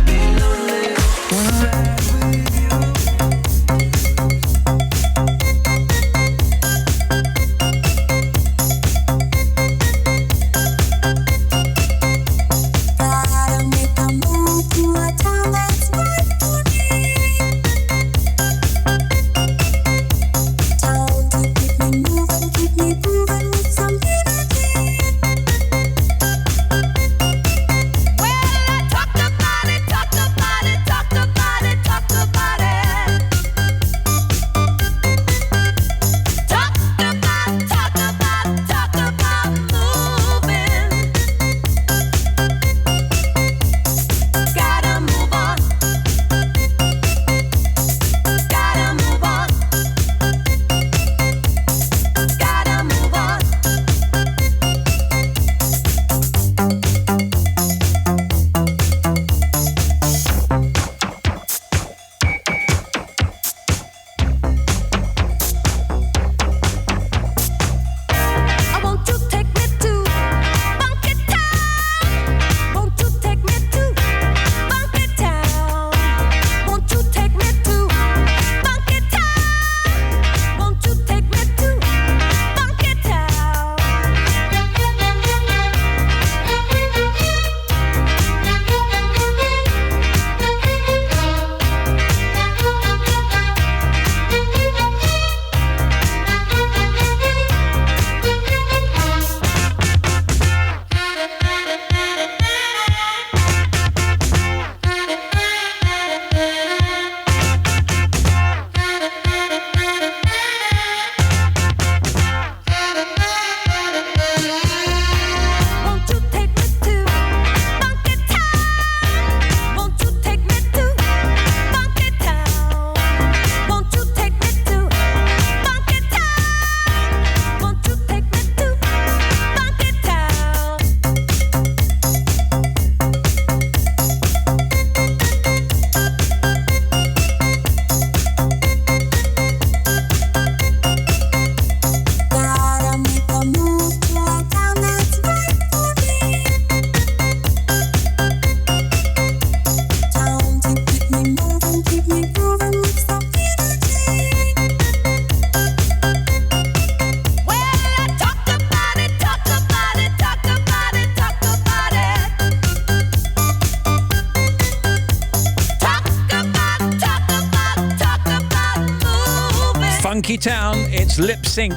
Town, it's Lip Sync.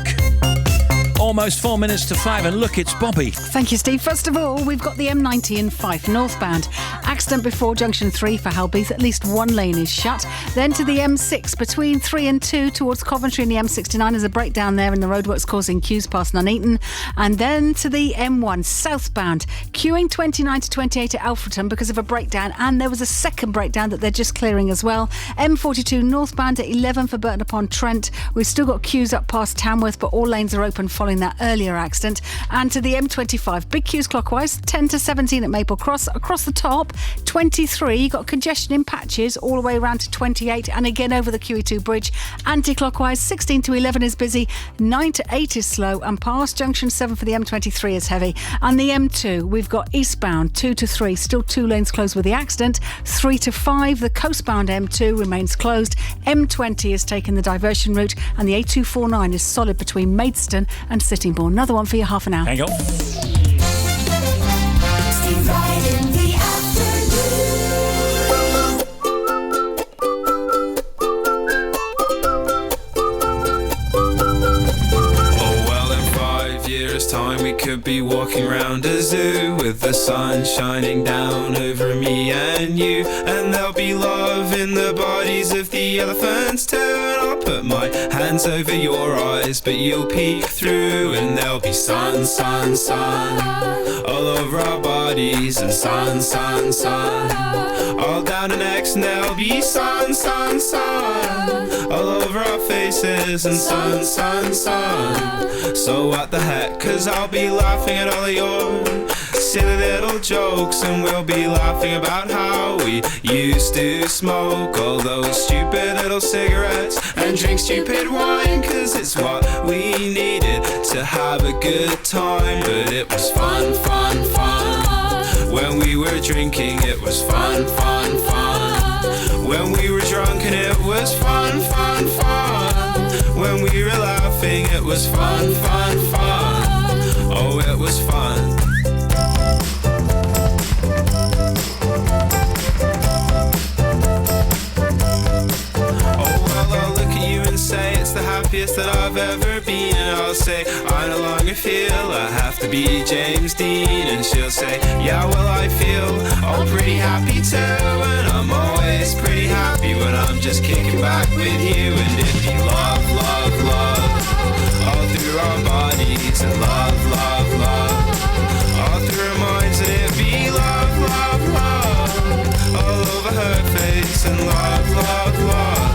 Almost 4 minutes to 5, and look, it's Bobby. Thank you, Steve. First of all, we've got the M90 in Fife, northbound. Accident before junction 3 for Halbeath. At least one lane is shut. Then to the M6 between 3 and 2 towards Coventry and the M69. There's a breakdown there in the roadworks causing queues past Nuneaton. And then to the M1 southbound, queuing 29 to 28 at Alfreton because of a breakdown. And there was a second breakdown that they're just clearing as well. M42 northbound at 11 for Burton upon Trent. We've still got queues up past Tamworth, but all lanes are open following that earlier accident. And to the M25, big queues clockwise, 10 to 17 at Maple Cross. Across the top, 23, you've got congestion in patches all the way around to 28, and again over the QE2 bridge. Anti-clockwise, 16 to 11 is busy, 9 to 8 is slow, and past junction 7 for the M23 is heavy. And the M2, we've got eastbound 2 to 3, still 2 lanes closed with the accident. 3 to 5, the coastbound M2 remains closed. M20 is taking the diversion route, and the A249 is solid between Maidstone and Sittingbourne. Another one for you, half an hour. Hang on. Steve Wright in the time we could be walking around a zoo with the sun shining down over me and you, and there'll be love in the bodies of the elephants too, and I'll put my hands over your eyes but you'll peek through, and there'll be sun, sun, sun all over our bodies, and sun, sun, sun all down our necks, and there'll be sun, sun, sun all over our faces, and sun, sun, sun. So what the heck, 'cause I'll be laughing at all of your silly little jokes, and we'll be laughing about how we used to smoke all those stupid little cigarettes and drink stupid wine, 'cause it's what we needed to have a good time. But it was fun, fun, fun when we were drinking. It was fun, fun, fun when we were drunk, and it was fun, fun, fun when we were laughing. It was fun, fun, fun. Oh, it was fun. Oh, well, I'll look at you and say it's the happiest that I've ever been, and I'll say I no longer feel I have to be James Dean, and she'll say yeah, well, I feel all pretty happy too, and I'm always pretty happy when I'm just kicking back with you, and it'd be love, love, love all through our bodies, and love, love, love all through our minds, and it'd be love, love, love all over her face, and love, love, love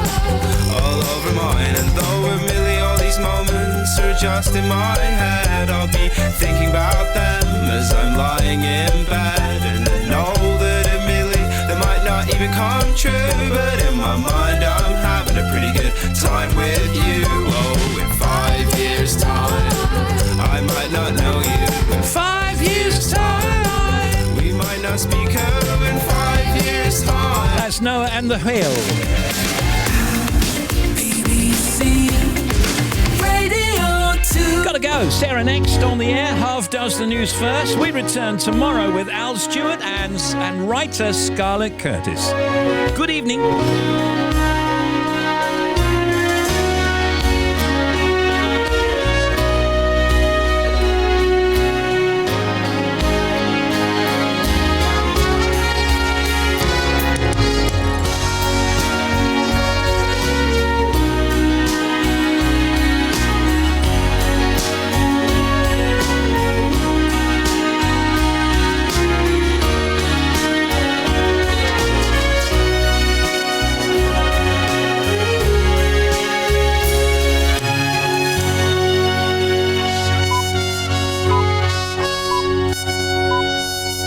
all over mine. And though admittedly all these moments are just in my head, I'll be thinking about them as I'm lying in bed, and I know that admittedly they might not even come true, but in my mind I'm having a pretty good time with you. Oh, in 5 years time I might not know you. In 5 years time we might not speak of. In 5 years time. That's Noah and the Hill. BBC Radio 2. Gotta go. Sarah next on the air. Half does the news first. We return tomorrow with Al Stewart and writer Scarlett Curtis. Good evening.